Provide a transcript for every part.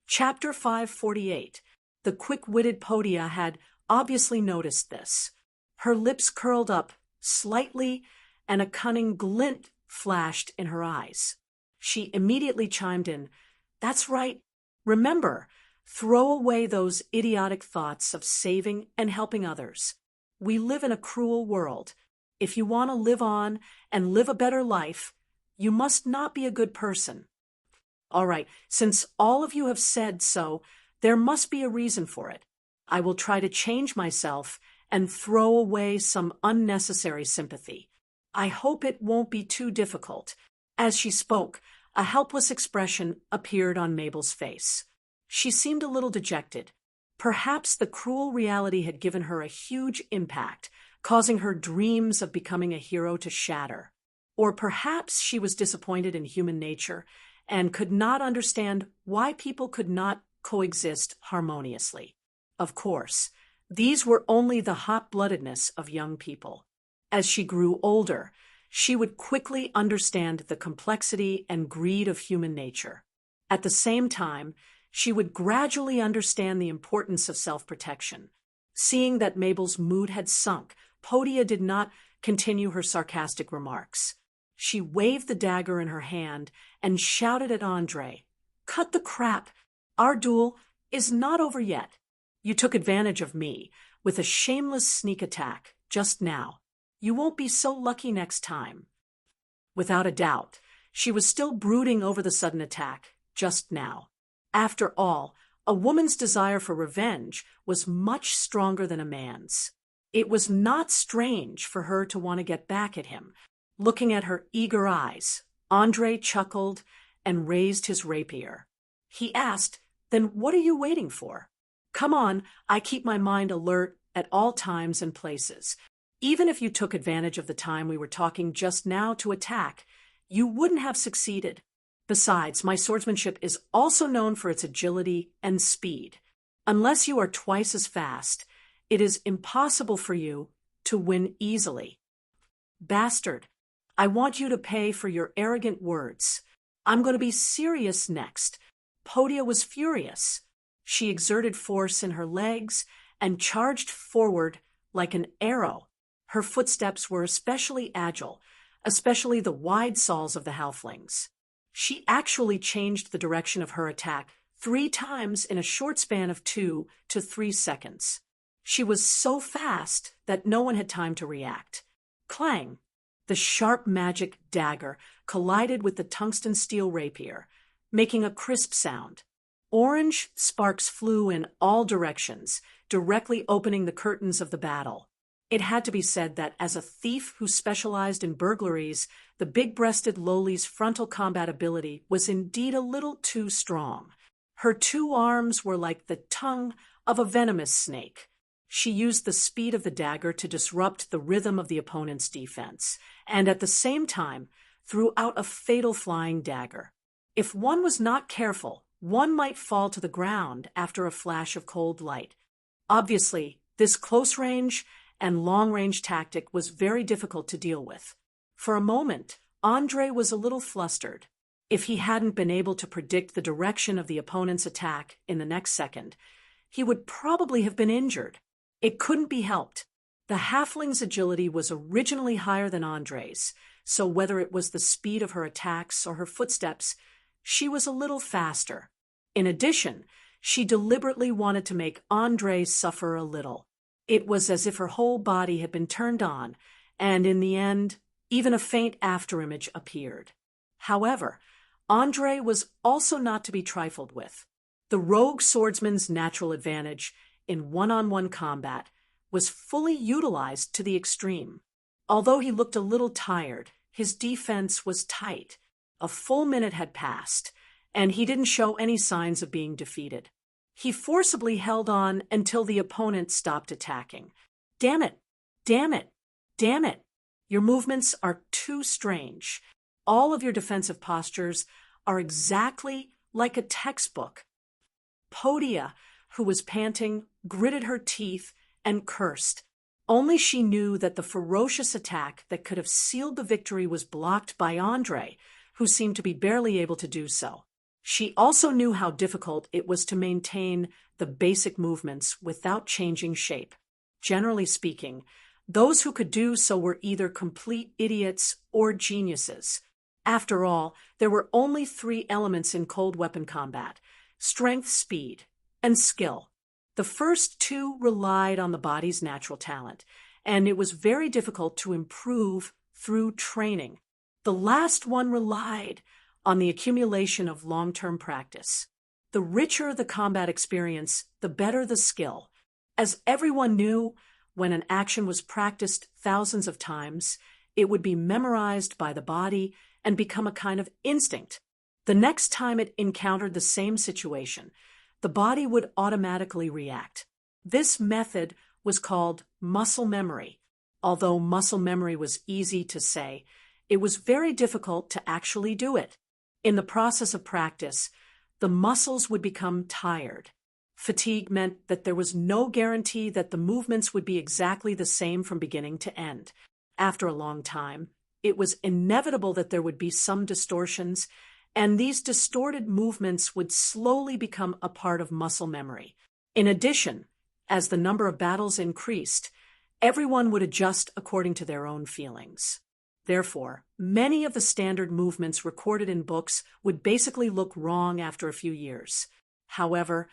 Chapter 548. The quick-witted Podia had obviously noticed this. Her lips curled up slightly, and a cunning glint flashed in her eyes. She immediately chimed in, "That's right. Remember, throw away those idiotic thoughts of saving and helping others. We live in a cruel world. If you want to live on and live a better life, you must not be a good person. All right, since all of you have said so, there must be a reason for it. I will try to change myself and throw away some unnecessary sympathy. I hope it won't be too difficult." As she spoke, a helpless expression appeared on Mabel's face. She seemed a little dejected. Perhaps the cruel reality had given her a huge impact, causing her dreams of becoming a hero to shatter. Or perhaps she was disappointed in human nature and could not understand why people could not coexist harmoniously. Of course, these were only the hot-bloodedness of young people. As she grew older, she would quickly understand the complexity and greed of human nature. At the same time, she would gradually understand the importance of self-protection. Seeing that Mabel's mood had sunk, Podia did not continue her sarcastic remarks. She waved the dagger in her hand and shouted at Andre, "Cut the crap! Our duel is not over yet. You took advantage of me with a shameless sneak attack just now. You won't be so lucky next time." Without a doubt, she was still brooding over the sudden attack just now. After all, a woman's desire for revenge was much stronger than a man's. It was not strange for her to want to get back at him. Looking at her eager eyes, Andre chuckled and raised his rapier. He asked, "Then what are you waiting for? Come on, I keep my mind alert at all times and places. Even if you took advantage of the time we were talking just now to attack, you wouldn't have succeeded. Besides, my swordsmanship is also known for its agility and speed. Unless you are twice as fast, it is impossible for you to win easily. Bastard, I want you to pay for your arrogant words. I'm going to be serious next." Podia was furious. She exerted force in her legs and charged forward like an arrow. Her footsteps were especially agile, especially the wide soles of the halflings. She actually changed the direction of her attack 3 times in a short span of 2 to 3 seconds. She was so fast that no one had time to react. Clang! The sharp magic dagger collided with the tungsten steel rapier, making a crisp sound. Orange sparks flew in all directions, directly opening the curtains of the battle. It had to be said that as a thief who specialized in burglaries, the big-breasted Loli's frontal combat ability was indeed a little too strong. Her 2 arms were like the tongue of a venomous snake. She used the speed of the dagger to disrupt the rhythm of the opponent's defense, and at the same time threw out a fatal flying dagger. If one was not careful, one might fall to the ground after a flash of cold light. Obviously, this close-range and long-range tactic was very difficult to deal with. For a moment, Andre was a little flustered. If he hadn't been able to predict the direction of the opponent's attack in the next second, he would probably have been injured. It couldn't be helped. The halfling's agility was originally higher than Andre's, so whether it was the speed of her attacks or her footsteps, she was a little faster. In addition, she deliberately wanted to make Andre suffer a little. It was as if her whole body had been turned on, and in the end, even a faint afterimage appeared. However, Andre was also not to be trifled with. The rogue swordsman's natural advantage in one-on-one combat was fully utilized to the extreme. Although he looked a little tired, his defense was tight. A full minute had passed, and he didn't show any signs of being defeated. He forcibly held on until the opponent stopped attacking. "Damn it! Damn it! Damn it! Your movements are too strange. All of your defensive postures are exactly like a textbook." Podia, who was panting, gritted her teeth and cursed. Only she knew that the ferocious attack that could have sealed the victory was blocked by Andre, who seemed to be barely able to do so. She also knew how difficult it was to maintain the basic movements without changing shape. Generally speaking, those who could do so were either complete idiots or geniuses. After all, there were only 3 elements in cold weapon combat: strength, speed, and skill. The first 2 relied on the body's natural talent, and it was very difficult to improve through training. The last one relied on the accumulation of long-term practice. The richer the combat experience, the better the skill. As everyone knew, when an action was practiced thousands of times, it would be memorized by the body and become a kind of instinct. The next time it encountered the same situation, the body would automatically react. This method was called muscle memory. Although muscle memory was easy to say, it was very difficult to actually do it. In the process of practice, the muscles would become tired. Fatigue meant that there was no guarantee that the movements would be exactly the same from beginning to end. After a long time, it was inevitable that there would be some distortions, and these distorted movements would slowly become a part of muscle memory. In addition, as the number of battles increased, everyone would adjust according to their own feelings. Therefore, many of the standard movements recorded in books would basically look wrong after a few years. However,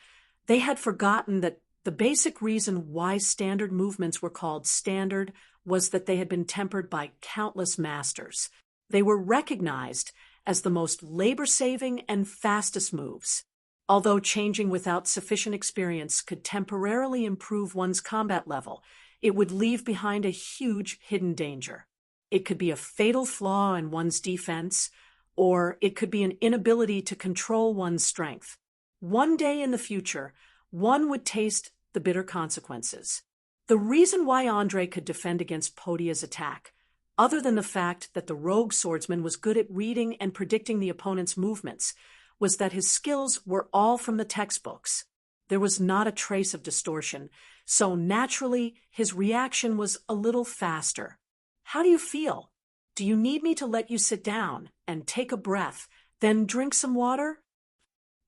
they had forgotten that the basic reason why standard movements were called standard was that they had been tempered by countless masters. They were recognized as the most labor-saving and fastest moves. Although changing without sufficient experience could temporarily improve one's combat level, it would leave behind a huge hidden danger. It could be a fatal flaw in one's defense, or it could be an inability to control one's strength. One day in the future, one would taste the bitter consequences. The reason why Andre could defend against Podia's attack, other than the fact that the rogue swordsman was good at reading and predicting the opponent's movements, was that his skills were all from the textbooks. There was not a trace of distortion, so naturally his reaction was a little faster. How do you feel? Do you need me to let you sit down and take a breath, then drink some water?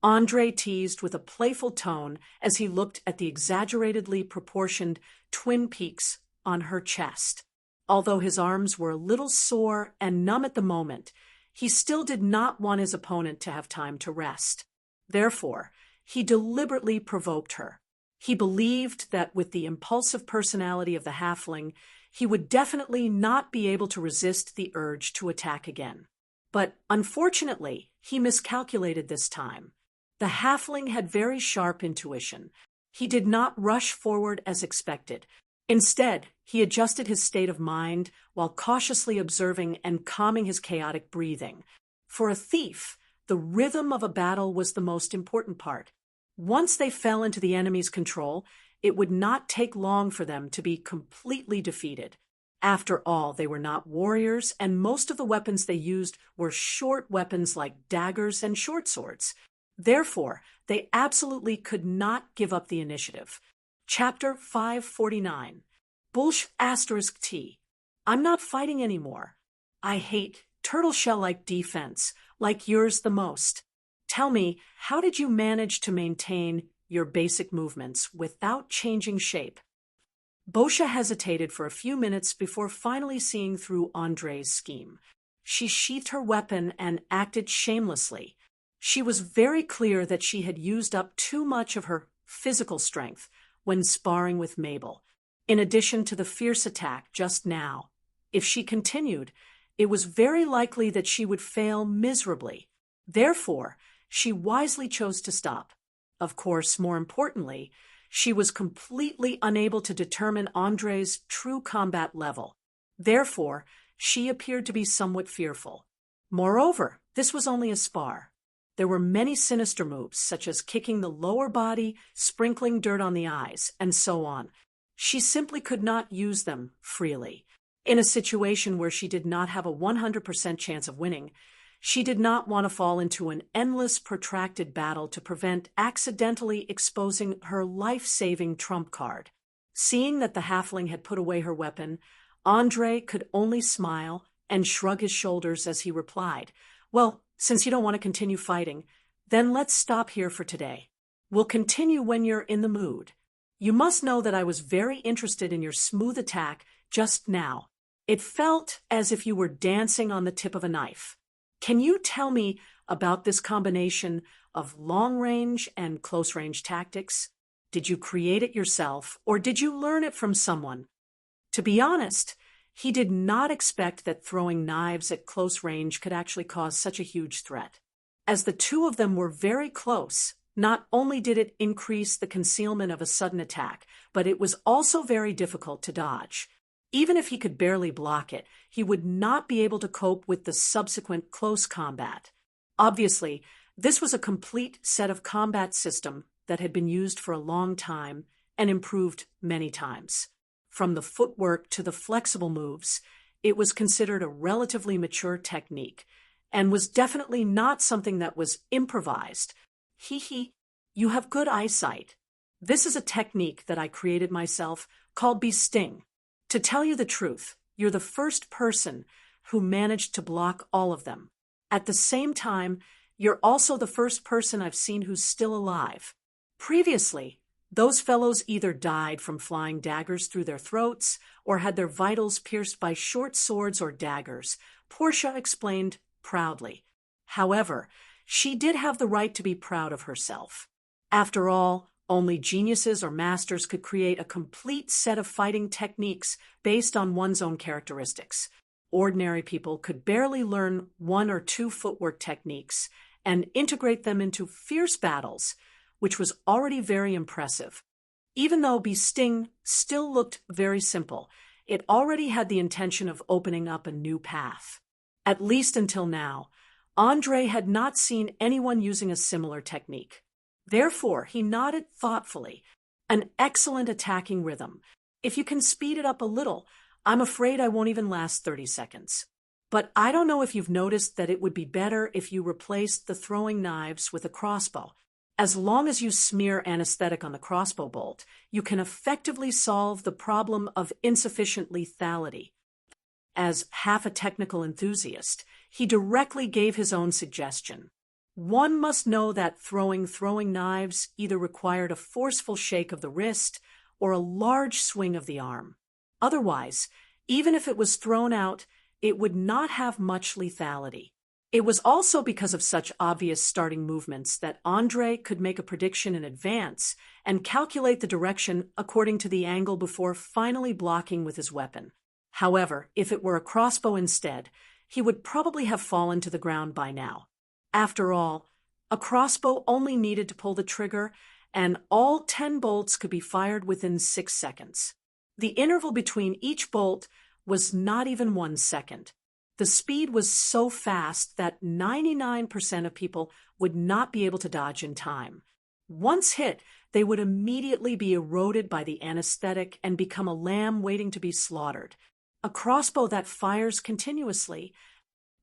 Andre teased with a playful tone as he looked at the exaggeratedly proportioned twin peaks on her chest. Although his arms were a little sore and numb at the moment, he still did not want his opponent to have time to rest. Therefore, he deliberately provoked her. He believed that with the impulsive personality of the halfling, he would definitely not be able to resist the urge to attack again. But unfortunately, he miscalculated this time. The halfling had very sharp intuition. He did not rush forward as expected. Instead, he adjusted his state of mind while cautiously observing and calming his chaotic breathing. For a thief, the rhythm of a battle was the most important part. Once they fell into the enemy's control, it would not take long for them to be completely defeated. After all, they were not warriors, and most of the weapons they used were short weapons like daggers and short swords. Therefore, they absolutely could not give up the initiative. Chapter 549. Bullsh**T. I'm not fighting anymore. I hate turtle shell-like defense, like yours the most. Tell me, how did you manage to maintain your basic movements without changing shape? Bosha hesitated for a few minutes before finally seeing through Andre's scheme. She sheathed her weapon and acted shamelessly. She was very clear that she had used up too much of her physical strength when sparring with Mabel, in addition to the fierce attack just now. If she continued, it was very likely that she would fail miserably. Therefore, she wisely chose to stop. Of course, more importantly, she was completely unable to determine Andre's true combat level. Therefore, she appeared to be somewhat fearful. Moreover, this was only a spar. There were many sinister moves, such as kicking the lower body, sprinkling dirt on the eyes, and so on. She simply could not use them freely. In a situation where she did not have a 100% chance of winning, she did not want to fall into an endless, protracted battle to prevent accidentally exposing her life-saving trump card. Seeing that the halfling had put away her weapon, Andre could only smile and shrug his shoulders as he replied, "Well, since you don't want to continue fighting, Then let's stop here for today. We'll continue when you're in the mood. You must know that I was very interested in your smooth attack just now. It felt as if you were dancing on the tip of a knife. Can you tell me about this combination of long-range and close-range tactics? Did you create it yourself, or did you learn it from someone? To be honest, he did not expect that throwing knives at close range could actually cause such a huge threat. As the two of them were very close, not only did it increase the concealment of a sudden attack, but it was also very difficult to dodge. Even if he could barely block it, he would not be able to cope with the subsequent close combat. Obviously, this was a complete set of combat system that had been used for a long time and improved many times. From the footwork to the flexible moves, it was considered a relatively mature technique and was definitely not something that was improvised. You have good eyesight. This is a technique that I created myself called Sting. To tell you the truth, you're the first person who managed to block all of them. At the same time, you're also the first person I've seen who's still alive. Previously, those fellows either died from flying daggers through their throats or had their vitals pierced by short swords or daggers, Portia explained proudly. However, she did have the right to be proud of herself. After all, only geniuses or masters could create a complete set of fighting techniques based on one's own characteristics. Ordinary people could barely learn one or two footwork techniques and integrate them into fierce battles, which was already very impressive. Even though Sting still looked very simple, it already had the intention of opening up a new path. At least until now, Andre had not seen anyone using a similar technique. Therefore, he nodded thoughtfully. An excellent attacking rhythm. If you can speed it up a little, I'm afraid I won't even last 30 seconds. But I don't know if you've noticed that it would be better if you replaced the throwing knives with a crossbow. As long as you smear anesthetic on the crossbow bolt, you can effectively solve the problem of insufficient lethality. As half a technical enthusiast, he directly gave his own suggestion. One must know that throwing knives either required a forceful shake of the wrist or a large swing of the arm. Otherwise, even if it was thrown out, it would not have much lethality. It was also because of such obvious starting movements that Andre could make a prediction in advance and calculate the direction according to the angle before finally blocking with his weapon. However, if it were a crossbow instead, he would probably have fallen to the ground by now. After all, a crossbow only needed to pull the trigger, and all 10 bolts could be fired within 6 seconds. The interval between each bolt was not even 1 second. The speed was so fast that 99% of people would not be able to dodge in time. Once hit, they would immediately be eroded by the anesthetic and become a lamb waiting to be slaughtered. A crossbow that fires continuously.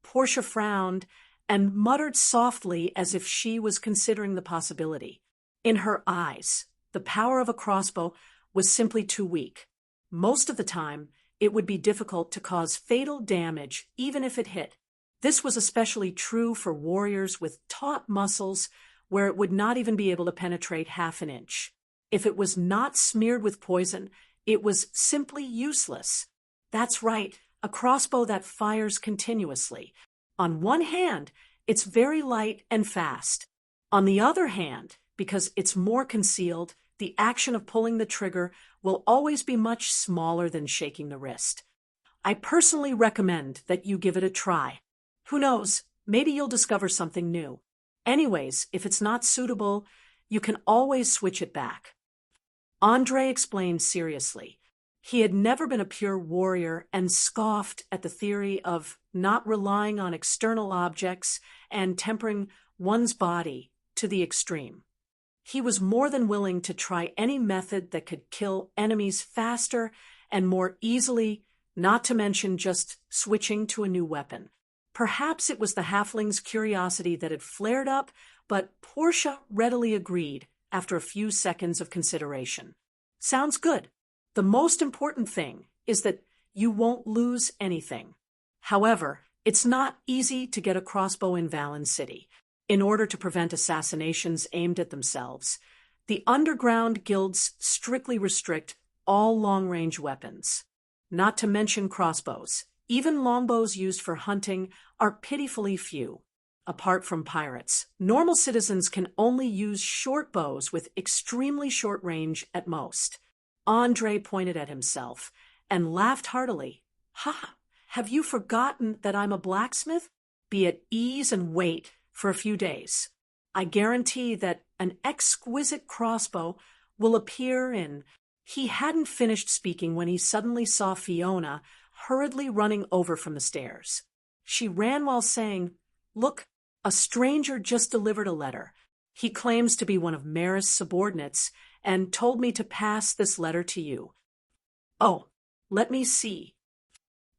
Portia frowned and muttered softly as if she was considering the possibility. In her eyes, the power of a crossbow was simply too weak. Most of the time, it would be difficult to cause fatal damage even if it hit. This was especially true for warriors with taut muscles where it would not even be able to penetrate half an inch. If it was not smeared with poison, it was simply useless. That's right, a crossbow that fires continuously. On one hand, it's very light and fast. On the other hand, because it's more concealed, the action of pulling the trigger will always be much smaller than shaking the wrist. I personally recommend that you give it a try. Who knows, maybe you'll discover something new. Anyways, if it's not suitable, you can always switch it back. Andre explained seriously. He had never been a pure warrior and scoffed at the theory of not relying on external objects and tempering one's body to the extreme. He was more than willing to try any method that could kill enemies faster and more easily, not to mention just switching to a new weapon. Perhaps it was the halfling's curiosity that had flared up, but Portia readily agreed after a few seconds of consideration. Sounds good. The most important thing is that you won't lose anything. However, it's not easy to get a crossbow in Valen City. in order to prevent assassinations aimed at themselves. The underground guilds strictly restrict all long-range weapons, not to mention crossbows. Even longbows used for hunting are pitifully few. Apart from pirates, normal citizens can only use short bows with extremely short range at most. Andre pointed at himself and laughed heartily. Ha! Have you forgotten that I'm a blacksmith? Be at ease and wait for a few days. I guarantee that an exquisite crossbow will appear in... He hadn't finished speaking when he suddenly saw Fiona hurriedly running over from the stairs. She ran while saying, "Look, a stranger just delivered a letter. He claims to be one of Maris' subordinates and told me to pass this letter to you." "Oh, let me see."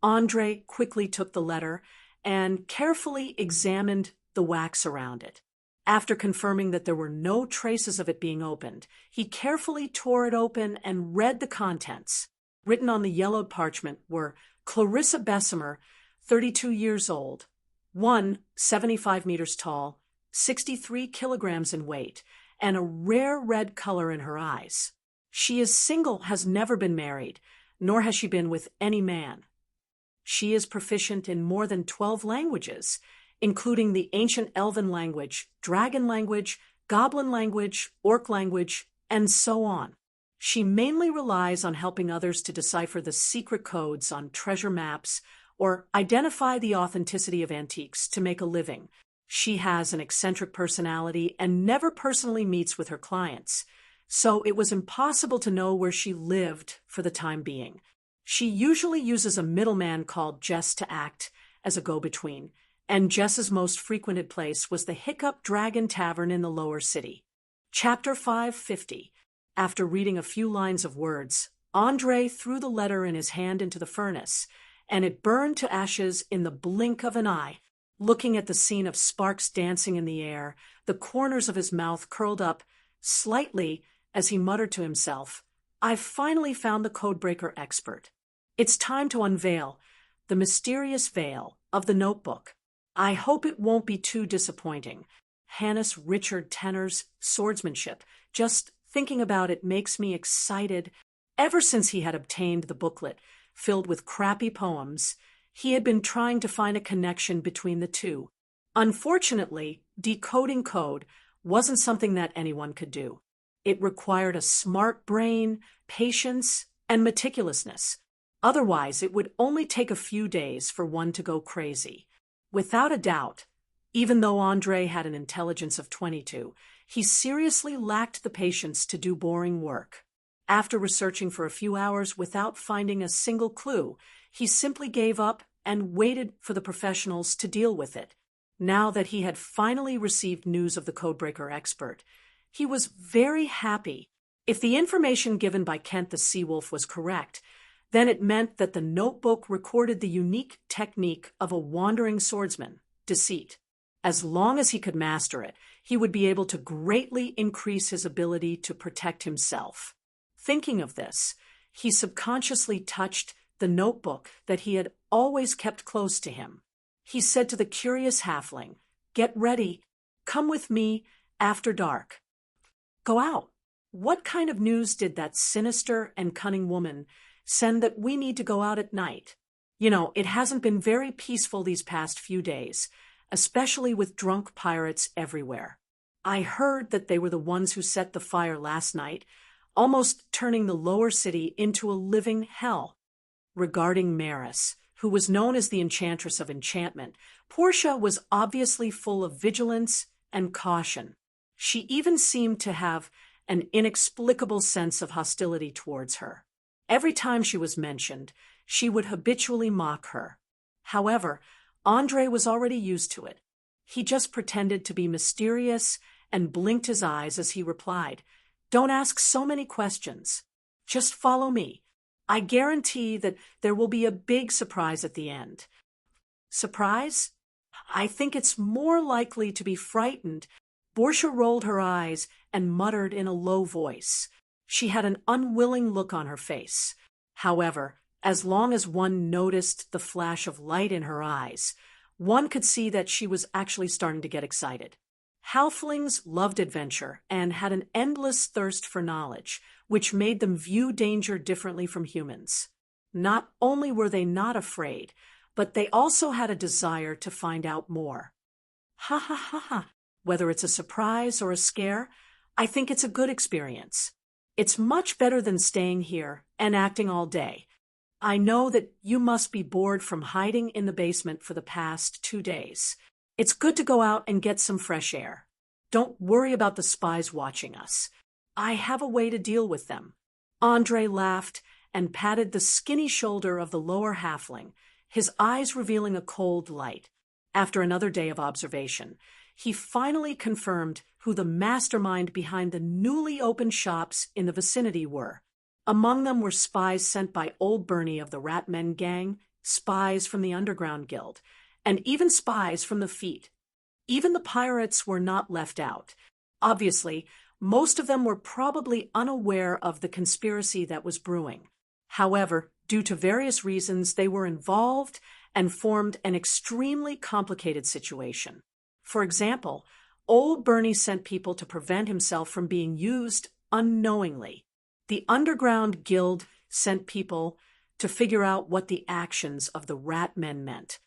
Andre quickly took the letter and carefully examined the wax around it. After confirming that there were no traces of it being opened, he carefully tore it open and read the contents. Written on the yellowed parchment were Clarissa Bessemer, 32 years old, 75 meters tall, 63 kilograms in weight, and a rare red color in her eyes. She is single, has never been married, nor has she been with any man. She is proficient in more than 12 languages, including the ancient elven language, dragon language, goblin language, orc language, and so on. She mainly relies on helping others to decipher the secret codes on treasure maps or identify the authenticity of antiques to make a living. She has an eccentric personality and never personally meets with her clients, so it was impossible to know where she lived for the time being. She usually uses a middleman called Jess to act as a go-between, and Jess's most frequented place was the Hiccup Dragon Tavern in the lower city. Chapter 550. After reading a few lines of words, Andre threw the letter in his hand into the furnace, and it burned to ashes in the blink of an eye. Looking at the scene of sparks dancing in the air, the corners of his mouth curled up slightly as he muttered to himself, "I've finally found the codebreaker expert. It's time to unveil the mysterious veil of the notebook. I hope it won't be too disappointing. Hannes Richard Tenner's swordsmanship. Just thinking about it makes me excited." Ever since he had obtained the booklet filled with crappy poems, he had been trying to find a connection between the two. Unfortunately, decoding code wasn't something that anyone could do. It required a smart brain, patience, and meticulousness. Otherwise, it would only take a few days for one to go crazy. Without a doubt, even though Andre had an intelligence of 22, he seriously lacked the patience to do boring work. After researching for a few hours without finding a single clue, he simply gave up and waited for the professionals to deal with it. Now that he had finally received news of the codebreaker expert, he was very happy. If the information given by Kent the Seawolf was correct, then it meant that the notebook recorded the unique technique of a wandering swordsman, deceit. As long as he could master it, he would be able to greatly increase his ability to protect himself. Thinking of this, he subconsciously touched the notebook that he had always kept close to him. He said to the curious halfling, "Get ready. Come with me after dark." Go out. What kind of news did that sinister and cunning woman send that we need to go out at night? You know, it hasn't been very peaceful these past few days, especially with drunk pirates everywhere. I heard that they were the ones who set the fire last night, almost turning the lower city into a living hell. Regarding Maris, who was known as the Enchantress of Enchantment, Portia was obviously full of vigilance and caution. She even seemed to have an inexplicable sense of hostility towards her. Every time she was mentioned, she would habitually mock her. However, Andre was already used to it. He just pretended to be mysterious and blinked his eyes as he replied, "Don't ask so many questions. Just follow me. I guarantee that there will be a big surprise at the end." Surprise? I think it's more likely to be frightened. Portia rolled her eyes and muttered in a low voice. She had an unwilling look on her face. However, as long as one noticed the flash of light in her eyes, one could see that she was actually starting to get excited. Halflings loved adventure and had an endless thirst for knowledge, which made them view danger differently from humans. Not only were they not afraid, but they also had a desire to find out more. Ha ha ha ha. Whether it's a surprise or a scare, I think it's a good experience. It's much better than staying here and acting all day. I know that you must be bored from hiding in the basement for the past 2 days. It's good to go out and get some fresh air. Don't worry about the spies watching us. I have a way to deal with them. Andre laughed and patted the skinny shoulder of the lower halfling, his eyes revealing a cold light. After another day of observation, he finally confirmed who the mastermind behind the newly opened shops in the vicinity were. Among them were spies sent by Old Bernie of the Ratmen gang, spies from the Underground Guild, and even spies from the Feet. Even the pirates were not left out. Obviously, most of them were probably unaware of the conspiracy that was brewing. However, due to various reasons, they were involved and formed an extremely complicated situation. For example, Old Bernie sent people to prevent himself from being used unknowingly. The Underground Guild sent people to figure out what the actions of the Ratmen meant.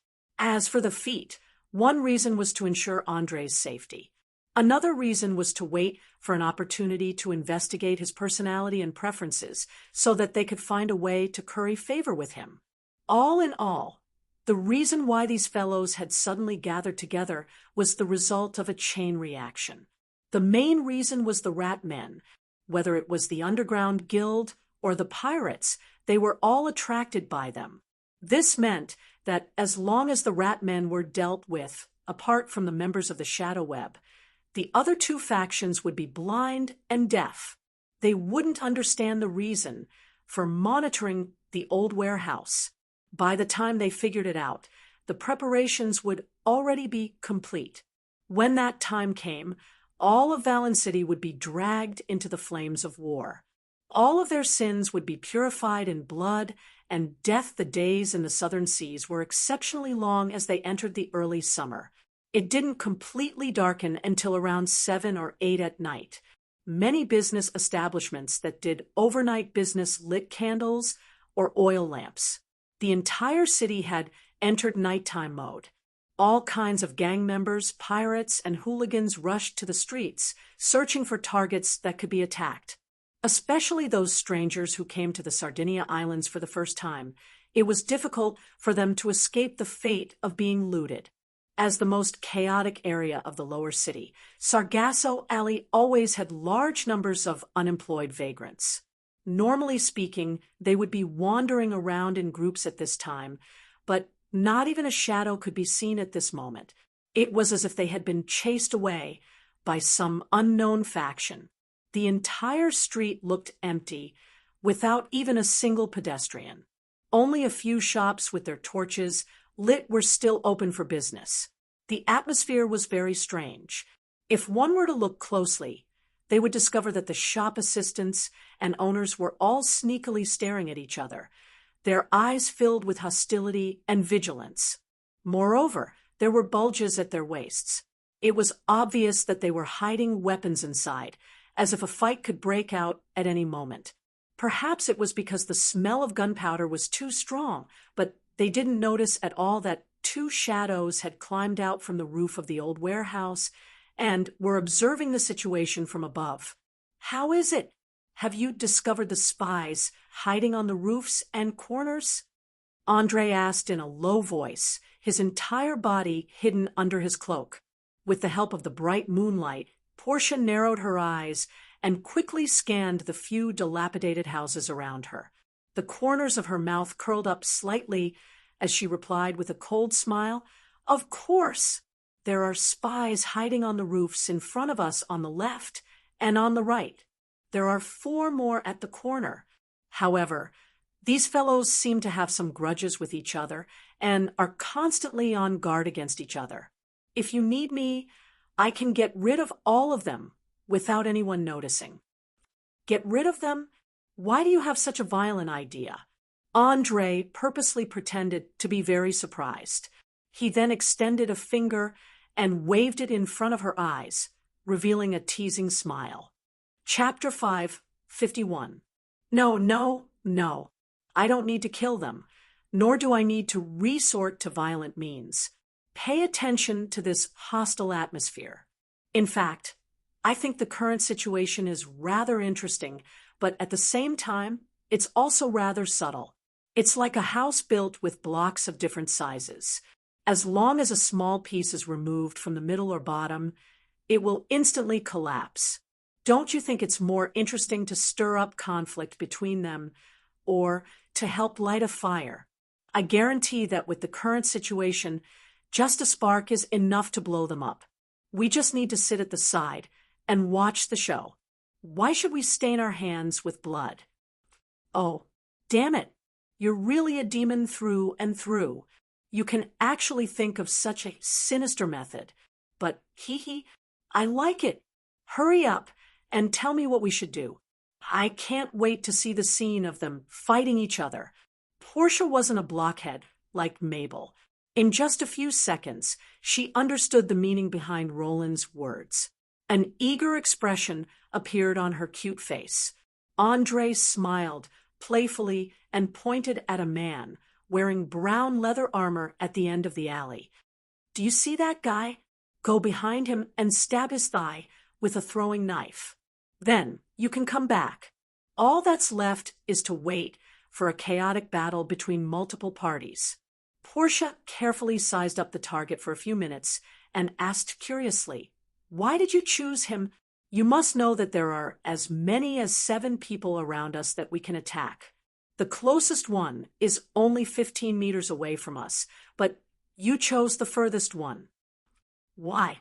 As for the Feet, one reason was to ensure Andre's safety. Another reason was to wait for an opportunity to investigate his personality and preferences so that they could find a way to curry favor with him. All in all, the reason why these fellows had suddenly gathered together was the result of a chain reaction. The main reason was the Ratmen. Whether it was the Underground Guild or the pirates, they were all attracted by them. This meant that as long as the Ratmen were dealt with, apart from the members of the Shadow Web, the other two factions would be blind and deaf. They wouldn't understand the reason for monitoring the old warehouse. By the time they figured it out, the preparations would already be complete. When that time came, all of Valen City would be dragged into the flames of war. All of their sins would be purified in blood, and death the days in the southern seas were exceptionally long as they entered the early summer. It didn't completely darken until around 7 or 8 at night. Many business establishments that did overnight business lit candles or oil lamps. The entire city had entered nighttime mode. All kinds of gang members, pirates, and hooligans rushed to the streets, searching for targets that could be attacked. Especially those strangers who came to the Sardinia Islands for the first time, it was difficult for them to escape the fate of being looted. As the most chaotic area of the lower city, Sargasso Alley always had large numbers of unemployed vagrants. Normally speaking, they would be wandering around in groups at this time, but not even a shadow could be seen at this moment. It was as if they had been chased away by some unknown faction. The entire street looked empty, without even a single pedestrian. Only a few shops with their torches lit were still open for business. The atmosphere was very strange. If one were to look closely, they would discover that the shop assistants and owners were all sneakily staring at each other, their eyes filled with hostility and vigilance. Moreover, there were bulges at their waists. It was obvious that they were hiding weapons inside, as if a fight could break out at any moment. Perhaps it was because the smell of gunpowder was too strong, but they didn't notice at all that 2 shadows had climbed out from the roof of the old warehouse and were observing the situation from above. "How is it? Have you discovered the spies hiding on the roofs and corners?" Andre asked in a low voice, his entire body hidden under his cloak. With the help of the bright moonlight, Portia narrowed her eyes and quickly scanned the few dilapidated houses around her. The corners of her mouth curled up slightly as she replied with a cold smile, "Of course! There are spies hiding on the roofs in front of us on the left and on the right. There are 4 more at the corner. However, these fellows seem to have some grudges with each other and are constantly on guard against each other. If you need me, I can get rid of all of them without anyone noticing." "Get rid of them? Why do you have such a violent idea?" Andre purposely pretended to be very surprised. He then extended a finger and waved it in front of her eyes, revealing a teasing smile. Chapter 5:51. No, no, no. I don't need to kill them, nor do I need to resort to violent means. Pay attention to this hostile atmosphere. In fact, I think the current situation is rather interesting, but at the same time, it's also rather subtle. It's like a house built with blocks of different sizes. As long as a small piece is removed from the middle or bottom, it will instantly collapse. Don't you think it's more interesting to stir up conflict between them or to help light a fire? I guarantee that with the current situation, just a spark is enough to blow them up. We just need to sit at the side and watch the show. Why should we stain our hands with blood? Oh, damn it. You're really a demon through and through. You can actually think of such a sinister method. But, I like it. Hurry up and tell me what we should do. I can't wait to see the scene of them fighting each other. Portia wasn't a blockhead like Mabel. In just a few seconds, she understood the meaning behind Roland's words. An eager expression appeared on her cute face. Andre smiled playfully and pointed at a man wearing brown leather armor at the end of the alley. Do you see that guy? Go behind him and stab his thigh with a throwing knife. Then you can come back. All that's left is to wait for a chaotic battle between multiple parties. Portia carefully sized up the target for a few minutes and asked curiously, "Why did you choose him? You must know that there are as many as 7 people around us that we can attack. The closest one is only 15 meters away from us, but you chose the furthest one." "Why?"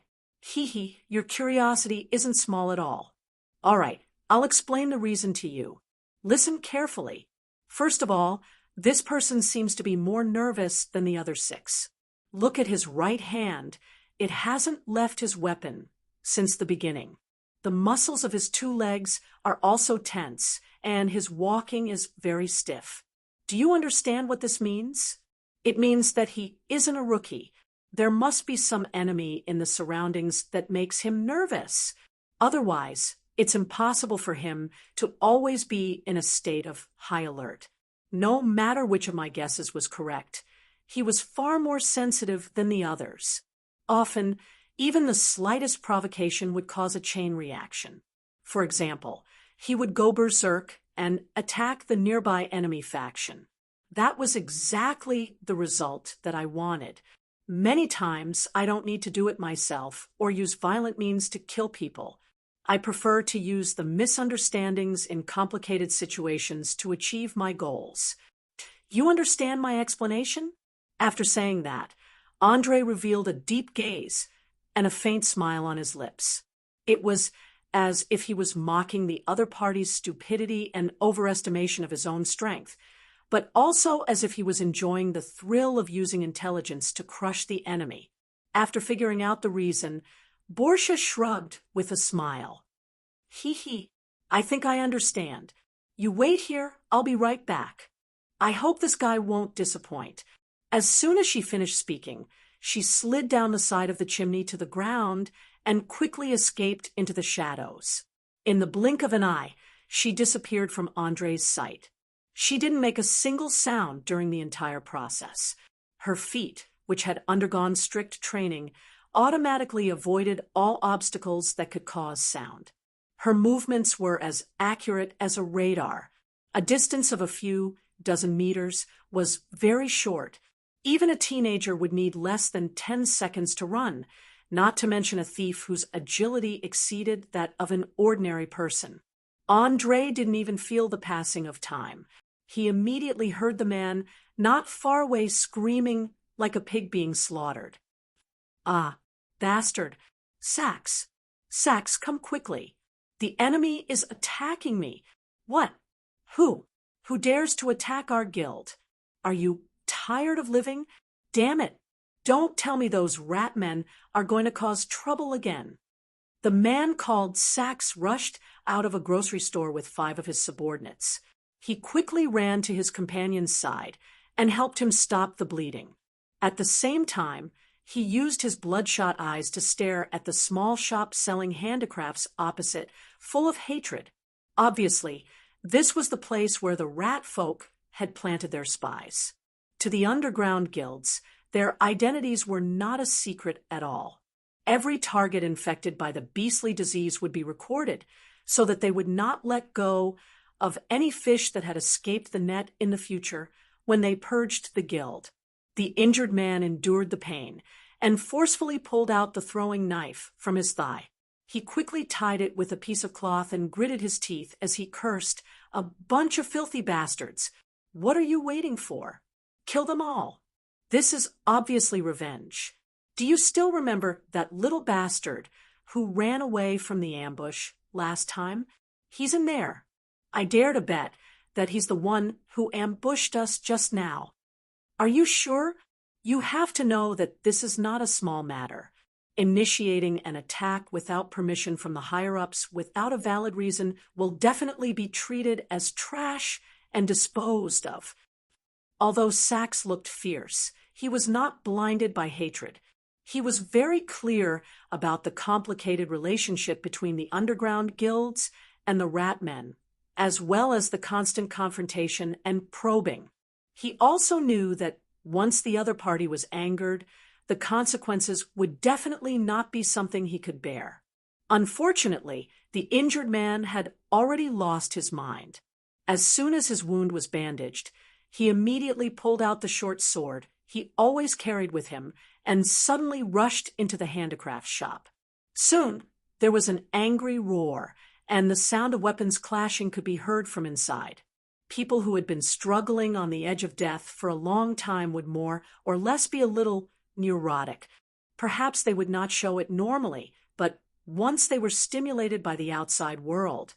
Your curiosity isn't small at all. All right, I'll explain the reason to you. Listen carefully. First of all, this person seems to be more nervous than the other 6. Look at his right hand. It hasn't left his weapon since the beginning. The muscles of his 2 legs are also tense, and his walking is very stiff. Do you understand what this means? It means that he isn't a rookie. There must be some enemy in the surroundings that makes him nervous. Otherwise, it's impossible for him to always be in a state of high alert. No matter which of my guesses was correct, he was far more sensitive than the others. Often, even the slightest provocation would cause a chain reaction. For example, he would go berserk and attack the nearby enemy faction. That was exactly the result that I wanted. Many times, I don't need to do it myself or use violent means to kill people. I prefer to use the misunderstandings in complicated situations to achieve my goals. You understand my explanation? After saying that, Andre revealed a deep gaze and a faint smile on his lips. It was as if he was mocking the other party's stupidity and overestimation of his own strength, but also as if he was enjoying the thrill of using intelligence to crush the enemy. After figuring out the reason, Portia shrugged with a smile. I think I understand. You wait here, I'll be right back. I hope this guy won't disappoint. As soon as she finished speaking, she slid down the side of the chimney to the ground and quickly escaped into the shadows. In the blink of an eye, she disappeared from Andre's sight. She didn't make a single sound during the entire process. Her feet, which had undergone strict training, automatically avoided all obstacles that could cause sound. Her movements were as accurate as a radar. A distance of a few dozen meters was very short. Even a teenager would need less than 10 seconds to run, not to mention a thief whose agility exceeded that of an ordinary person. Andre didn't even feel the passing of time. He immediately heard the man not far away screaming like a pig being slaughtered. "Ah, bastard! Sax! Sax, come quickly! The enemy is attacking me! What? Who? Who dares to attack our guild? Are you tired of living? Damn it! Don't tell me those rat men are going to cause trouble again." The man called Sax rushed out of a grocery store with 5 of his subordinates. He quickly ran to his companion's side and helped him stop the bleeding. At the same time, He used his bloodshot eyes to stare at the small shop selling handicrafts opposite, full of hatred. Obviously, this was the place where the rat folk had planted their spies. To the underground guilds, their identities were not a secret at all. Every target infected by the beastly disease would be recorded, so that they would not let go of any fish that had escaped the net in the future when they purged the guild. The injured man endured the pain and forcefully pulled out the throwing knife from his thigh. He quickly tied it with a piece of cloth and gritted his teeth as he cursed, "A bunch of filthy bastards! What are you waiting for? Kill them all. This is obviously revenge. Do you still remember that little bastard who ran away from the ambush last time? He's in there. I dare to bet that he's the one who ambushed us just now. Are you sure? You have to know that this is not a small matter. Initiating an attack without permission from the higher-ups without a valid reason will definitely be treated as trash and disposed of." Although Sax looked fierce, he was not blinded by hatred. He was very clear about the complicated relationship between the underground guilds and the rat men, as well as the constant confrontation and probing. He also knew that once the other party was angered, the consequences would definitely not be something he could bear. Unfortunately, the injured man had already lost his mind. As soon as his wound was bandaged, he immediately pulled out the short sword he always carried with him and suddenly rushed into the handicraft shop. Soon, there was an angry roar, and the sound of weapons clashing could be heard from inside. People who had been struggling on the edge of death for a long time would more or less be a little neurotic. Perhaps they would not show it normally, but once they were stimulated by the outside world,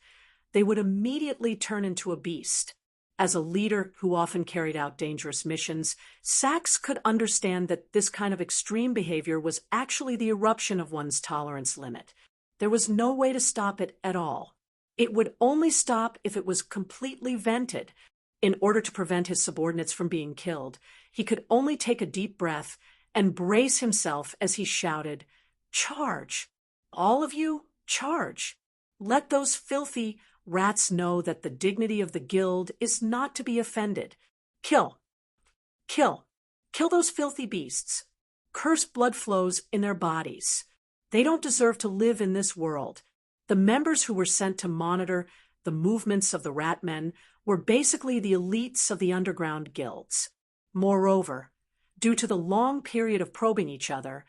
they would immediately turn into a beast. As a leader who often carried out dangerous missions, Sax could understand that this kind of extreme behavior was actually the eruption of one's tolerance limit. There was no way to stop it at all. It would only stop if it was completely vented. In order to prevent his subordinates from being killed, he could only take a deep breath and brace himself as he shouted, "Charge! All of you, charge! Let those filthy rats know that the dignity of the guild is not to be offended. Kill! Kill! Kill those filthy beasts! Cursed blood flows in their bodies. They don't deserve to live in this world." The members who were sent to monitor the movements of the rat men were basically the elites of the underground guilds. Moreover, due to the long period of probing each other,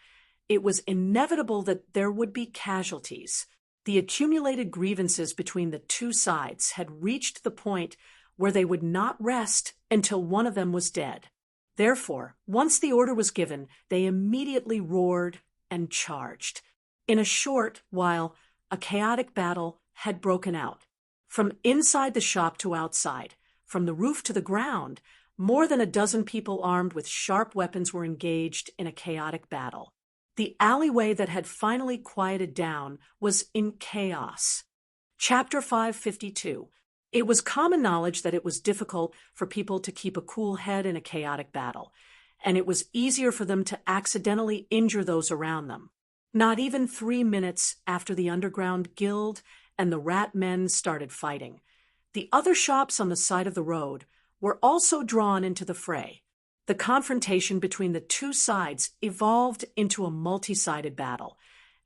it was inevitable that there would be casualties. The accumulated grievances between the two sides had reached the point where they would not rest until one of them was dead. Therefore, once the order was given, they immediately roared and charged. In a short while, a chaotic battle had broken out. From inside the shop to outside, from the roof to the ground, more than a dozen people armed with sharp weapons were engaged in a chaotic battle. The alleyway that had finally quieted down was in chaos. Chapter 552. It was common knowledge that it was difficult for people to keep a cool head in a chaotic battle, and it was easier for them to accidentally injure those around them. Not even 3 minutes after the underground guild and the rat men started fighting, the other shops on the side of the road were also drawn into the fray. The confrontation between the two sides evolved into a multi-sided battle,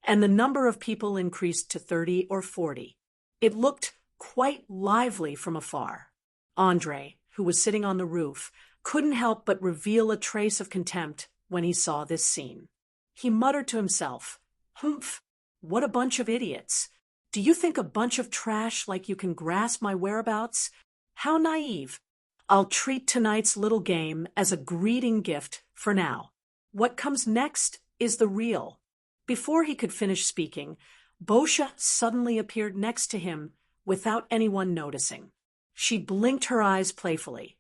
and the number of people increased to 30 or 40. It looked quite lively from afar. Andre, who was sitting on the roof, couldn't help but reveal a trace of contempt when he saw this scene. He muttered to himself, "Humph, what a bunch of idiots. Do you think a bunch of trash like you can grasp my whereabouts? How naive. I'll treat tonight's little game as a greeting gift for now. What comes next is the real." Before he could finish speaking, Boscia suddenly appeared next to him without anyone noticing. She blinked her eyes playfully.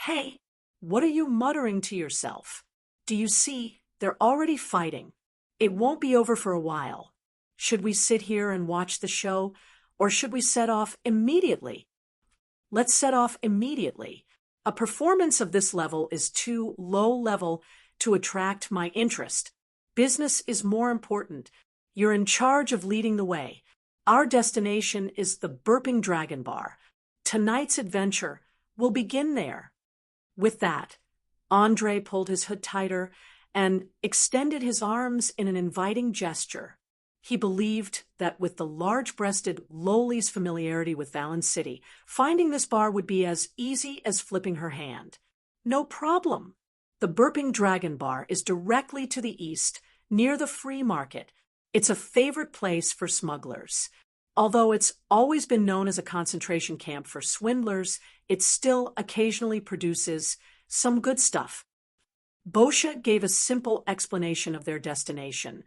"Hey, what are you muttering to yourself? Do you see, they're already fighting. It won't be over for a while. Should we sit here and watch the show, or should we set off immediately?" "Let's set off immediately. A performance of this level is too low level to attract my interest. Business is more important. You're in charge of leading the way. Our destination is the Burping Dragon Bar. Tonight's adventure will begin there." With that, Andre pulled his hood tighter and extended his arms in an inviting gesture. He believed that with the large-breasted Loli's familiarity with Valen City, finding this bar would be as easy as flipping her hand. No problem. The Burping Dragon Bar is directly to the east, near the Free Market. It's a favorite place for smugglers. Although it's always been known as a concentration camp for swindlers, it still occasionally produces some good stuff. Boscia gave a simple explanation of their destination,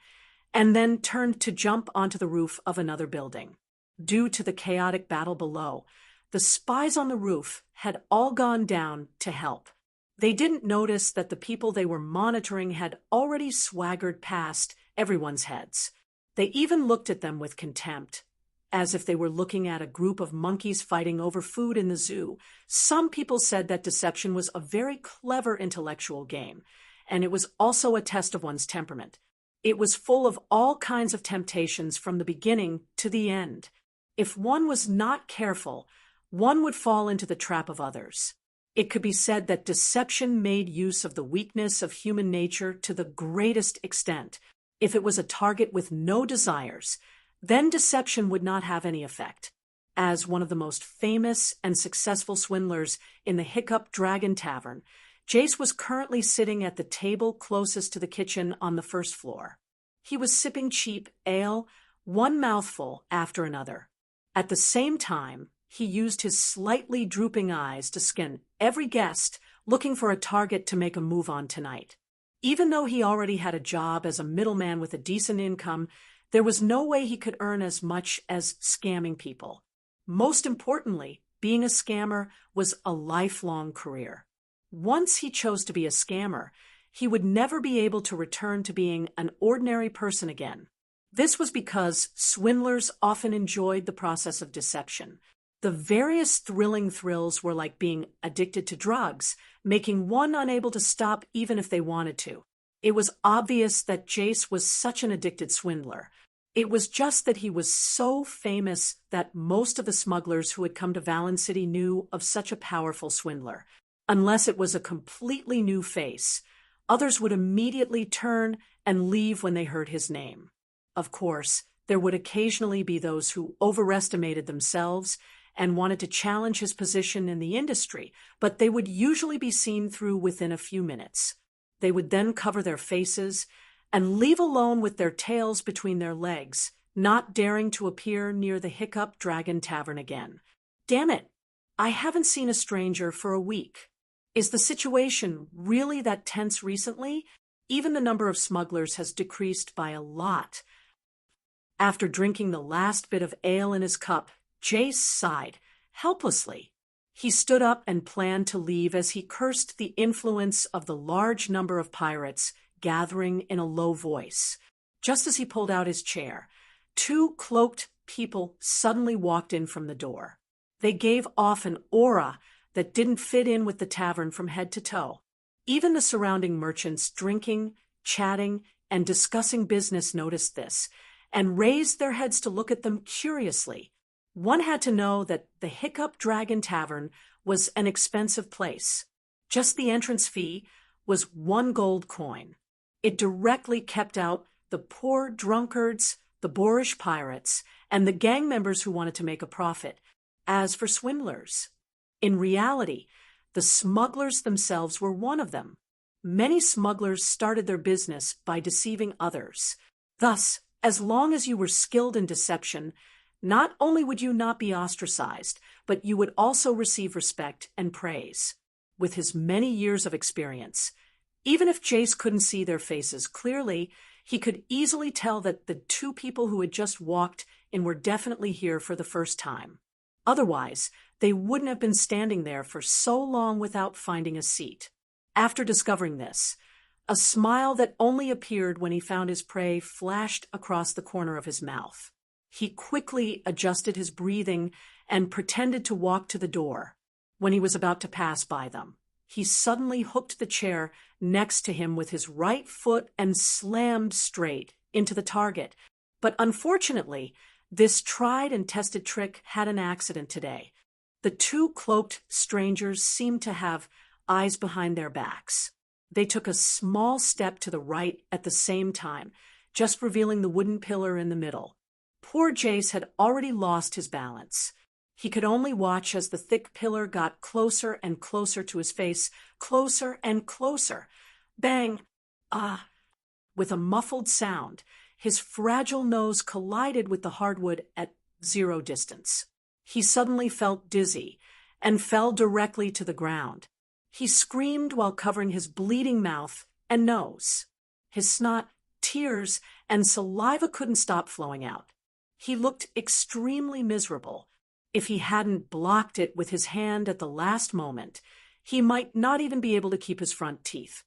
and then turned to jump onto the roof of another building. Due to the chaotic battle below, the spies on the roof had all gone down to help. They didn't notice that the people they were monitoring had already swaggered past everyone's heads. They even looked at them with contempt, as if they were looking at a group of monkeys fighting over food in the zoo. Some people said that deception was a very clever intellectual game, and it was also a test of one's temperament. It was full of all kinds of temptations from the beginning to the end. If one was not careful, one would fall into the trap of others. It could be said that deception made use of the weakness of human nature to the greatest extent. If it was a target with no desires, then deception would not have any effect. As one of the most famous and successful swindlers in the Hiccup Dragon Tavern, Jace was currently sitting at the table closest to the kitchen on the first floor. He was sipping cheap ale, one mouthful after another. At the same time, he used his slightly drooping eyes to scan every guest, looking for a target to make a move on tonight. Even though he already had a job as a middleman with a decent income, there was no way he could earn as much as scamming people. Most importantly, being a scammer was a lifelong career. Once he chose to be a scammer, he would never be able to return to being an ordinary person again. This was because swindlers often enjoyed the process of deception. The various thrilling thrills were like being addicted to drugs, making one unable to stop even if they wanted to. It was obvious that Jace was such an addicted swindler. It was just that he was so famous that most of the smugglers who had come to Valen City knew of such a powerful swindler. Unless it was a completely new face, others would immediately turn and leave when they heard his name. Of course, there would occasionally be those who overestimated themselves and wanted to challenge his position in the industry, but they would usually be seen through within a few minutes. They would then cover their faces and leave alone with their tails between their legs, not daring to appear near the Hiccup Dragon Tavern again. Damn it, I haven't seen a stranger for a week. Is the situation really that tense recently? Even the number of smugglers has decreased by a lot. After drinking the last bit of ale in his cup, Jace sighed, helplessly. He stood up and planned to leave as he cursed the influence of the large number of pirates gathering in a low voice. Just as he pulled out his chair, two cloaked people suddenly walked in from the door. They gave off an aura that didn't fit in with the tavern from head to toe. Even the surrounding merchants drinking, chatting, and discussing business noticed this, and raised their heads to look at them curiously. One had to know that the Hiccup Dragon Tavern was an expensive place. Just the entrance fee was 1 gold coin. It directly kept out the poor drunkards, the boorish pirates, and the gang members who wanted to make a profit. As for swindlers, in reality, the smugglers themselves were one of them. Many smugglers started their business by deceiving others. Thus, as long as you were skilled in deception, not only would you not be ostracized, but you would also receive respect and praise. With his many years of experience, even if Jace couldn't see their faces clearly, he could easily tell that the two people who had just walked in were definitely here for the first time. Otherwise, they wouldn't have been standing there for so long without finding a seat. After discovering this, a smile that only appeared when he found his prey flashed across the corner of his mouth. He quickly adjusted his breathing and pretended to walk to the door. When he was about to pass by them, He suddenly hooked the chair next to him with his right foot and slammed straight into the target. But unfortunately, this tried and tested trick had an accident today. The two cloaked strangers seemed to have eyes behind their backs. They took a small step to the right at the same time, just revealing the wooden pillar in the middle. Poor Jace had already lost his balance. He could only watch as the thick pillar got closer and closer to his face, closer and closer. Bang! Ah! With a muffled sound, his fragile nose collided with the hardwood at 0 distance. He suddenly felt dizzy and fell directly to the ground. He screamed while covering his bleeding mouth and nose. His snot, tears, and saliva couldn't stop flowing out. He looked extremely miserable. If he hadn't blocked it with his hand at the last moment, he might not even be able to keep his front teeth.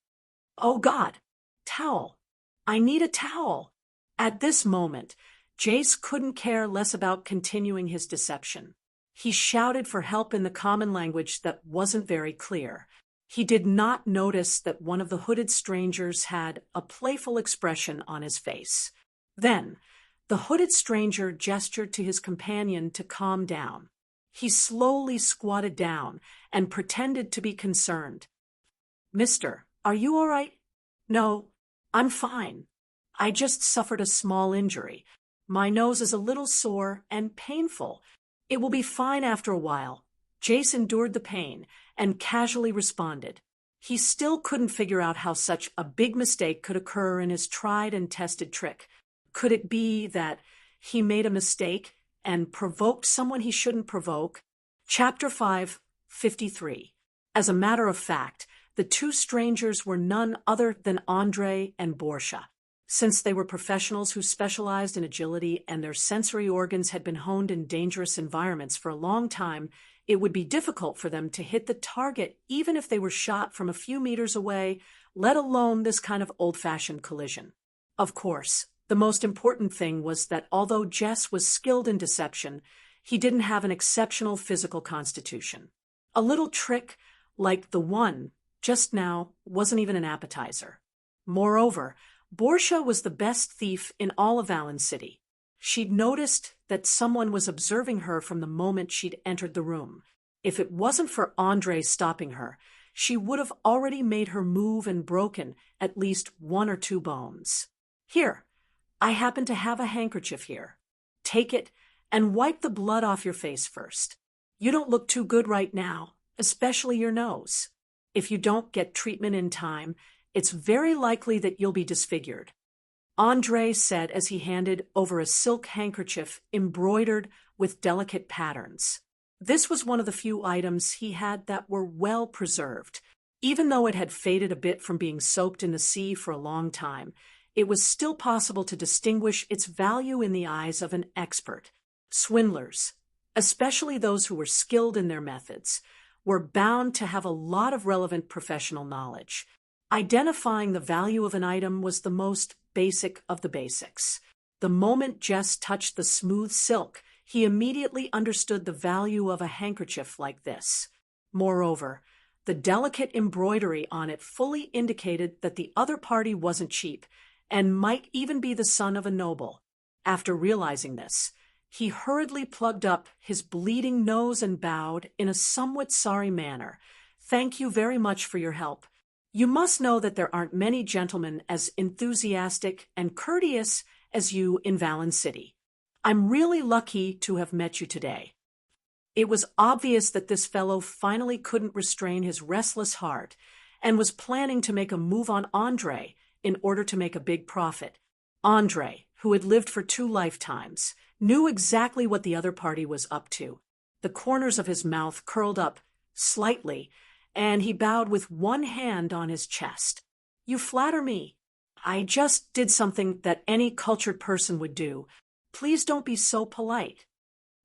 Oh God! Towel! I need a towel! At this moment, Jace couldn't care less about continuing his deception. He shouted for help in the common language that wasn't very clear. He did not notice that one of the hooded strangers had a playful expression on his face. Then, the hooded stranger gestured to his companion to calm down. He slowly squatted down and pretended to be concerned. "Mister, are you all right?" "No, I'm fine. I just suffered a small injury. My nose is a little sore and painful. It will be fine after a while." Jace endured the pain and casually responded. He still couldn't figure out how such a big mistake could occur in his tried and tested trick. Could it be that he made a mistake and provoked someone he shouldn't provoke? Chapter 5:53. As a matter of fact, the two strangers were none other than Andre and Borsha. Since they were professionals who specialized in agility and their sensory organs had been honed in dangerous environments for a long time, it would be difficult for them to hit the target even if they were shot from a few meters away, let alone this kind of old-fashioned collision. Of course, the most important thing was that although Jess was skilled in deception, he didn't have an exceptional physical constitution. A little trick like the one just now wasn't even an appetizer. Moreover, Borsha was the best thief in all of Valen City. She'd noticed that someone was observing her from the moment she'd entered the room. If it wasn't for Andre stopping her, she would have already made her move and broken at least 1 or 2 bones. "Here, I happen to have a handkerchief here. Take it and wipe the blood off your face first. You don't look too good right now, especially your nose. If you don't get treatment in time, it's very likely that you'll be disfigured," Andre said as he handed over a silk handkerchief embroidered with delicate patterns. This was one of the few items he had that were well preserved. Even though it had faded a bit from being soaked in the sea for a long time, it was still possible to distinguish its value in the eyes of an expert. Swindlers, especially those who were skilled in their methods, were bound to have a lot of relevant professional knowledge. Identifying the value of an item was the most basic of the basics. The moment Jess touched the smooth silk, he immediately understood the value of a handkerchief like this. Moreover, the delicate embroidery on it fully indicated that the other party wasn't cheap and might even be the son of a noble. After realizing this, he hurriedly plugged up his bleeding nose and bowed in a somewhat sorry manner. "Thank you very much for your help. You must know that there aren't many gentlemen as enthusiastic and courteous as you in Valen City. I'm really lucky to have met you today." It was obvious that this fellow finally couldn't restrain his restless heart and was planning to make a move on Andre in order to make a big profit. Andre, who had lived for 2 lifetimes, knew exactly what the other party was up to. The corners of his mouth curled up slightly, and he bowed with one hand on his chest. "You flatter me. I just did something that any cultured person would do. Please don't be so polite."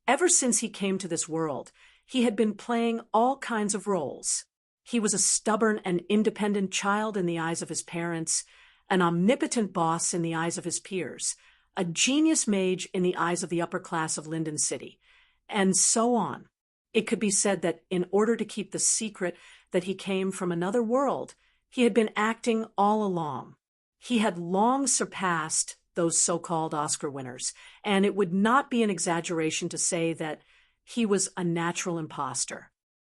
Ever since he came to this world, he had been playing all kinds of roles. He was a stubborn and independent child in the eyes of his parents, an omnipotent boss in the eyes of his peers, a genius mage in the eyes of the upper class of Linden City, and so on. It could be said that in order to keep the secret that he came from another world, he had been acting all along. He had long surpassed those so-called Oscar winners, and it would not be an exaggeration to say that he was a natural imposter.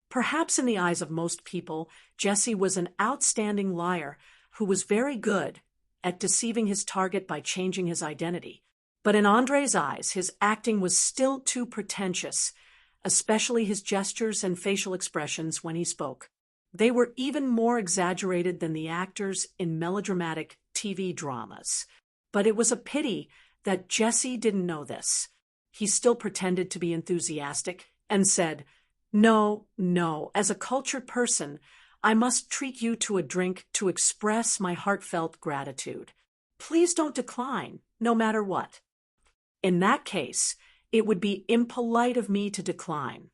Perhaps in the eyes of most people, Jesse was an outstanding liar who was very good at deceiving his target by changing his identity. But in Andre's eyes, his acting was still too pretentious, especially his gestures and facial expressions when he spoke. They were even more exaggerated than the actors in melodramatic TV dramas. But it was a pity that Jesse didn't know this. He still pretended to be enthusiastic and said, "No, no, as a cultured person, I must treat you to a drink to express my heartfelt gratitude. Please don't decline, no matter what." In that case, it would be impolite of me to decline.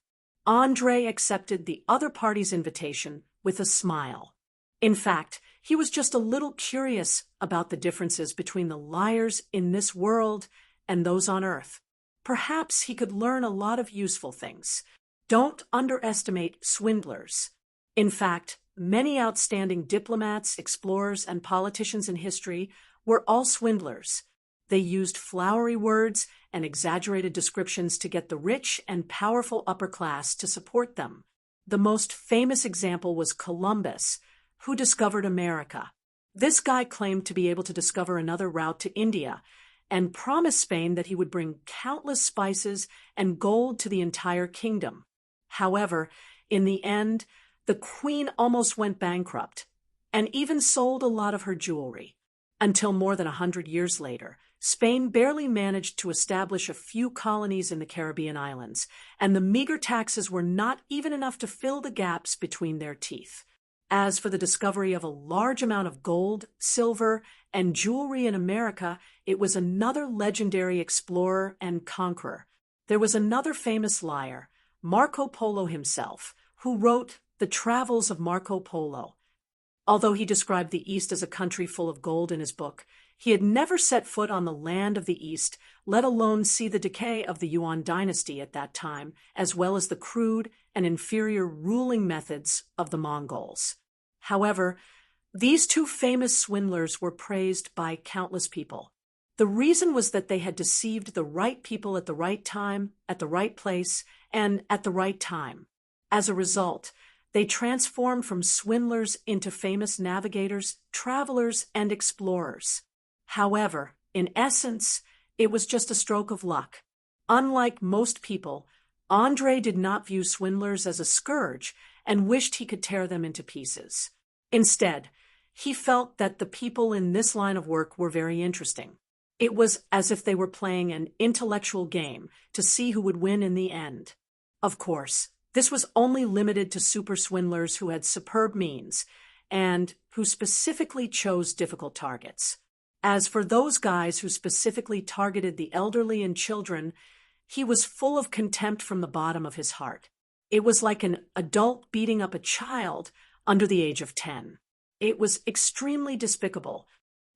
Andre accepted the other party's invitation with a smile. In fact, he was just a little curious about the differences between the liars in this world and those on Earth. Perhaps he could learn a lot of useful things. Don't underestimate swindlers. In fact, many outstanding diplomats, explorers, and politicians in history were all swindlers. They used flowery words and exaggerated descriptions to get the rich and powerful upper class to support them. The most famous example was Columbus, who discovered America. This guy claimed to be able to discover another route to India and promised Spain that he would bring countless spices and gold to the entire kingdom. However, in the end, the queen almost went bankrupt and even sold a lot of her jewelry. Until more than 100 years later, Spain barely managed to establish a few colonies in the Caribbean islands, and the meager taxes were not even enough to fill the gaps between their teeth. As for the discovery of a large amount of gold, silver, and jewelry in America, it was another legendary explorer and conqueror. There was another famous liar, Marco Polo himself, who wrote The Travels of Marco Polo. Although he described the East as a country full of gold in his book, he had never set foot on the land of the East, let alone see the decay of the Yuan dynasty at that time, as well as the crude and inferior ruling methods of the Mongols. However, these two famous swindlers were praised by countless people. The reason was that they had deceived the right people at the right time, at the right place, and at the right time. As a result, they transformed from swindlers into famous navigators, travelers, and explorers. However, in essence, it was just a stroke of luck. Unlike most people, Andre did not view swindlers as a scourge and wished he could tear them into pieces. Instead, he felt that the people in this line of work were very interesting. It was as if they were playing an intellectual game to see who would win in the end. Of course, this was only limited to super swindlers who had superb means and who specifically chose difficult targets. As for those guys who specifically targeted the elderly and children, he was full of contempt from the bottom of his heart. It was like an adult beating up a child under the age of 10. It was extremely despicable.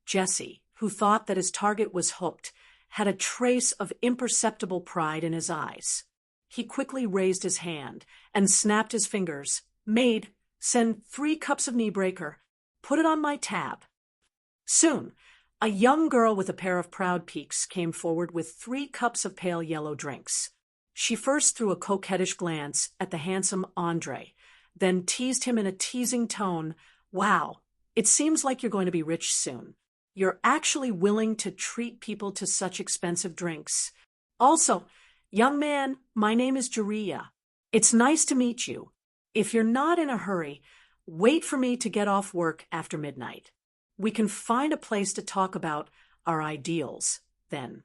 Jesse, who thought that his target was hooked, had a trace of imperceptible pride in his eyes. He quickly raised his hand and snapped his fingers. "Maid, send 3 cups of knee breaker. Put it on my tab." Soon, a young girl with a pair of proud peaks came forward with 3 cups of pale yellow drinks. She first threw a coquettish glance at the handsome Andre, then teased him in a teasing tone. "Wow, it seems like you're going to be rich soon. You're actually willing to treat people to such expensive drinks. Also, young man, my name is Jariya. It's nice to meet you. If you're not in a hurry, wait for me to get off work after midnight. We can find a place to talk about our ideals then."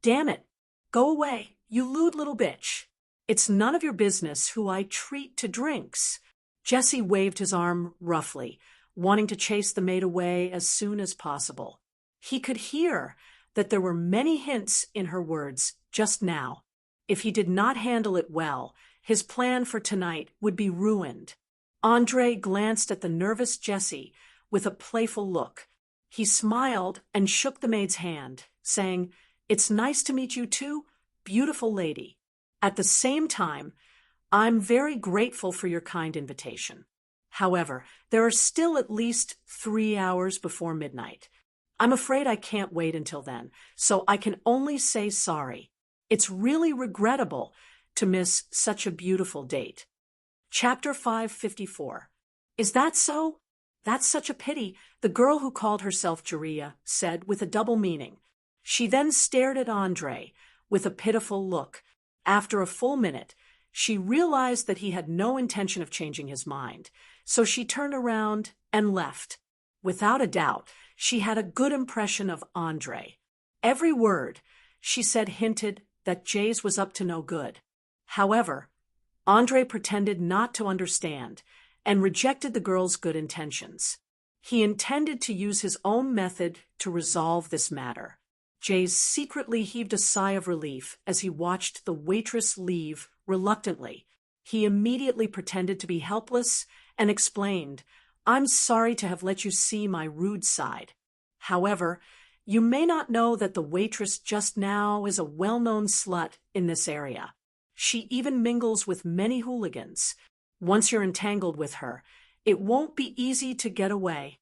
"Damn it. Go away, you lewd little bitch. It's none of your business who I treat to drinks." Jesse waved his arm roughly, wanting to chase the maid away as soon as possible. He could hear that there were many hints in her words just now. If he did not handle it well, his plan for tonight would be ruined. Andre glanced at the nervous Jesse with a playful look. He smiled and shook the maid's hand, saying, "It's nice to meet you too, beautiful lady." At the same time, I'm very grateful for your kind invitation. However, there are still at least 3 hours before midnight. I'm afraid I can't wait until then, so I can only say sorry. It's really regrettable to miss such a beautiful date. Chapter 554. Is that so? That's such a pity, the girl who called herself Jeria said with a double meaning. She then stared at Andre with a pitiful look. After a full minute, she realized that he had no intention of changing his mind, so she turned around and left. Without a doubt, she had a good impression of Andre. Every word she said hinted that Jays was up to no good. However, Andre pretended not to understand and rejected the girl's good intentions. He intended to use his own method to resolve this matter. Jays secretly heaved a sigh of relief as he watched the waitress leave reluctantly. He immediately pretended to be helpless and explained, "I'm sorry to have let you see my rude side. However, you may not know that the waitress just now is a well-known slut in this area. She even mingles with many hooligans. Once you're entangled with her, it won't be easy to get away."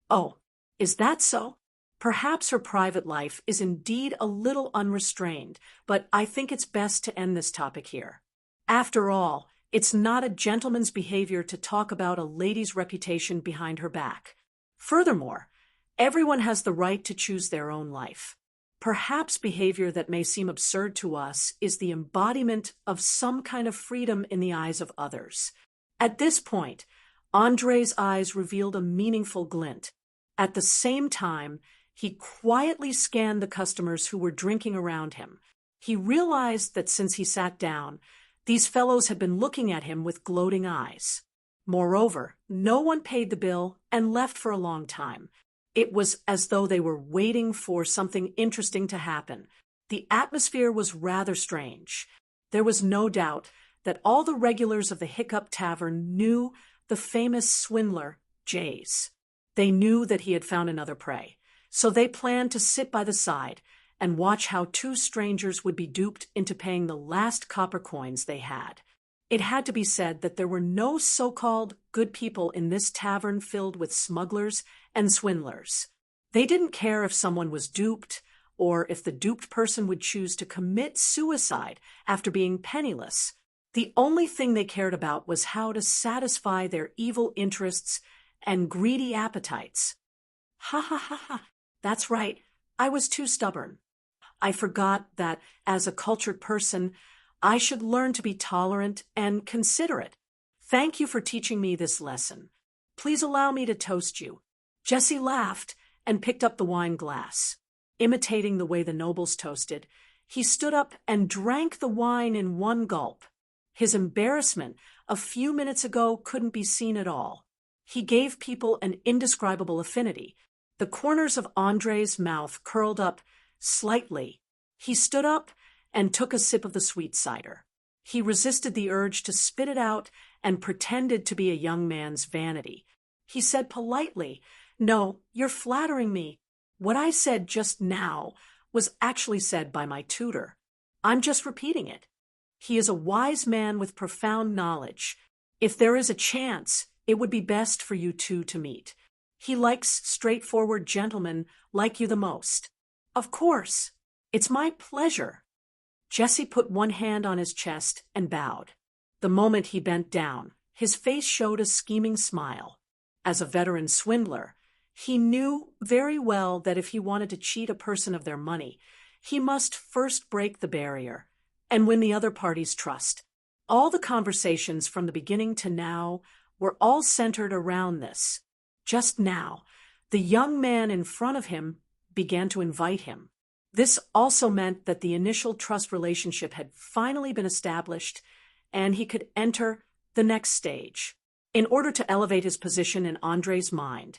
Oh, is that so? Perhaps her private life is indeed a little unrestrained, but I think it's best to end this topic here. After all, it's not a gentleman's behavior to talk about a lady's reputation behind her back. Furthermore, everyone has the right to choose their own life. Perhaps behavior that may seem absurd to us is the embodiment of some kind of freedom in the eyes of others. At this point, Andre's eyes revealed a meaningful glint. At the same time, he quietly scanned the customers who were drinking around him. He realized that since he sat down, these fellows had been looking at him with gloating eyes. Moreover, no one paid the bill and left for a long time. It was as though they were waiting for something interesting to happen. The atmosphere was rather strange. There was no doubt that all the regulars of the Hiccup Tavern knew the famous swindler, Jays. They knew that he had found another prey, so they planned to sit by the side and watch how two strangers would be duped into paying the last copper coins they had. It had to be said that there were no so-called good people in this tavern filled with smugglers and swindlers. They didn't care if someone was duped or if the duped person would choose to commit suicide after being penniless. The only thing they cared about was how to satisfy their evil interests and greedy appetites. Ha ha ha ha. That's right. I was too stubborn. I forgot that as a cultured person, I should learn to be tolerant and considerate. Thank you for teaching me this lesson. Please allow me to toast you. Jesse laughed and picked up the wine glass. Imitating the way the nobles toasted, he stood up and drank the wine in one gulp. His embarrassment a few minutes ago couldn't be seen at all. He gave people an indescribable affinity. The corners of Andre's mouth curled up slightly. He stood up and took a sip of the sweet cider. He resisted the urge to spit it out and pretended to be a young man's vanity. He said politely, "No, you're flattering me. What I said just now was actually said by my tutor. I'm just repeating it. He is a wise man with profound knowledge. If there is a chance, it would be best for you two to meet. He likes straightforward gentlemen like you the most." "Of course. It's my pleasure." Jesse put one hand on his chest and bowed. The moment he bent down, his face showed a scheming smile. As a veteran swindler, he knew very well that if he wanted to cheat a person of their money, he must first break the barrier and win the other party's trust. All the conversations from the beginning to now were all centered around this. Just now, the young man in front of him began to invite him. This also meant that the initial trust relationship had finally been established, and he could enter the next stage. In order to elevate his position in Andre's mind,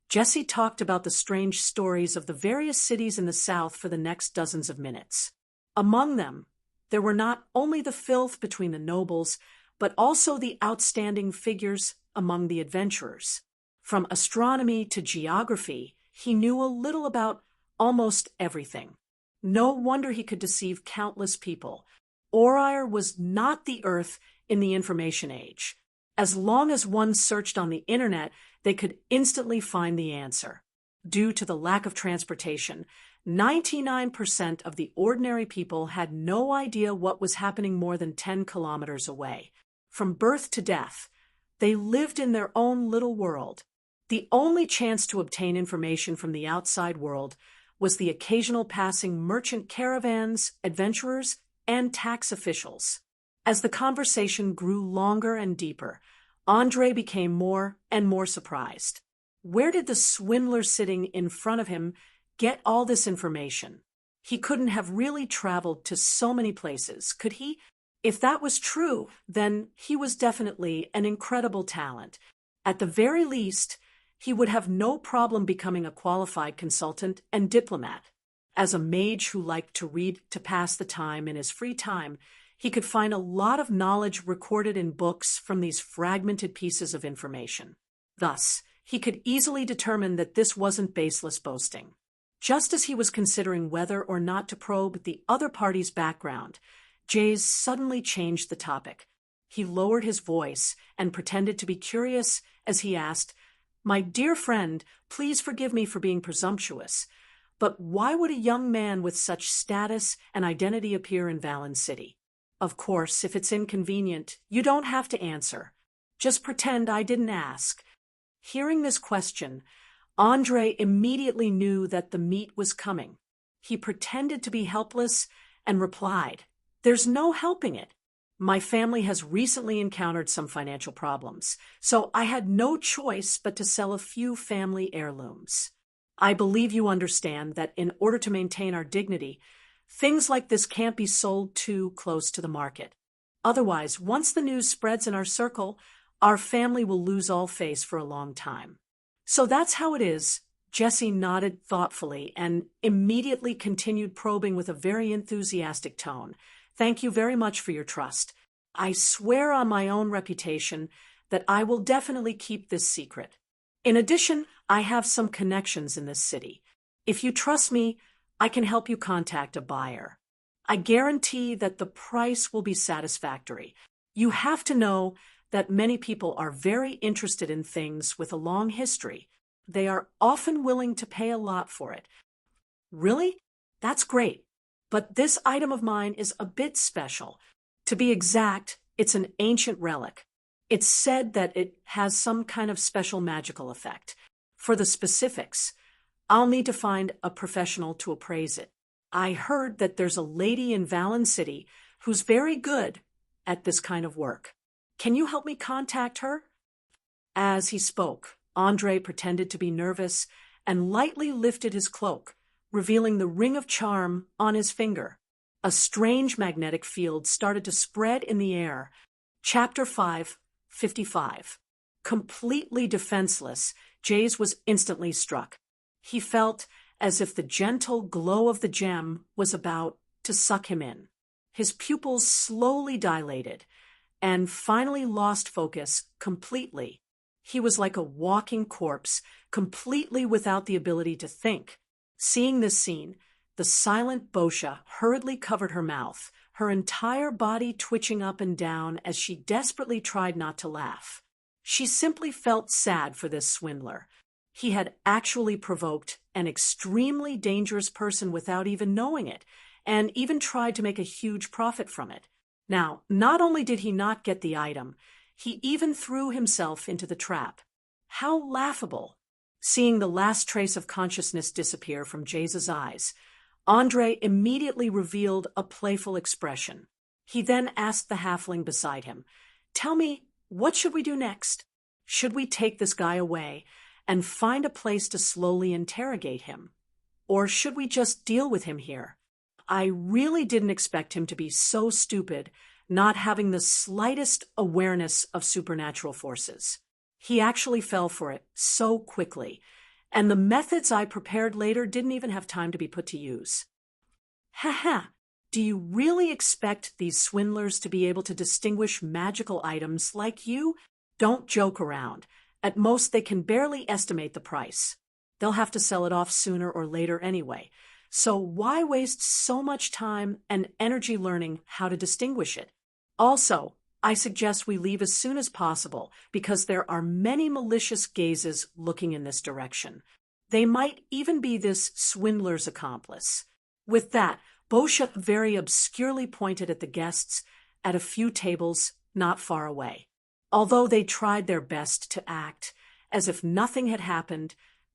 Jesse talked about the strange stories of the various cities in the South for the next dozens of minutes. Among them, there were not only the filth between the nobles, but also the outstanding figures among the adventurers. From astronomy to geography, he knew a little about almost everything. No wonder he could deceive countless people. Orir was not the earth in the information age. As long as one searched on the internet, they could instantly find the answer. Due to the lack of transportation, 99% of the ordinary people had no idea what was happening more than 10 kilometers away. From birth to death, they lived in their own little world. The only chance to obtain information from the outside world was the occasional passing merchant caravans, adventurers, and tax officials. As the conversation grew longer and deeper, Andre became more and more surprised. Where did the swindler sitting in front of him get all this information? He couldn't have really traveled to so many places, could he? If that was true, then he was definitely an incredible talent. At the very least, he would have no problem becoming a qualified consultant and diplomat. As a mage who liked to read to pass the time in his free time, he could find a lot of knowledge recorded in books from these fragmented pieces of information. Thus, he could easily determine that this wasn't baseless boasting. Just as he was considering whether or not to probe the other party's background, Jays suddenly changed the topic. He lowered his voice and pretended to be curious as he asked, "My dear friend, please forgive me for being presumptuous, but why would a young man with such status and identity appear in Valen City? Of course, if it's inconvenient, you don't have to answer. Just pretend I didn't ask." Hearing this question, Andre immediately knew that the meat was coming. He pretended to be helpless and replied, "There's no helping it. My family has recently encountered some financial problems, so I had no choice but to sell a few family heirlooms. I believe you understand that in order to maintain our dignity, things like this can't be sold too close to the market. Otherwise, once the news spreads in our circle, our family will lose all face for a long time." "So that's how it is." Jesse nodded thoughtfully and immediately continued probing with a very enthusiastic tone. "Thank you very much for your trust. I swear on my own reputation that I will definitely keep this secret. In addition, I have some connections in this city. If you trust me, I can help you contact a buyer. I guarantee that the price will be satisfactory. You have to know that many people are very interested in things with a long history. They are often willing to pay a lot for it." "Really? That's great. But this item of mine is a bit special. To be exact, it's an ancient relic. It's said that it has some kind of special magical effect. For the specifics, I'll need to find a professional to appraise it. I heard that there's a lady in Valen City who's very good at this kind of work. Can you help me contact her?" As he spoke, Andre pretended to be nervous and lightly lifted his cloak, revealing the ring of charm on his finger. A strange magnetic field started to spread in the air. Chapter 5:55. Completely defenseless, Jays was instantly struck. He felt as if the gentle glow of the gem was about to suck him in. His pupils slowly dilated and finally lost focus completely. He was like a walking corpse, completely without the ability to think. Seeing this scene, the silent Bosha hurriedly covered her mouth, her entire body twitching up and down as she desperately tried not to laugh. She simply felt sad for this swindler. He had actually provoked an extremely dangerous person without even knowing it, and even tried to make a huge profit from it. Now, not only did he not get the item, he even threw himself into the trap. How laughable! Seeing the last trace of consciousness disappear from Jaze's eyes, Andre immediately revealed a playful expression. He then asked the halfling beside him, "Tell me, what should we do next? Should we take this guy away and find a place to slowly interrogate him? Or should we just deal with him here? I really didn't expect him to be so stupid, not having the slightest awareness of supernatural forces. He actually fell for it so quickly, and the methods I prepared later didn't even have time to be put to use." "Haha, do you really expect these swindlers to be able to distinguish magical items like you? Don't joke around. At most, they can barely estimate the price. They'll have to sell it off sooner or later anyway. So why waste so much time and energy learning how to distinguish it? Also, I suggest we leave as soon as possible because there are many malicious gazes looking in this direction. They might even be this swindler's accomplice." With that, Beauchamp very obscurely pointed at the guests at a few tables not far away. Although they tried their best to act as if nothing had happened,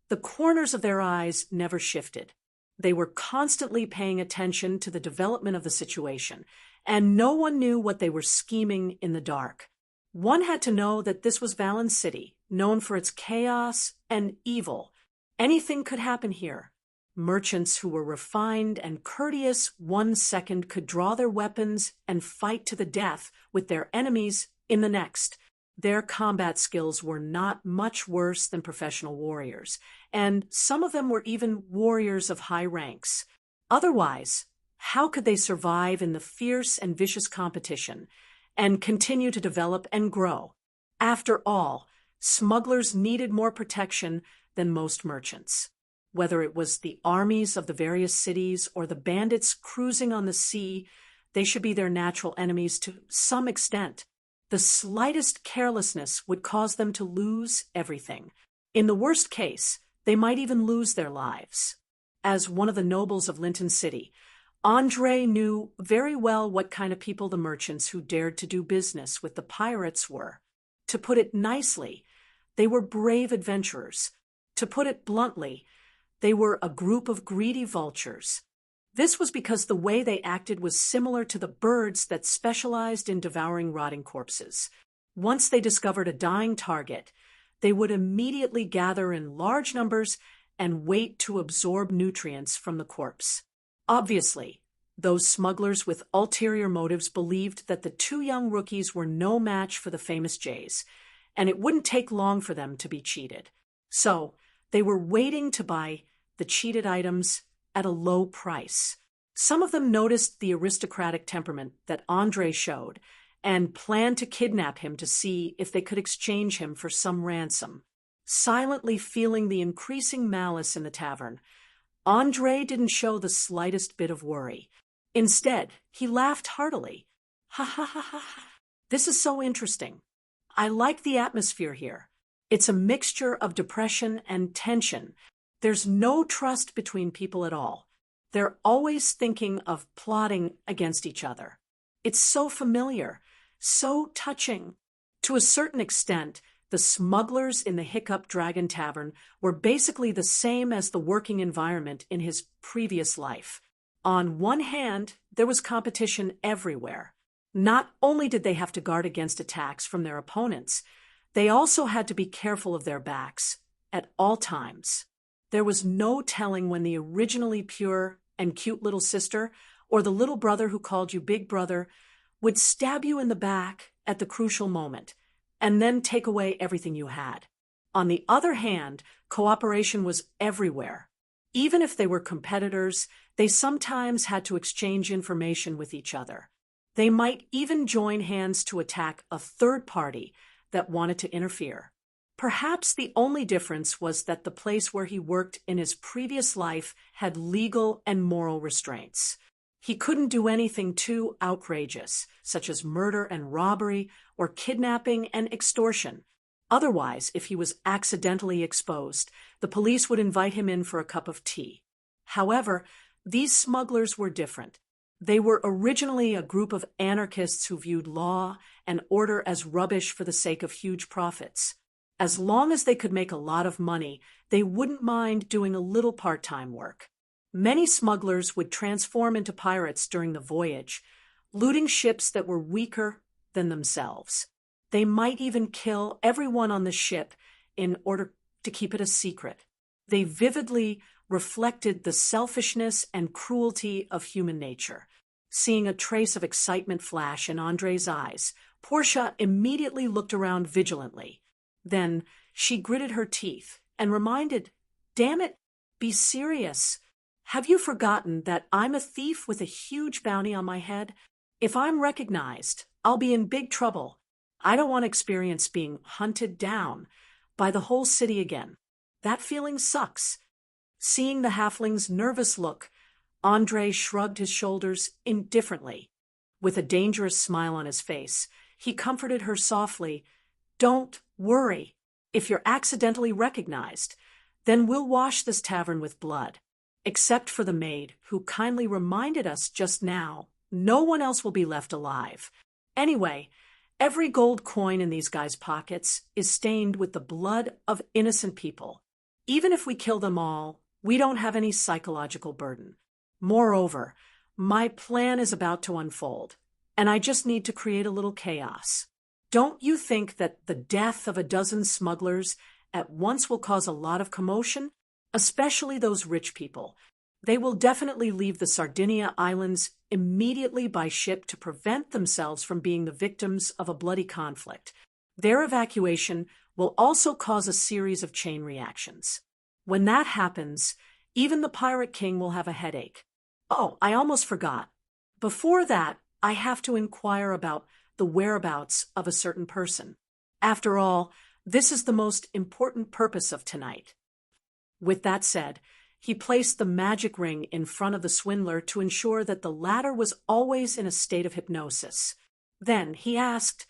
the corners of their eyes never shifted. They were constantly paying attention to the development of the situation, and no one knew what they were scheming in the dark. One had to know that this was Valen City, known for its chaos and evil. Anything could happen here. Merchants who were refined and courteous 1 second could draw their weapons and fight to the death with their enemies in the next. Their combat skills were not much worse than professional warriors, and some of them were even warriors of high ranks. Otherwise, how could they survive in the fierce and vicious competition and continue to develop and grow? After all, smugglers needed more protection than most merchants. Whether it was the armies of the various cities or the bandits cruising on the sea, they should be their natural enemies to some extent. The slightest carelessness would cause them to lose everything. In the worst case, they might even lose their lives. As one of the nobles of Linton City, Andre knew very well what kind of people the merchants who dared to do business with the pirates were. To put it nicely, they were brave adventurers. To put it bluntly, they were a group of greedy vultures. This was because the way they acted was similar to the birds that specialized in devouring rotting corpses. Once they discovered a dying target, they would immediately gather in large numbers and wait to absorb nutrients from the corpse. Obviously, those smugglers with ulterior motives believed that the two young rookies were no match for the famous Jays, and it wouldn't take long for them to be cheated. So, they were waiting to buy the cheated items at a low price. Some of them noticed the aristocratic temperament that Andre showed and planned to kidnap him to see if they could exchange him for some ransom. Silently feeling the increasing malice in the tavern, Andre didn't show the slightest bit of worry. Instead, he laughed heartily. "Ha ha ha ha ha. This is so interesting. I like the atmosphere here. It's a mixture of depression and tension. There's no trust between people at all. They're always thinking of plotting against each other. It's so familiar, so touching." To a certain extent, the smugglers in the Hiccup Dragon Tavern were basically the same as the working environment in his previous life. On one hand, there was competition everywhere. Not only did they have to guard against attacks from their opponents, they also had to be careful of their backs at all times. There was no telling when the originally pure and cute little sister or the little brother who called you big brother would stab you in the back at the crucial moment and then take away everything you had. On the other hand, cooperation was everywhere. Even if they were competitors, they sometimes had to exchange information with each other. They might even join hands to attack a third party that wanted to interfere. Perhaps the only difference was that the place where he worked in his previous life had legal and moral restraints. He couldn't do anything too outrageous, such as murder and robbery or kidnapping and extortion. Otherwise, if he was accidentally exposed, the police would invite him in for a cup of tea. However, these smugglers were different. They were originally a group of anarchists who viewed law and order as rubbish for the sake of huge profits. As long as they could make a lot of money, they wouldn't mind doing a little part-time work. Many smugglers would transform into pirates during the voyage, looting ships that were weaker than themselves. They might even kill everyone on the ship in order to keep it a secret. They vividly reflected the selfishness and cruelty of human nature. Seeing a trace of excitement flash in Andre's eyes, Portia immediately looked around vigilantly. Then she gritted her teeth and reminded, "Damn it, be serious. Have you forgotten that I'm a thief with a huge bounty on my head? If I'm recognized, I'll be in big trouble. I don't want to experience being hunted down by the whole city again. That feeling sucks." Seeing the halfling's nervous look, Andre shrugged his shoulders indifferently. With a dangerous smile on his face, he comforted her softly. "Don't worry. If you're accidentally recognized, then we'll wash this tavern with blood. Except for the maid, who kindly reminded us just now, no one else will be left alive. Anyway, every gold coin in these guys' pockets is stained with the blood of innocent people. Even if we kill them all, we don't have any psychological burden. Moreover, my plan is about to unfold, and I just need to create a little chaos. Don't you think that the death of a dozen smugglers at once will cause a lot of commotion? Especially those rich people. They will definitely leave the Sardinia Islands immediately by ship to prevent themselves from being the victims of a bloody conflict. Their evacuation will also cause a series of chain reactions. When that happens, even the Pirate King will have a headache. Oh, I almost forgot. Before that, I have to inquire about the whereabouts of a certain person. After all, this is the most important purpose of tonight." With that said, he placed the magic ring in front of the swindler to ensure that the latter was always in a state of hypnosis. Then he asked,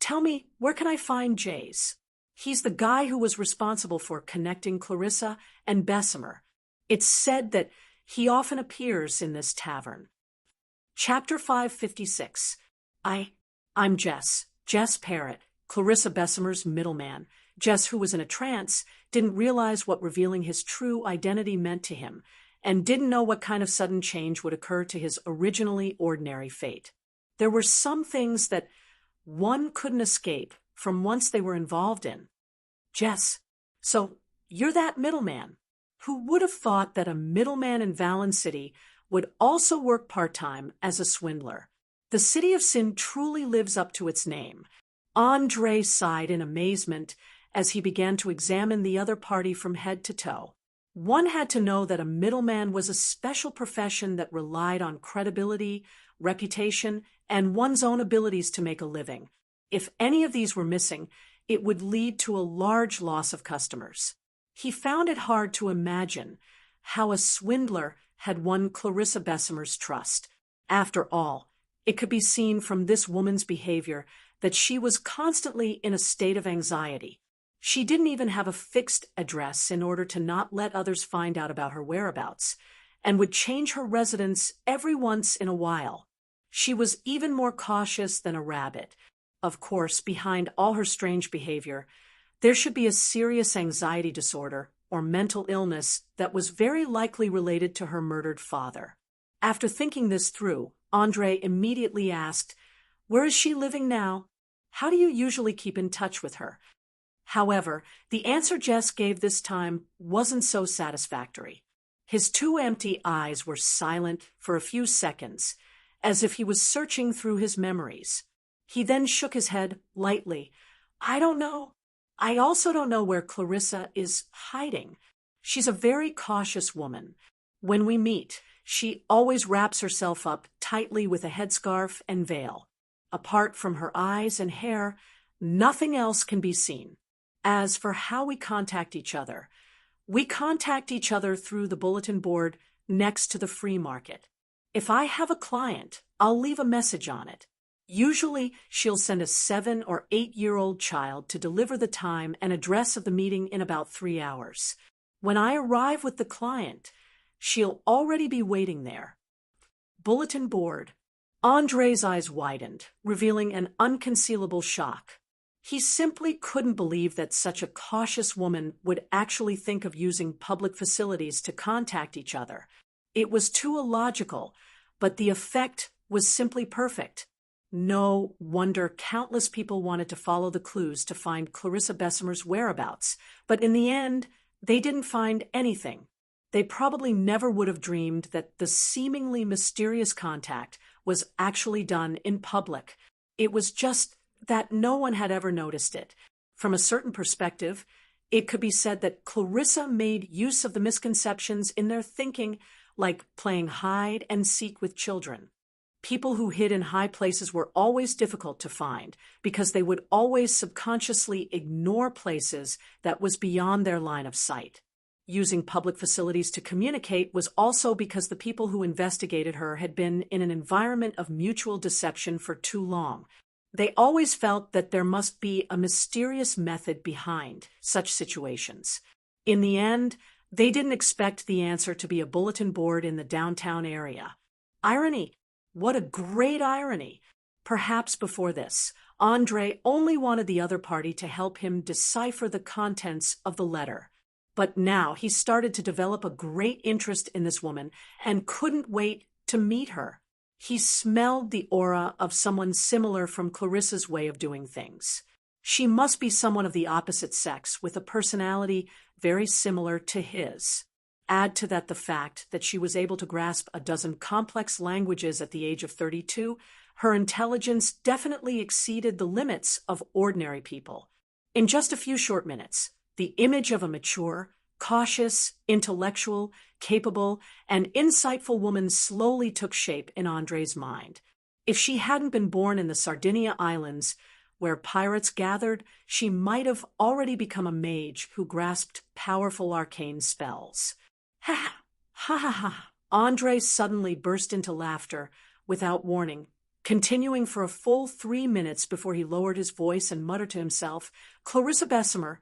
"Tell me, where can I find Jays? He's the guy who was responsible for connecting Clarissa and Bessemer. It's said that he often appears in this tavern." Chapter 556. I'm Jess Parrott, Clarissa Bessemer's middleman. Jess, who was in a trance, didn't realize what revealing his true identity meant to him, and didn't know what kind of sudden change would occur to his originally ordinary fate. There were some things that one couldn't escape from once they were involved in. "Jess, so you're that middleman. Who would have thought that a middleman in Valen City would also work part-time as a swindler? The City of Sin truly lives up to its name." Andre sighed in amazement as he began to examine the other party from head to toe. One had to know that a middleman was a special profession that relied on credibility, reputation, and one's own abilities to make a living. If any of these were missing, it would lead to a large loss of customers. He found it hard to imagine how a swindler had won Clarissa Bessemer's trust. After all, it could be seen from this woman's behavior that she was constantly in a state of anxiety. She didn't even have a fixed address in order to not let others find out about her whereabouts, and would change her residence every once in a while. She was even more cautious than a rabbit. Of course, behind all her strange behavior, there should be a serious anxiety disorder or mental illness that was very likely related to her murdered father. After thinking this through, Andre immediately asked, "Where is she living now? How do you usually keep in touch with her?" However, the answer Jess gave this time wasn't so satisfactory. His two empty eyes were silent for a few seconds, as if he was searching through his memories. He then shook his head lightly. "I don't know. I also don't know where Clarissa is hiding. She's a very cautious woman. When we meet, she always wraps herself up tightly with a headscarf and veil. Apart from her eyes and hair, nothing else can be seen. As for how we contact each other, we contact each other through the bulletin board next to the free market. If I have a client, I'll leave a message on it. Usually, she'll send a 7 or 8-year-old child to deliver the time and address of the meeting in about 3 hours. When I arrive with the client, she'll already be waiting there." Bulletin board. Andre's eyes widened, revealing an unconcealable shock. He simply couldn't believe that such a cautious woman would actually think of using public facilities to contact each other. It was too illogical, but the effect was simply perfect. No wonder countless people wanted to follow the clues to find Clarissa Bessemer's whereabouts, but in the end, they didn't find anything. They probably never would have dreamed that the seemingly mysterious contact was actually done in public. It was just that no one had ever noticed it. From a certain perspective, it could be said that Clarissa made use of the misconceptions in their thinking, like playing hide and seek with children. People who hid in high places were always difficult to find because they would always subconsciously ignore places that was beyond their line of sight. Using public facilities to communicate was also because the people who investigated her had been in an environment of mutual deception for too long. They always felt that there must be a mysterious method behind such situations. In the end, they didn't expect the answer to be a bulletin board in the downtown area. Irony! What a great irony! Perhaps before this, Andre only wanted the other party to help him decipher the contents of the letter. But now he started to develop a great interest in this woman and couldn't wait to meet her. He smelled the aura of someone similar from Clarissa's way of doing things. She must be someone of the opposite sex with a personality very similar to his. Add to that the fact that she was able to grasp a dozen complex languages at the age of 32, her intelligence definitely exceeded the limits of ordinary people. In just a few short minutes, the image of a mature, cautious, intellectual, capable, and insightful woman slowly took shape in Andre's mind. If she hadn't been born in the Sardinia Islands, where pirates gathered, she might have already become a mage who grasped powerful arcane spells. Ha ha ha ha! Andre suddenly burst into laughter without warning, continuing for a full 3 minutes before he lowered his voice and muttered to himself, "Clarissa Bessemer,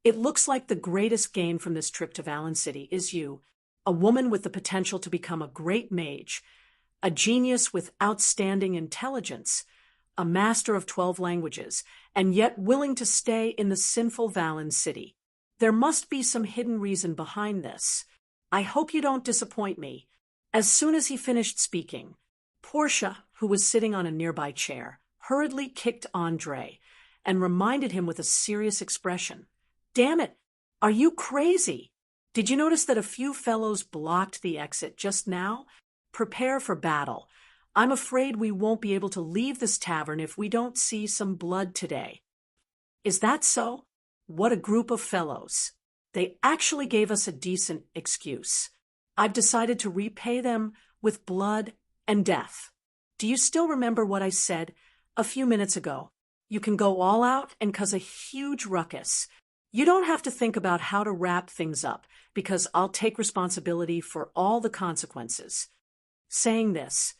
it looks like the greatest gain from this trip to Valen City is you, a woman with the potential to become a great mage, a genius with outstanding intelligence, a master of 12 languages, and yet willing to stay in the sinful Valen City. There must be some hidden reason behind this. I hope you don't disappoint me." As soon as he finished speaking, Portia, who was sitting on a nearby chair, hurriedly kicked Andre and reminded him with a serious expression, "Damn it, are you crazy? Did you notice that a few fellows blocked the exit just now? Prepare for battle. I'm afraid we won't be able to leave this tavern if we don't see some blood today." "Is that so? What a group of fellows. They actually gave us a decent excuse. I've decided to repay them with blood and death. Do you still remember what I said a few minutes ago? You can go all out and cause a huge ruckus. You don't have to think about how to wrap things up, because I'll take responsibility for all the consequences." Saying this,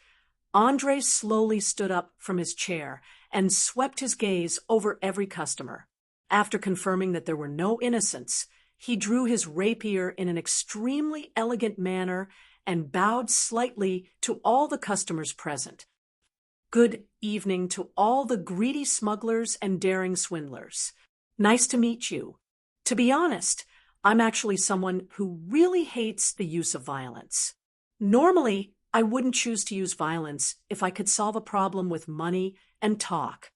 Andre slowly stood up from his chair and swept his gaze over every customer. After confirming that there were no innocents, he drew his rapier in an extremely elegant manner and bowed slightly to all the customers present. "Good evening to all the greedy smugglers and daring swindlers. Nice to meet you. To be honest, I'm actually someone who really hates the use of violence. Normally, I wouldn't choose to use violence if I could solve a problem with money and talk.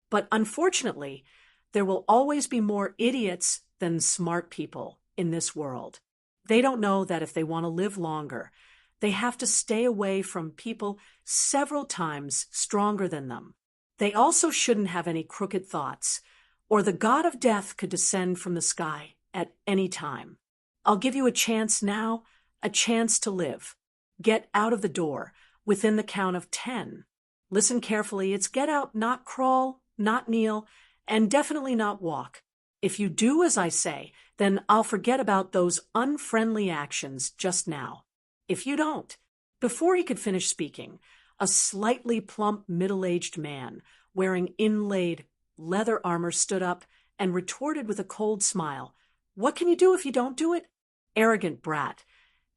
But unfortunately, there will always be more idiots than smart people in this world. They don't know that if they want to live longer, they have to stay away from people several times stronger than them. They also shouldn't have any crooked thoughts, or the god of death could descend from the sky at any time. I'll give you a chance now, a chance to live. Get out of the door within the count of 10. Listen carefully. It's get out, not crawl, not kneel, and definitely not walk. If you do as I say, then I'll forget about those unfriendly actions just now. If you don't." Before he could finish speaking, a slightly plump middle-aged man wearing inlaid leather armor stood up and retorted with a cold smile, "What can you do if you don't do it? Arrogant brat.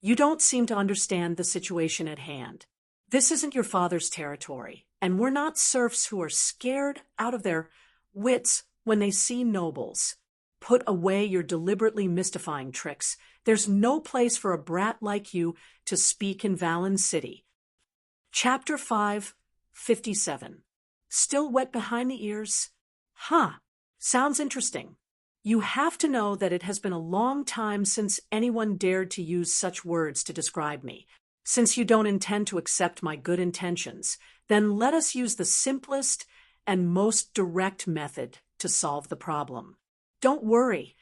You don't seem to understand the situation at hand. This isn't your father's territory, and we're not serfs who are scared out of their wits when they see nobles. Put away your deliberately mystifying tricks. There's no place for a brat like you to speak in Valen City." Chapter 5, 57. Still wet behind the ears? Huh, sounds interesting. You have to know that it has been a long time since anyone dared to use such words to describe me. Since you don't intend to accept my good intentions, then let us use the simplest and most direct method to solve the problem. Don't worry.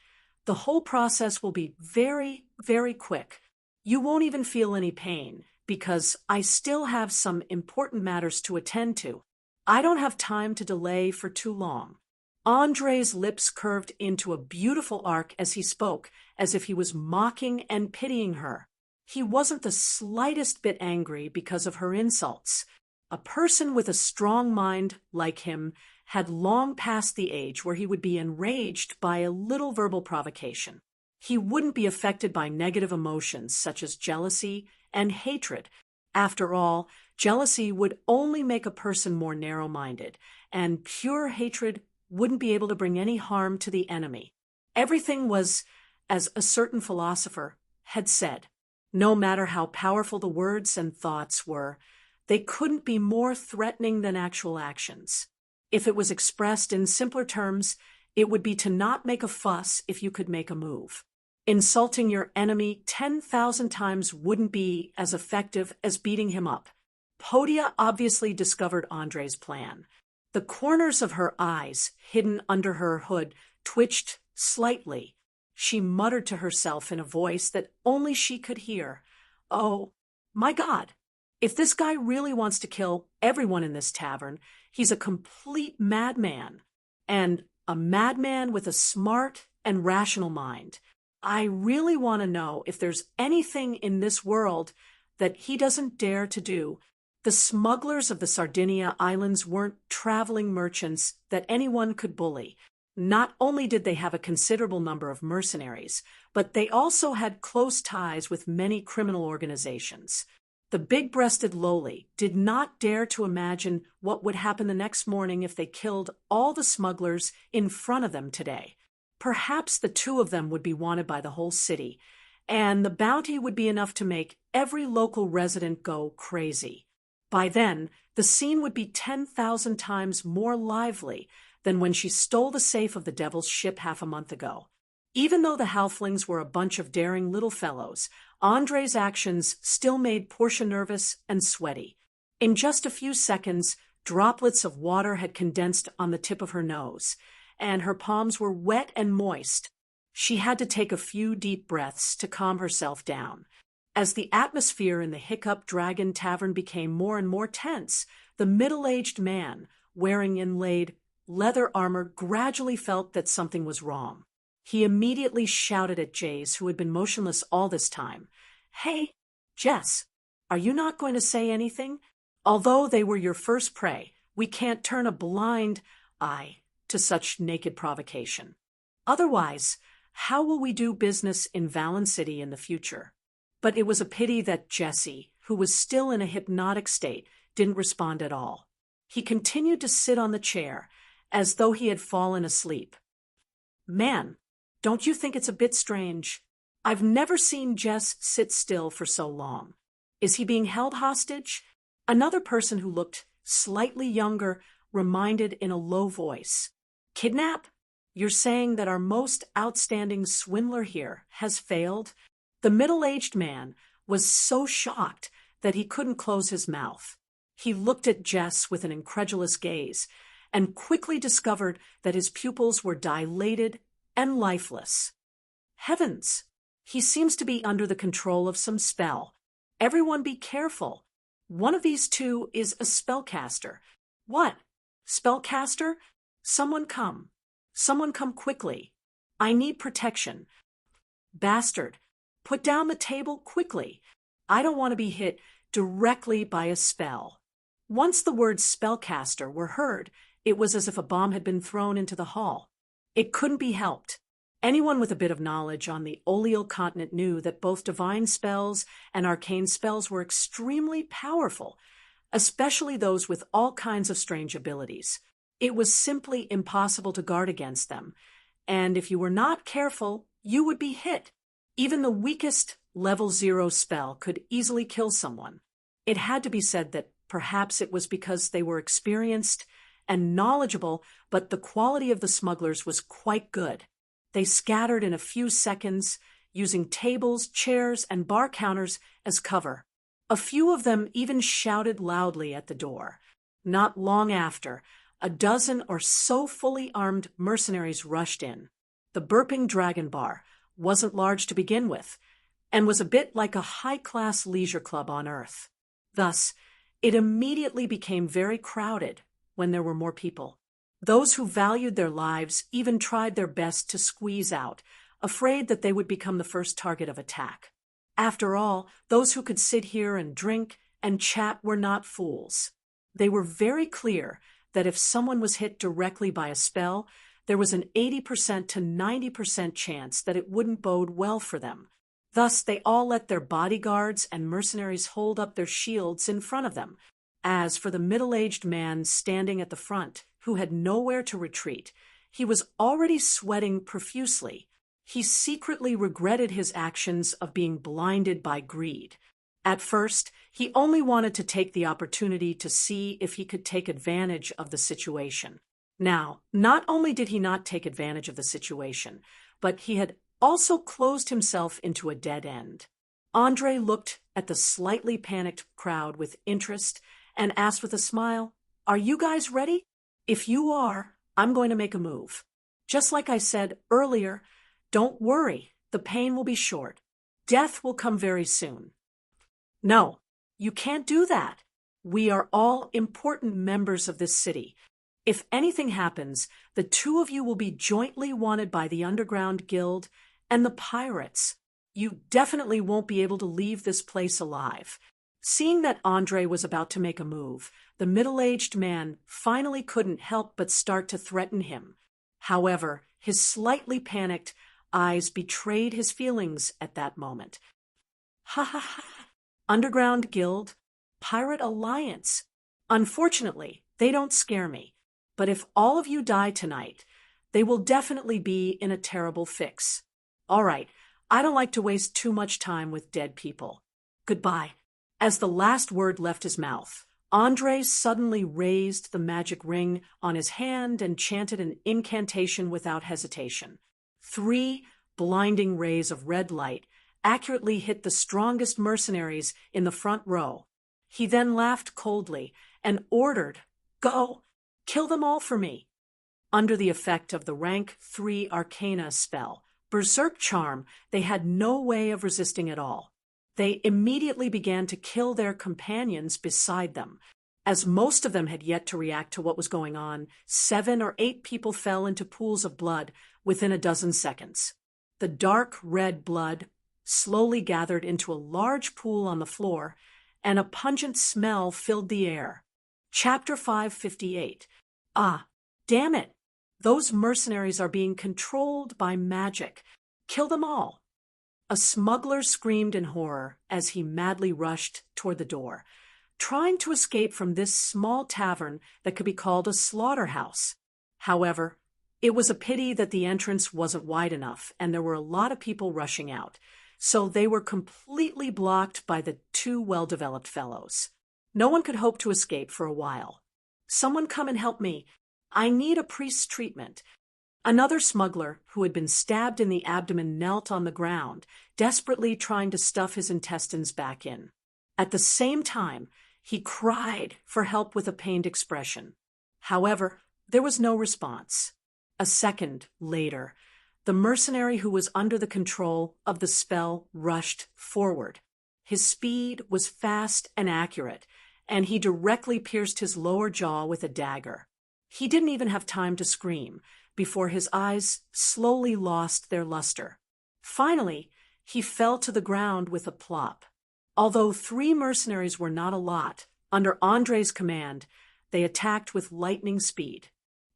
The whole process will be very, very quick. You won't even feel any pain, because I still have some important matters to attend to. I don't have time to delay for too long. Andre's lips curved into a beautiful arc as he spoke, as if he was mocking and pitying her. He wasn't the slightest bit angry because of her insults. A person with a strong mind like him had long passed the age where he would be enraged by a little verbal provocation. He wouldn't be affected by negative emotions such as jealousy and hatred. After all, jealousy would only make a person more narrow-minded, and pure hatred wouldn't be able to bring any harm to the enemy. Everything was, as a certain philosopher had said, no matter how powerful the words and thoughts were, they couldn't be more threatening than actual actions. If it was expressed in simpler terms, it would be to not make a fuss if you could make a move. Insulting your enemy 10,000 times wouldn't be as effective as beating him up. Podia obviously discovered Andre's plan. The corners of her eyes, hidden under her hood, twitched slightly. She muttered to herself in a voice that only she could hear, "Oh, my God, if this guy really wants to kill everyone in this tavern, he's a complete madman, and a madman with a smart and rational mind. I really want to know if there's anything in this world that he doesn't dare to do." The smugglers of the Sardinia Islands weren't traveling merchants that anyone could bully. Not only did they have a considerable number of mercenaries, but they also had close ties with many criminal organizations. The big-breasted lowly did not dare to imagine what would happen the next morning if they killed all the smugglers in front of them today. Perhaps the two of them would be wanted by the whole city, and the bounty would be enough to make every local resident go crazy. By then, the scene would be 10,000 times more lively than when she stole the safe of the Devil's ship half a month ago. Even though the halflings were a bunch of daring little fellows, Andre's actions still made Portia nervous and sweaty. In just a few seconds, droplets of water had condensed on the tip of her nose, and her palms were wet and moist. She had to take a few deep breaths to calm herself down. As the atmosphere in the Hiccup Dragon Tavern became more and more tense, the middle-aged man, wearing inlaid leather armor, gradually felt that something was wrong. He immediately shouted at Jace, who had been motionless all this time. "Hey, Jess, are you not going to say anything? Although they were your first prey, we can't turn a blind eye to such naked provocation. Otherwise, how will we do business in Valen City in the future?" But it was a pity that Jesse, who was still in a hypnotic state, didn't respond at all. He continued to sit on the chair, as though he had fallen asleep. "Man, don't you think it's a bit strange? I've never seen Jess sit still for so long. Is he being held hostage?" Another person who looked slightly younger reminded in a low voice. "Kidnap? You're saying that our most outstanding swindler here has failed?" The middle-aged man was so shocked that he couldn't close his mouth. He looked at Jess with an incredulous gaze and quickly discovered that his pupils were dilated and lifeless. Heavens! He seems to be under the control of some spell. Everyone be careful. One of these two is a spellcaster. What? Spellcaster? Someone come. Someone come quickly. I need protection. Bastard! Put down the table quickly. I don't want to be hit directly by a spell. Once the words spellcaster were heard, it was as if a bomb had been thrown into the hall. It couldn't be helped. Anyone with a bit of knowledge on the Oleal continent knew that both divine spells and arcane spells were extremely powerful, especially those with all kinds of strange abilities. It was simply impossible to guard against them, and if you were not careful, you would be hit. Even the weakest level 0 spell could easily kill someone. It had to be said that perhaps it was because they were experienced and knowledgeable, but the quality of the smugglers was quite good. They scattered in a few seconds, using tables, chairs, and bar counters as cover. A few of them even shouted loudly at the door. Not long after, a dozen or so fully armed mercenaries rushed in. The Burping Dragon Bar wasn't large to begin with, and was a bit like a high-class leisure club on Earth. Thus, it immediately became very crowded when there were more people. Those who valued their lives even tried their best to squeeze out, afraid that they would become the first target of attack. After all, those who could sit here and drink and chat were not fools. They were very clear that if someone was hit directly by a spell, there was an 80% to 90% chance that it wouldn't bode well for them. Thus, they all let their bodyguards and mercenaries hold up their shields in front of them. As for the middle-aged man standing at the front, who had nowhere to retreat, he was already sweating profusely. He secretly regretted his actions of being blinded by greed. At first, he only wanted to take the opportunity to see if he could take advantage of the situation. Now, not only did he not take advantage of the situation, but he had also closed himself into a dead end. Andre looked at the slightly panicked crowd with interest and asked with a smile, "Are you guys ready? If you are, I'm going to make a move. Just like I said earlier, don't worry, the pain will be short. Death will come very soon." "No, you can't do that. We are all important members of this city. If anything happens, the two of you will be jointly wanted by the Underground Guild and the pirates. You definitely won't be able to leave this place alive." Seeing that Andre was about to make a move, the middle-aged man finally couldn't help but start to threaten him. However, his slightly panicked eyes betrayed his feelings at that moment. "Ha ha ha! Underground Guild, Pirate Alliance. Unfortunately, they don't scare me. But if all of you die tonight, they will definitely be in a terrible fix. All right, I don't like to waste too much time with dead people. Goodbye." As the last word left his mouth, Andre suddenly raised the magic ring on his hand and chanted an incantation without hesitation. 3 blinding rays of red light accurately hit the strongest mercenaries in the front row. He then laughed coldly and ordered, "Go, kill them all for me." Under the effect of the rank 3 Arcana spell, Berserk Charm, they had no way of resisting at all. They immediately began to kill their companions beside them. As most of them had yet to react to what was going on, 7 or 8 people fell into pools of blood within a dozen seconds. The dark red blood slowly gathered into a large pool on the floor, and a pungent smell filled the air. Chapter 558. Ah, damn it! Those mercenaries are being controlled by magic. Kill them all. A smuggler screamed in horror as he madly rushed toward the door, trying to escape from this small tavern that could be called a slaughterhouse. However, it was a pity that the entrance wasn't wide enough, and there were a lot of people rushing out, so they were completely blocked by the 2 well-developed fellows. No one could hope to escape for a while. "Someone come and help me. I need a priest's treatment." Another smuggler, who had been stabbed in the abdomen, knelt on the ground, desperately trying to stuff his intestines back in. At the same time, he cried for help with a pained expression. However, there was no response. A second later, the mercenary who was under the control of the spell rushed forward. His speed was fast and accurate, and he directly pierced his lower jaw with a dagger. He didn't even have time to scream before his eyes slowly lost their luster. Finally, he fell to the ground with a plop. Although 3 mercenaries were not a lot, under Andre's command, they attacked with lightning speed.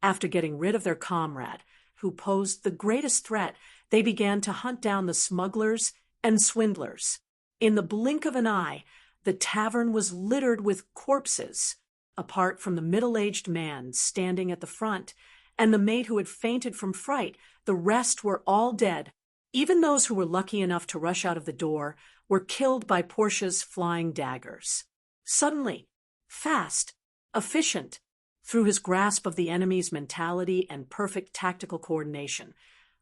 After getting rid of their comrade, who posed the greatest threat, they began to hunt down the smugglers and swindlers. In the blink of an eye, the tavern was littered with corpses. Apart from the middle-aged man standing at the front and the maid who had fainted from fright, the rest were all dead. Even those who were lucky enough to rush out of the door were killed by Portia's flying daggers. Suddenly, fast, efficient, through his grasp of the enemy's mentality and perfect tactical coordination,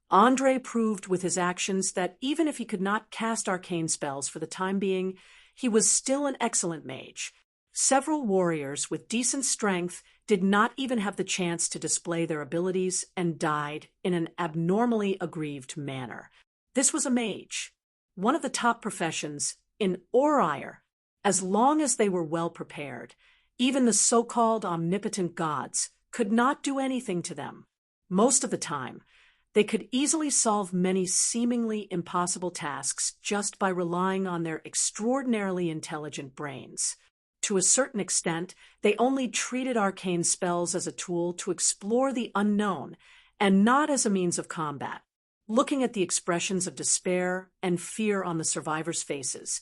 Andre proved with his actions that even if he could not cast arcane spells for the time being, he was still an excellent mage. Several warriors with decent strength did not even have the chance to display their abilities and died in an abnormally aggrieved manner. This was a mage, one of the top professions in Orire. As long as they were well prepared, even the so-called omnipotent gods could not do anything to them. Most of the time, they could easily solve many seemingly impossible tasks just by relying on their extraordinarily intelligent brains. To a certain extent, they only treated arcane spells as a tool to explore the unknown and not as a means of combat. Looking at the expressions of despair and fear on the survivors' faces,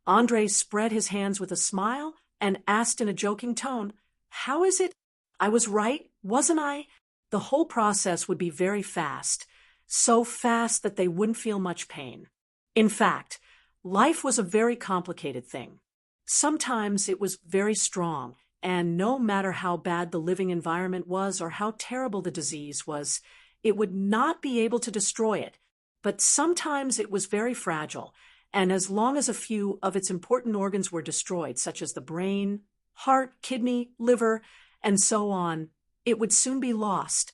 Andre spread his hands with a smile and asked in a joking tone, "How is it? I was right, wasn't I?" The whole process would be very fast, so fast that they wouldn't feel much pain. In fact, life was a very complicated thing. Sometimes it was very strong, and no matter how bad the living environment was or how terrible the disease was, it would not be able to destroy it. But sometimes it was very fragile, and as long as a few of its important organs were destroyed, such as the brain, heart, kidney, liver, and so on, it would soon be lost.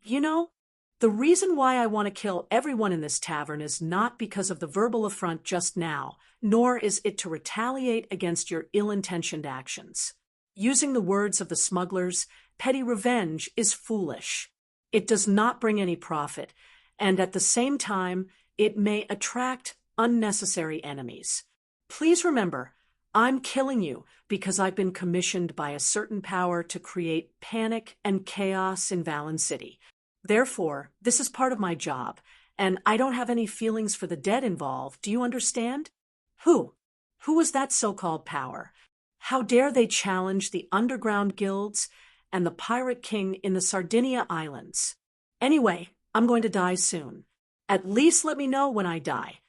You know, the reason why I want to kill everyone in this tavern is not because of the verbal affront just now, nor is it to retaliate against your ill-intentioned actions. Using the words of the smugglers, petty revenge is foolish. It does not bring any profit, and at the same time, it may attract unnecessary enemies. Please remember, I'm killing you because I've been commissioned by a certain power to create panic and chaos in Valen City. Therefore, this is part of my job, and I don't have any feelings for the dead involved. Do you understand? Who? Who was that so-called power? How dare they challenge the underground guilds and the pirate king in the Sardinia Islands? Anyway, I'm going to die soon. At least let me know when I die.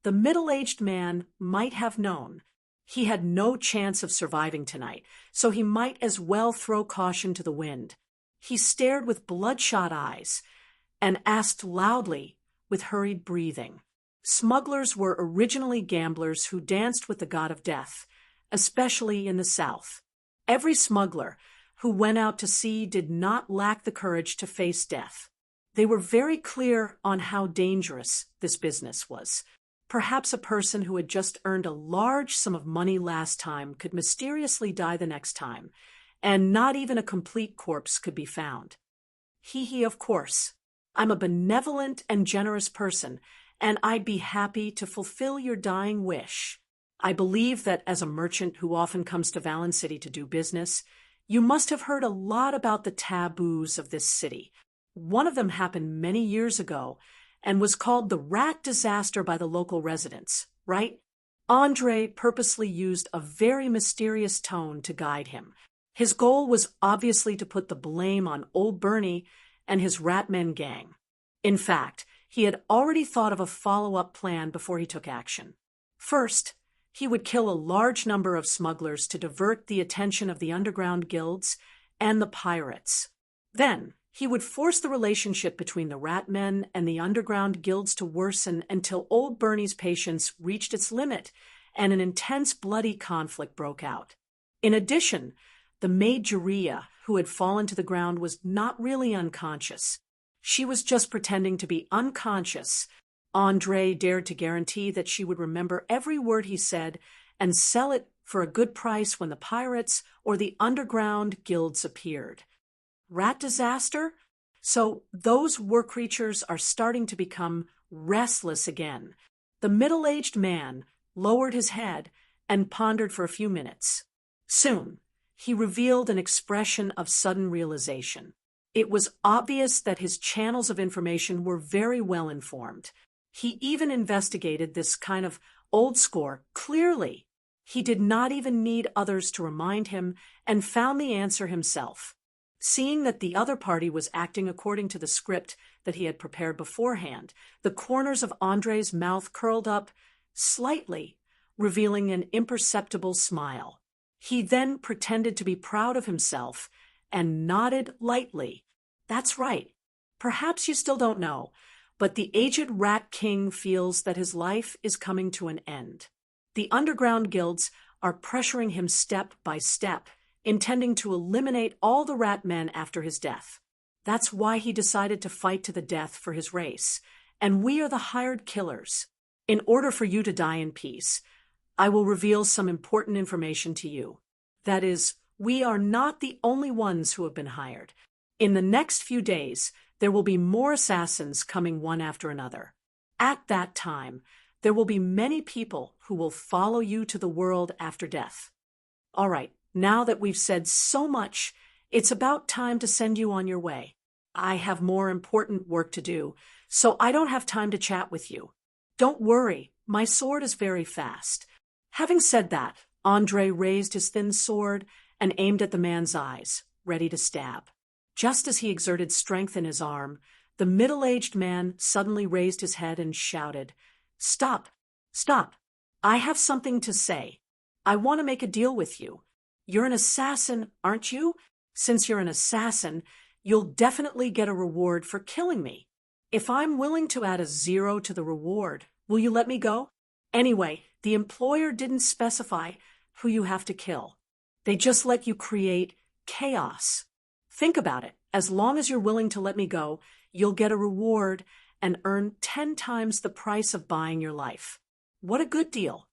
The middle-aged man might have known. He had no chance of surviving tonight, so he might as well throw caution to the wind. He stared with bloodshot eyes and asked loudly with hurried breathing. Smugglers were originally gamblers who danced with the god of death, especially in the south. Every smuggler who went out to sea did not lack the courage to face death. They were very clear on how dangerous this business was. Perhaps a person who had just earned a large sum of money last time could mysteriously die the next time, and not even a complete corpse could be found. Of course. I'm a benevolent and generous person, and I'd be happy to fulfill your dying wish. I believe that as a merchant who often comes to Valen City to do business, you must have heard a lot about the taboos of this city. One of them happened many years ago and was called the rat disaster by the local residents, right? Andre purposely used a very mysterious tone to guide him. His goal was obviously to put the blame on Old Bernie and his Ratmen gang. In fact, he had already thought of a follow-up plan before he took action. First, he would kill a large number of smugglers to divert the attention of the underground guilds and the pirates. Then, he would force the relationship between the Ratmen and the underground guilds to worsen until Old Bernie's patience reached its limit and an intense bloody conflict broke out. In addition, the maid Juria, who had fallen to the ground, was not really unconscious. She was just pretending to be unconscious. Andre dared to guarantee that she would remember every word he said and sell it for a good price when the pirates or the underground guilds appeared. Rat disaster? So those war creatures are starting to become restless again. The middle-aged man lowered his head and pondered for a few minutes. Soon, he revealed an expression of sudden realization. It was obvious that his channels of information were very well informed. He even investigated this kind of old score clearly. He did not even need others to remind him and found the answer himself. Seeing that the other party was acting according to the script that he had prepared beforehand, the corners of Andre's mouth curled up slightly, revealing an imperceptible smile. He then pretended to be proud of himself and nodded lightly. That's right. Perhaps you still don't know, but the aged Rat King feels that his life is coming to an end. The underground guilds are pressuring him step by step, intending to eliminate all the rat men after his death. That's why he decided to fight to the death for his race, and we are the hired killers. In order for you to die in peace, I will reveal some important information to you. That is, we are not the only ones who have been hired. In the next few days, there will be more assassins coming one after another. At that time, there will be many people who will follow you to the world after death. All right, now that we've said so much, it's about time to send you on your way. I have more important work to do, so I don't have time to chat with you. Don't worry, my sword is very fast. Having said that, Andre raised his thin sword and aimed at the man's eyes, ready to stab. Just as he exerted strength in his arm, the middle-aged man suddenly raised his head and shouted, "Stop! Stop! I have something to say. I want to make a deal with you. You're an assassin, aren't you? Since you're an assassin, you'll definitely get a reward for killing me. If I'm willing to add a 0 to the reward, will you let me go?" Anyway, the employer didn't specify who you have to kill. They just let you create chaos. Think about it. As long as you're willing to let me go, you'll get a reward and earn 10 times the price of buying your life. What a good deal.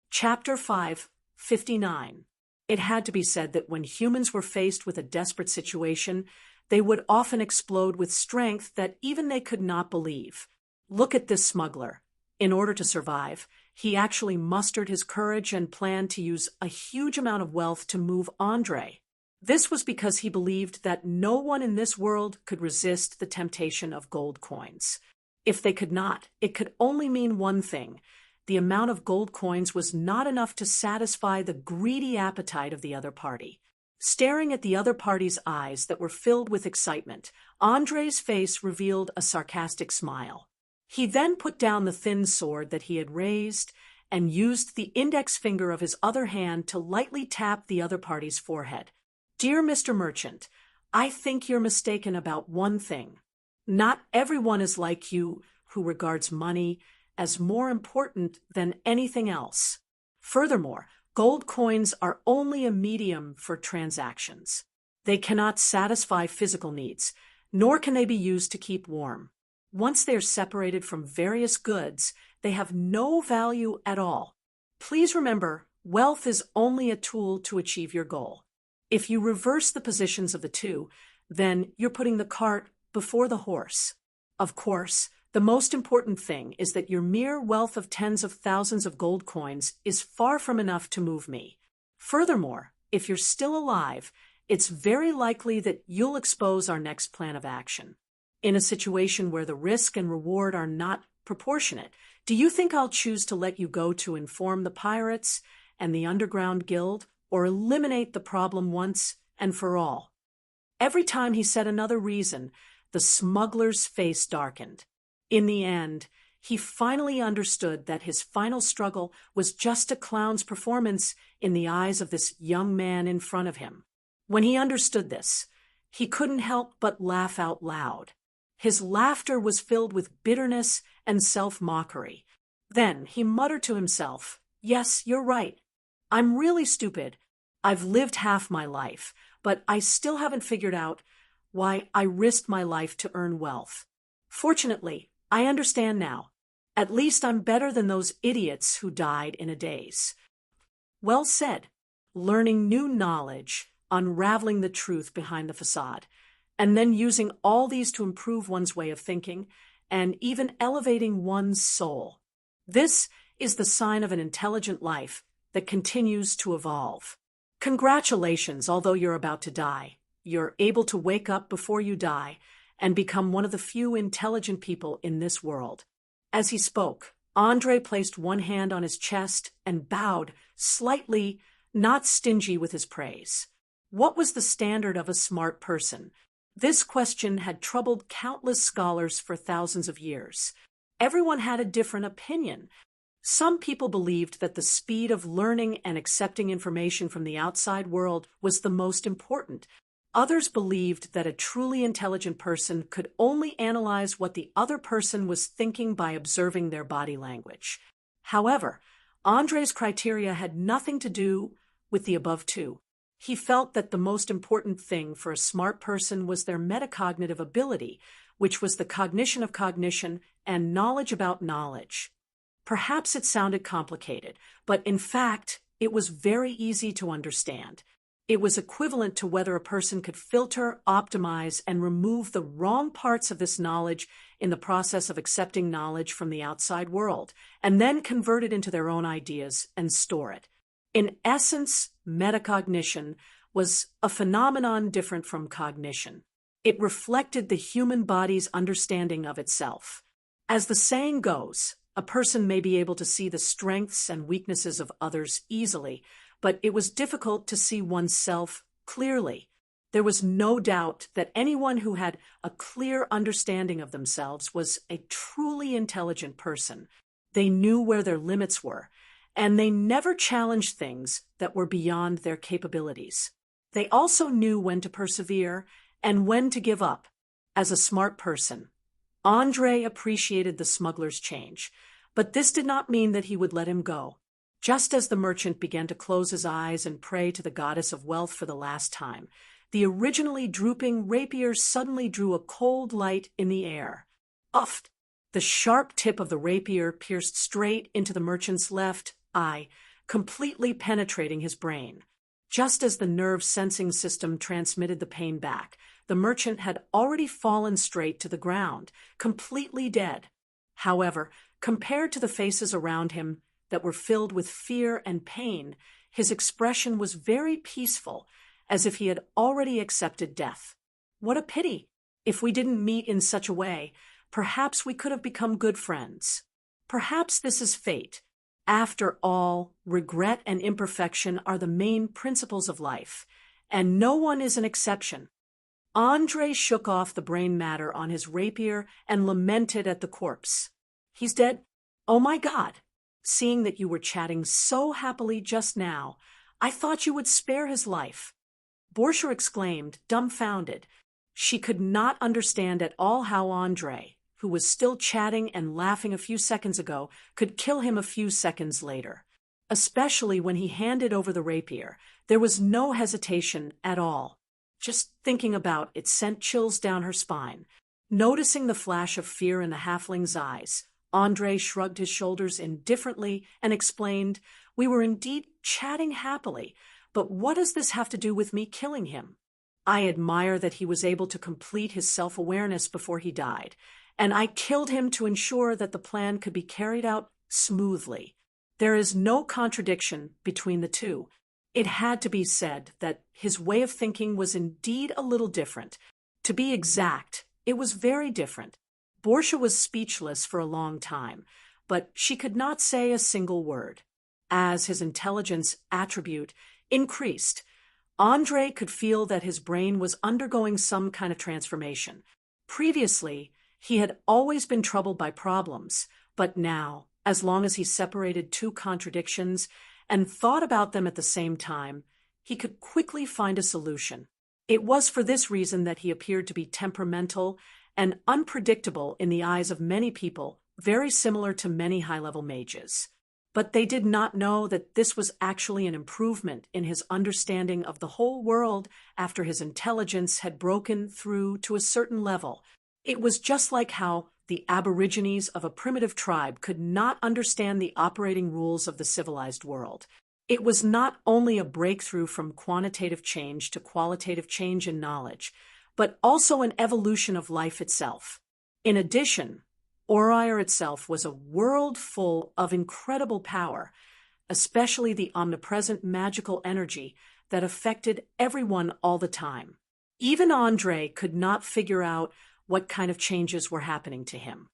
Chapter 5:59. It had to be said that when humans were faced with a desperate situation, they would often explode with strength that even they could not believe. Look at this smuggler. In order to survive, he actually mustered his courage and planned to use a huge amount of wealth to move Andre. This was because he believed that no one in this world could resist the temptation of gold coins. If they could not, it could only mean one thing. The amount of gold coins was not enough to satisfy the greedy appetite of the other party. Staring at the other party's eyes that were filled with excitement, Andre's face revealed a sarcastic smile. He then put down the thin sword that he had raised and used the index finger of his other hand to lightly tap the other party's forehead. "Dear Mr. Merchant, I think you're mistaken about one thing. Not everyone is like you who regards money as more important than anything else. Furthermore, gold coins are only a medium for transactions. They cannot satisfy physical needs, nor can they be used to keep warm. Once they are separated from various goods, they have no value at all. Please remember, wealth is only a tool to achieve your goal. If you reverse the positions of the two, then you're putting the cart before the horse. Of course, the most important thing is that your mere wealth of tens of thousands of gold coins is far from enough to move me. Furthermore, if you're still alive, it's very likely that you'll expose our next plan of action. In a situation where the risk and reward are not proportionate, do you think I'll choose to let you go to inform the pirates and the underground guild, or eliminate the problem once and for all?" Every time he said another reason, the smuggler's face darkened. In the end, he finally understood that his final struggle was just a clown's performance in the eyes of this young man in front of him. When he understood this, he couldn't help but laugh out loud. His laughter was filled with bitterness and self-mockery. Then he muttered to himself, "Yes, you're right. I'm really stupid. I've lived half my life, but I still haven't figured out why I risked my life to earn wealth. Fortunately, I understand now. At least I'm better than those idiots who died in a daze." Well said. Learning new knowledge, unraveling the truth behind the facade, and then using all these to improve one's way of thinking and even elevating one's soul. This is the sign of an intelligent life that continues to evolve. Congratulations, although you're about to die. You're able to wake up before you die and become one of the few intelligent people in this world. As he spoke, Andre placed one hand on his chest and bowed slightly, not stingy with his praise. What was the standard of a smart person? This question had troubled countless scholars for thousands of years. Everyone had a different opinion. Some people believed that the speed of learning and accepting information from the outside world was the most important. Others believed that a truly intelligent person could only analyze what the other person was thinking by observing their body language. However, Andre's criteria had nothing to do with the above two. He felt that the most important thing for a smart person was their metacognitive ability, which was the cognition of cognition and knowledge about knowledge. Perhaps it sounded complicated, but in fact, it was very easy to understand. It was equivalent to whether a person could filter, optimize, and remove the wrong parts of this knowledge in the process of accepting knowledge from the outside world, and then convert it into their own ideas and store it. In essence, metacognition was a phenomenon different from cognition. It reflected the human body's understanding of itself. As the saying goes, a person may be able to see the strengths and weaknesses of others easily, but it was difficult to see oneself clearly. There was no doubt that anyone who had a clear understanding of themselves was a truly intelligent person. They knew where their limits were, and they never challenged things that were beyond their capabilities. They also knew when to persevere and when to give up. As a smart person, Andre appreciated the smuggler's change, but this did not mean that he would let him go. Just as the merchant began to close his eyes and pray to the goddess of wealth for the last time, the originally drooping rapier suddenly drew a cold light in the air. Uff! The sharp tip of the rapier pierced straight into the merchant's left eye, completely penetrating his brain. Just as the nerve-sensing system transmitted the pain back, the merchant had already fallen straight to the ground, completely dead. However, compared to the faces around him that were filled with fear and pain, his expression was very peaceful, as if he had already accepted death. What a pity! If we didn't meet in such a way, perhaps we could have become good friends. Perhaps this is fate. After all, regret and imperfection are the main principles of life, and no one is an exception. Andre shook off the brain matter on his rapier and lamented at the corpse. He's dead? Oh my God! Seeing that you were chatting so happily just now, I thought you would spare his life. Borgia exclaimed, dumbfounded. She could not understand at all how Andre, who was still chatting and laughing a few seconds ago, could kill him a few seconds later. Especially when he handed over the rapier, there was no hesitation at all. Just thinking about it sent chills down her spine. Noticing the flash of fear in the halfling's eyes, Andre shrugged his shoulders indifferently and explained, "We were indeed chatting happily, but what does this have to do with me killing him? I admire that he was able to complete his self-awareness before he died, and I killed him to ensure that the plan could be carried out smoothly. There is no contradiction between the two. It had to be said that his way of thinking was indeed a little different. To be exact, it was very different." Borgia was speechless for a long time, but she could not say a single word. As his intelligence attribute increased, Andre could feel that his brain was undergoing some kind of transformation. Previously, he had always been troubled by problems, but now, as long as he separated two contradictions and thought about them at the same time, he could quickly find a solution. It was for this reason that he appeared to be temperamental and unpredictable in the eyes of many people, very similar to many high-level mages. But they did not know that this was actually an improvement in his understanding of the whole world after his intelligence had broken through to a certain level. It was just like how the aborigines of a primitive tribe could not understand the operating rules of the civilized world. It was not only a breakthrough from quantitative change to qualitative change in knowledge, but also an evolution of life itself. In addition, Oriar itself was a world full of incredible power, especially the omnipresent magical energy that affected everyone all the time. Even Andre could not figure out what kind of changes were happening to him.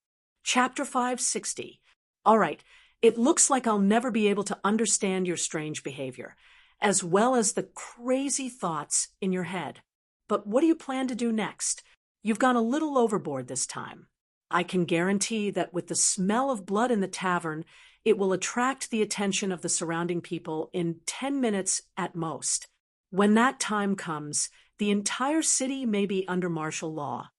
Chapter 560. All right, it looks like I'll never be able to understand your strange behavior, as well as the crazy thoughts in your head. But what do you plan to do next? You've gone a little overboard this time. I can guarantee that with the smell of blood in the tavern, it will attract the attention of the surrounding people in 10 minutes at most. When that time comes, the entire city may be under martial law.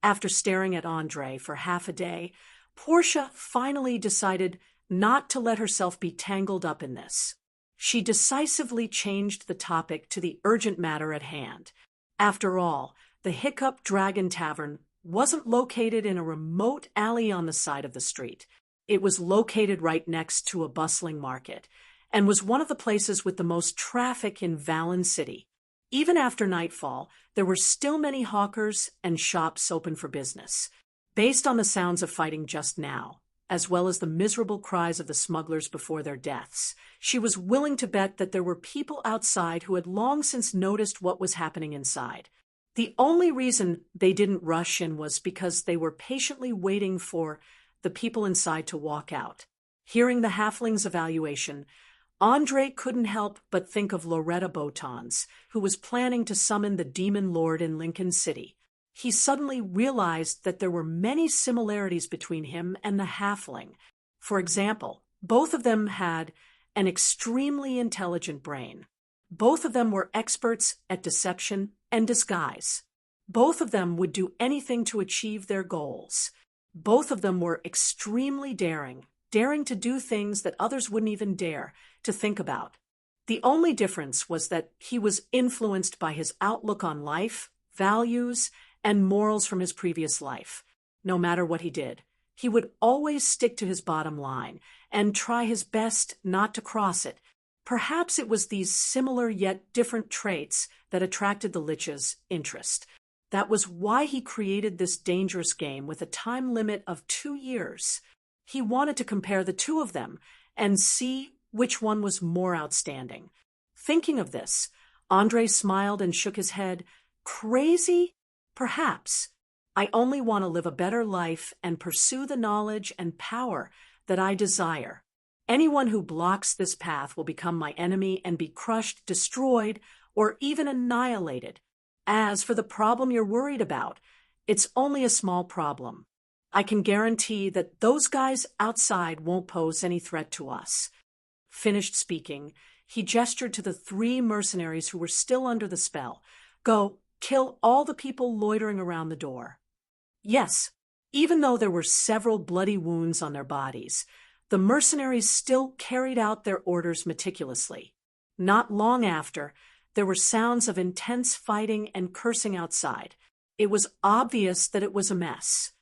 After staring at Andre for half a day, Portia finally decided not to let herself be tangled up in this. She decisively changed the topic to the urgent matter at hand. After all, the Hiccup Dragon Tavern wasn't located in a remote alley on the side of the street. It was located right next to a bustling market, and was one of the places with the most traffic in Valen City. Even after nightfall, there were still many hawkers and shops open for business. Based on the sounds of fighting just now, as well as the miserable cries of the smugglers before their deaths. She was willing to bet that there were people outside who had long since noticed what was happening inside. The only reason they didn't rush in was because they were patiently waiting for the people inside to walk out. Hearing the halfling's evaluation, Andre couldn't help but think of Loretta Botons, who was planning to summon the demon lord in Lincoln City. He suddenly realized that there were many similarities between him and the halfling. For example, both of them had an extremely intelligent brain. Both of them were experts at deception and disguise. Both of them would do anything to achieve their goals. Both of them were extremely daring to do things that others wouldn't even dare to think about. The only difference was that he was influenced by his outlook on life, values, and morals from his previous life. No matter what he did, he would always stick to his bottom line and try his best not to cross it. Perhaps it was these similar yet different traits that attracted the Lich's interest. That was why he created this dangerous game with a time limit of 2 years. He wanted to compare the two of them and see which one was more outstanding. Thinking of this, Andre smiled and shook his head. Crazy? Perhaps. I only want to live a better life and pursue the knowledge and power that I desire. Anyone who blocks this path will become my enemy and be crushed, destroyed, or even annihilated. As for the problem you're worried about, it's only a small problem. I can guarantee that those guys outside won't pose any threat to us. Finished speaking, he gestured to the 3 mercenaries who were still under the spell. Go, kill all the people loitering around the door. Yes, even though there were several bloody wounds on their bodies, the mercenaries still carried out their orders meticulously. Not long after, there were sounds of intense fighting and cursing outside. It was obvious that it was a mess.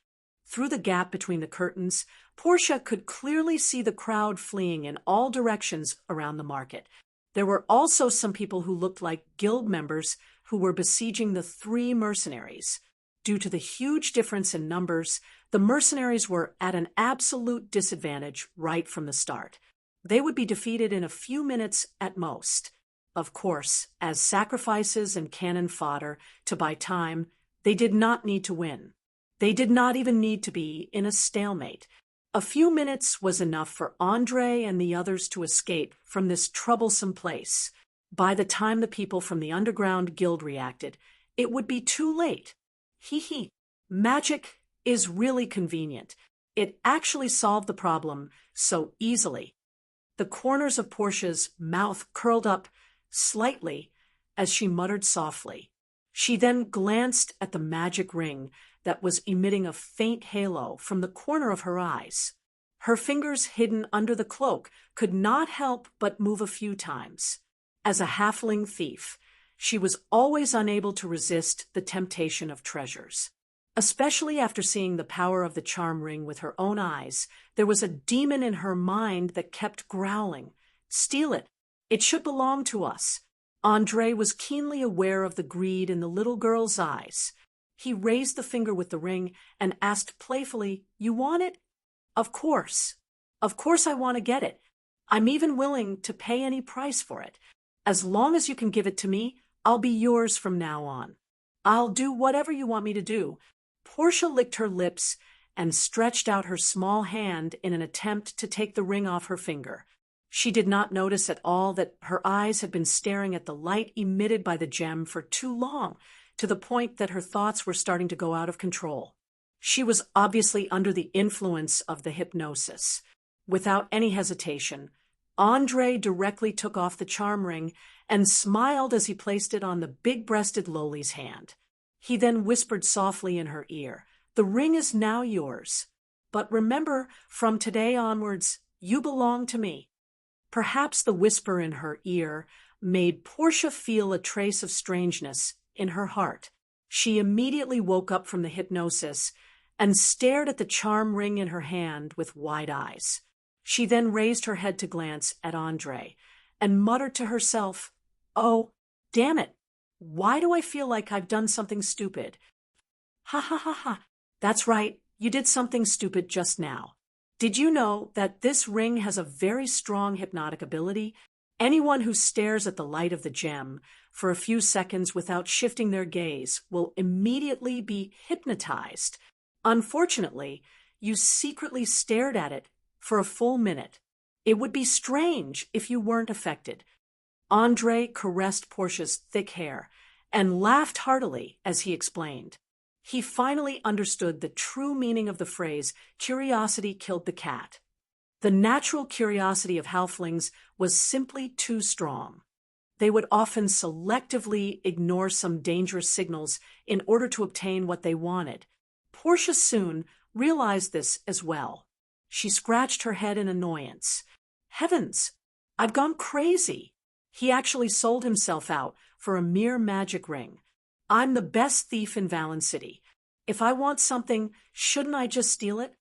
Through the gap between the curtains, Portia could clearly see the crowd fleeing in all directions around the market. There were also some people who looked like guild members who were besieging the 3 mercenaries. Due to the huge difference in numbers, the mercenaries were at an absolute disadvantage right from the start. They would be defeated in a few minutes at most. Of course, as sacrifices and cannon fodder to buy time, they did not need to win. They did not even need to be in a stalemate. A few minutes was enough for Andre and the others to escape from this troublesome place. By the time the people from the underground guild reacted, it would be too late. Hee. Magic is really convenient. It actually solved the problem so easily. The corners of Portia's mouth curled up slightly as she muttered softly. She then glanced at the magic ring that was emitting a faint halo from the corner of her eyes. Her fingers hidden under the cloak could not help but move a few times. As a halfling thief, she was always unable to resist the temptation of treasures. Especially after seeing the power of the charm ring with her own eyes, there was a demon in her mind that kept growling. Steal it. It should belong to us. Andre was keenly aware of the greed in the little girl's eyes. He raised the finger with the ring and asked playfully, "You want it?" Of course. Of course I want to get it. I'm even willing to pay any price for it. As long as you can give it to me, I'll be yours from now on. I'll do whatever you want me to do. Portia licked her lips and stretched out her small hand in an attempt to take the ring off her finger. She did not notice at all that her eyes had been staring at the light emitted by the gem for too long, to the point that her thoughts were starting to go out of control. She was obviously under the influence of the hypnosis. Without any hesitation, Andre directly took off the charm ring and smiled as he placed it on the big-breasted Loli's hand. He then whispered softly in her ear, "The ring is now yours. But remember, from today onwards, you belong to me." Perhaps the whisper in her ear made Portia feel a trace of strangeness in her heart. She immediately woke up from the hypnosis and stared at the charm ring in her hand with wide eyes. She then raised her head to glance at Andre and muttered to herself, "Oh, damn it. Why do I feel like I've done something stupid?" Ha. That's right, you did something stupid just now. Did you know that this ring has a very strong hypnotic ability? Anyone who stares at the light of the gem for a few seconds without shifting their gaze will immediately be hypnotized. Unfortunately, you secretly stared at it for a full minute. It would be strange if you weren't affected. Andre caressed Portia's thick hair and laughed heartily as he explained. He finally understood the true meaning of the phrase, curiosity killed the cat. The natural curiosity of halflings was simply too strong. They would often selectively ignore some dangerous signals in order to obtain what they wanted. Portia soon realized this as well. She scratched her head in annoyance. Heavens, I've gone crazy. He actually sold himself out for a mere magic ring. I'm the best thief in Valen City. If I want something, shouldn't I just steal it?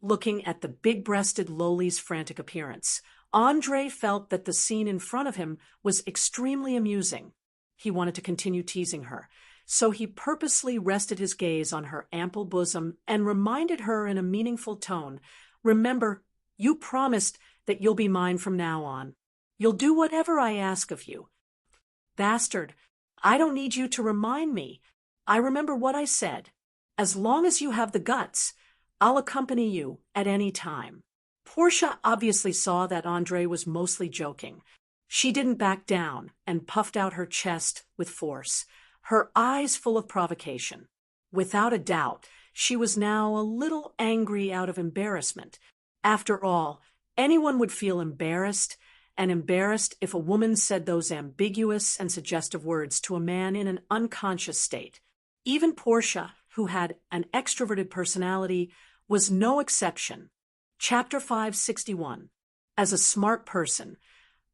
Looking at the big-breasted Loli's frantic appearance, Andre felt that the scene in front of him was extremely amusing. He wanted to continue teasing her, so he purposely rested his gaze on her ample bosom and reminded her in a meaningful tone, "Remember, you promised that you'll be mine from now on. You'll do whatever I ask of you." "Bastard, I don't need you to remind me. I remember what I said. As long as you have the guts, I'll accompany you at any time." Portia obviously saw that Andre was mostly joking. She didn't back down and puffed out her chest with force, her eyes full of provocation. Without a doubt, she was now a little angry out of embarrassment. After all, anyone would feel embarrassed if a woman said those ambiguous and suggestive words to a man in an unconscious state. Even Portia, who had an extroverted personality, was no exception. Chapter 561. As a smart person,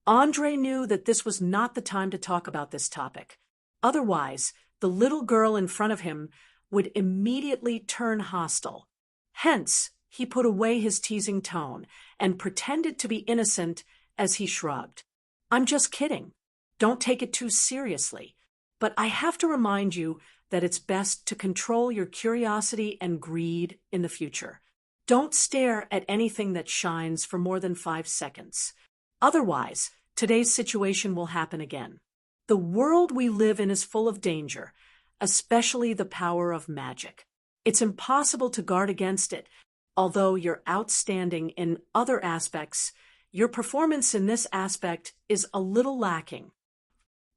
Andre knew that this was not the time to talk about this topic. Otherwise, the little girl in front of him would immediately turn hostile. Hence, he put away his teasing tone and pretended to be innocent as he shrugged. "I'm just kidding. Don't take it too seriously. But I have to remind you that it's best to control your curiosity and greed in the future. Don't stare at anything that shines for more than 5 seconds. Otherwise, today's situation will happen again. The world we live in is full of danger, especially the power of magic. It's impossible to guard against it. Although you're outstanding in other aspects, your performance in this aspect is a little lacking."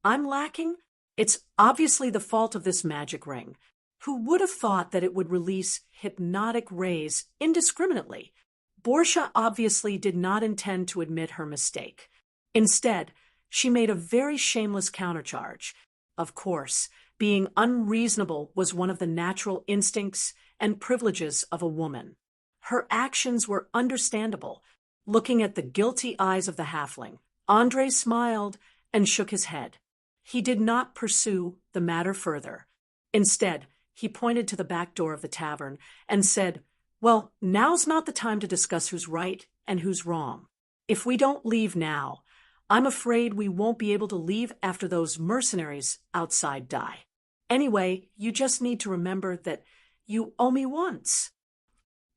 "I'm lacking? It's obviously the fault of this magic ring. Who would have thought that it would release hypnotic rays indiscriminately?" Portia obviously did not intend to admit her mistake. Instead, she made a very shameless countercharge. Of course, being unreasonable was one of the natural instincts and privileges of a woman. Her actions were understandable. Looking at the guilty eyes of the halfling, Andre smiled and shook his head. He did not pursue the matter further. Instead, he pointed to the back door of the tavern and said, "Well, now's not the time to discuss who's right and who's wrong. If we don't leave now, I'm afraid we won't be able to leave after those mercenaries outside die. Anyway, you just need to remember that you owe me once."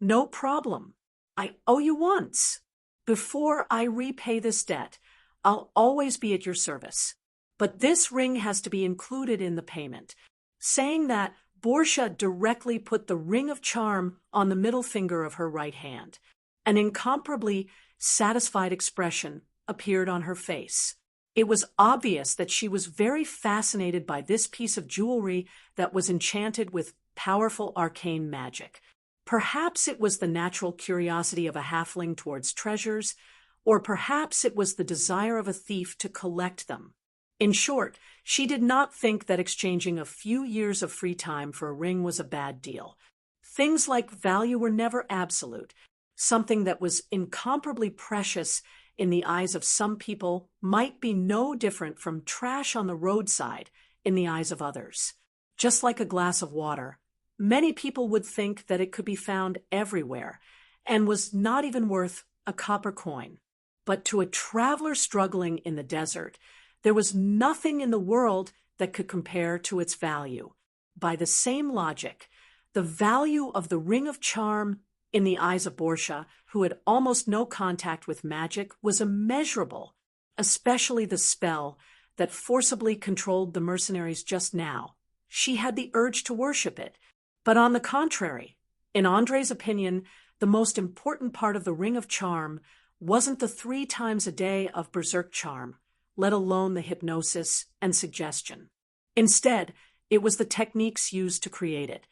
"No problem. I owe you once. Before I repay this debt, I'll always be at your service. But this ring has to be included in the payment." Saying that, Portia directly put the ring of charm on the middle finger of her right hand. An incomparably satisfied expression appeared on her face. It was obvious that she was very fascinated by this piece of jewelry that was enchanted with powerful arcane magic. Perhaps it was the natural curiosity of a halfling towards treasures, or perhaps it was the desire of a thief to collect them. In short, she did not think that exchanging a few years of free time for a ring was a bad deal. Things like value were never absolute. Something that was incomparably precious in the eyes of some people might be no different from trash on the roadside in the eyes of others. Just like a glass of water, many people would think that it could be found everywhere and was not even worth a copper coin. But to a traveler struggling in the desert, there was nothing in the world that could compare to its value. By the same logic, the value of the ring of charm in the eyes of Portia, who had almost no contact with magic, was immeasurable, especially the spell that forcibly controlled the mercenaries just now. She had the urge to worship it. But on the contrary, in Andre's opinion, the most important part of the Ring of Charm wasn't the 3 times a day of berserk charm, let alone the hypnosis and suggestion. Instead, it was the techniques used to create it.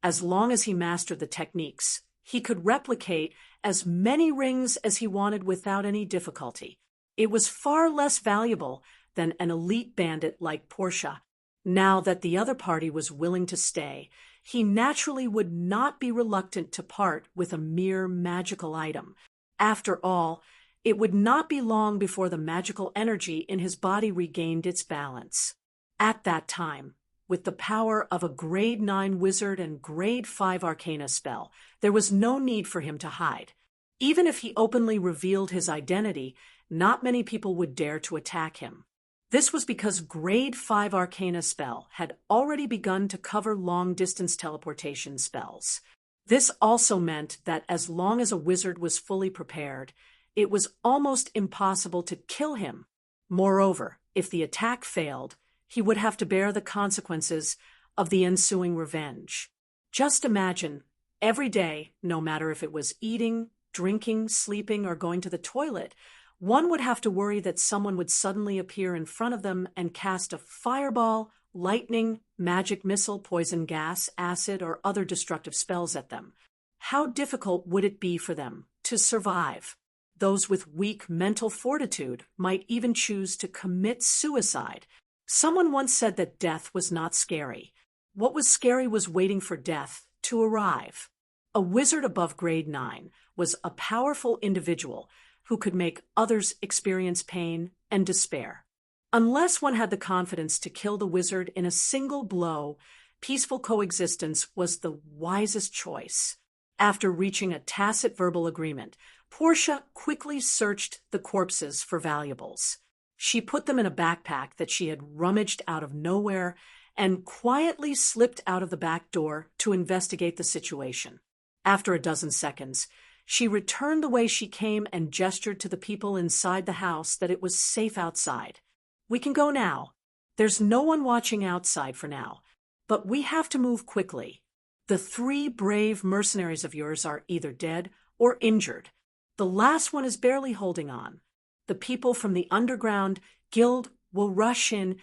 As long as he mastered the techniques, he could replicate as many rings as he wanted without any difficulty. It was far less valuable than an elite bandit like Portia. Now that the other party was willing to stay, he naturally would not be reluctant to part with a mere magical item. After all, it would not be long before the magical energy in his body regained its balance. At that time, with the power of a grade 9 wizard and grade 5 arcana spell, there was no need for him to hide. Even if he openly revealed his identity, not many people would dare to attack him. This was because grade 5 arcana spell had already begun to cover long-distance teleportation spells. This also meant that as long as a wizard was fully prepared, it was almost impossible to kill him. Moreover, if the attack failed, he would have to bear the consequences of the ensuing revenge. Just imagine, every day, no matter if it was eating, drinking, sleeping, or going to the toilet, one would have to worry that someone would suddenly appear in front of them and cast a fireball, lightning, magic missile, poison gas, acid, or other destructive spells at them. How difficult would it be for them to survive? Those with weak mental fortitude might even choose to commit suicide. Someone once said that death was not scary. What was scary was waiting for death to arrive. A wizard above grade 9 was a powerful individual who could make others experience pain and despair. Unless one had the confidence to kill the wizard in a single blow, peaceful coexistence was the wisest choice. After reaching a tacit verbal agreement, Portia quickly searched the corpses for valuables. She put them in a backpack that she had rummaged out of nowhere and quietly slipped out of the back door to investigate the situation. After a dozen seconds, she returned the way she came and gestured to the people inside the house that it was safe outside. "We can go now. There's no one watching outside for now, but we have to move quickly. The 3 brave mercenaries of yours are either dead or injured. The last one is barely holding on. The people from the underground guild will rush in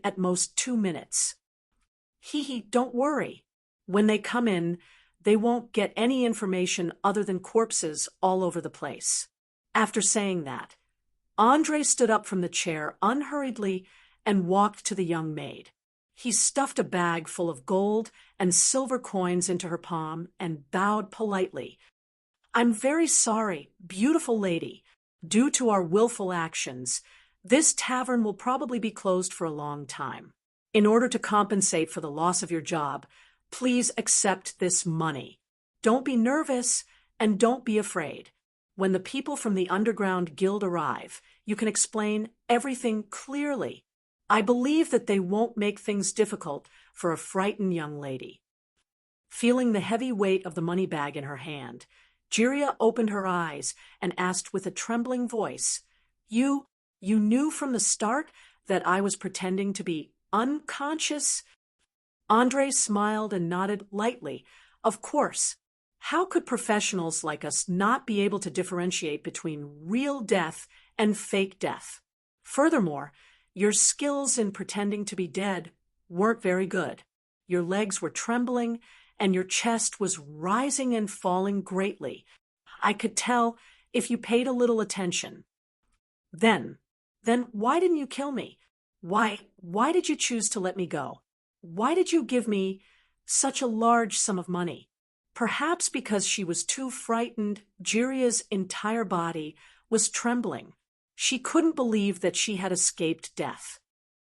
at most 2 minutes. Don't worry. When they come in, they won't get any information other than corpses all over the place." After saying that, Andre stood up from the chair unhurriedly and walked to the young maid. He stuffed a bag full of gold and silver coins into her palm and bowed politely. "I'm very sorry, beautiful lady. Due to our willful actions, this tavern will probably be closed for a long time. In order to compensate for the loss of your job, please accept this money. Don't be nervous and don't be afraid. When the people from the underground guild arrive, you can explain everything clearly. I believe that they won't make things difficult for a frightened young lady." Feeling the heavy weight of the money bag in her hand, Jiria opened her eyes and asked with a trembling voice, You knew from the start that I was pretending to be unconscious?" Andre smiled and nodded lightly. "Of course. How could professionals like us not be able to differentiate between real death and fake death? Furthermore, your skills in pretending to be dead weren't very good. Your legs were trembling, and your chest was rising and falling greatly. I could tell if you paid a little attention. Then why didn't you kill me? Why did you choose to let me go? Why did you give me such a large sum of money?" Perhaps because she was too frightened, Jiria's entire body was trembling. She couldn't believe that she had escaped death.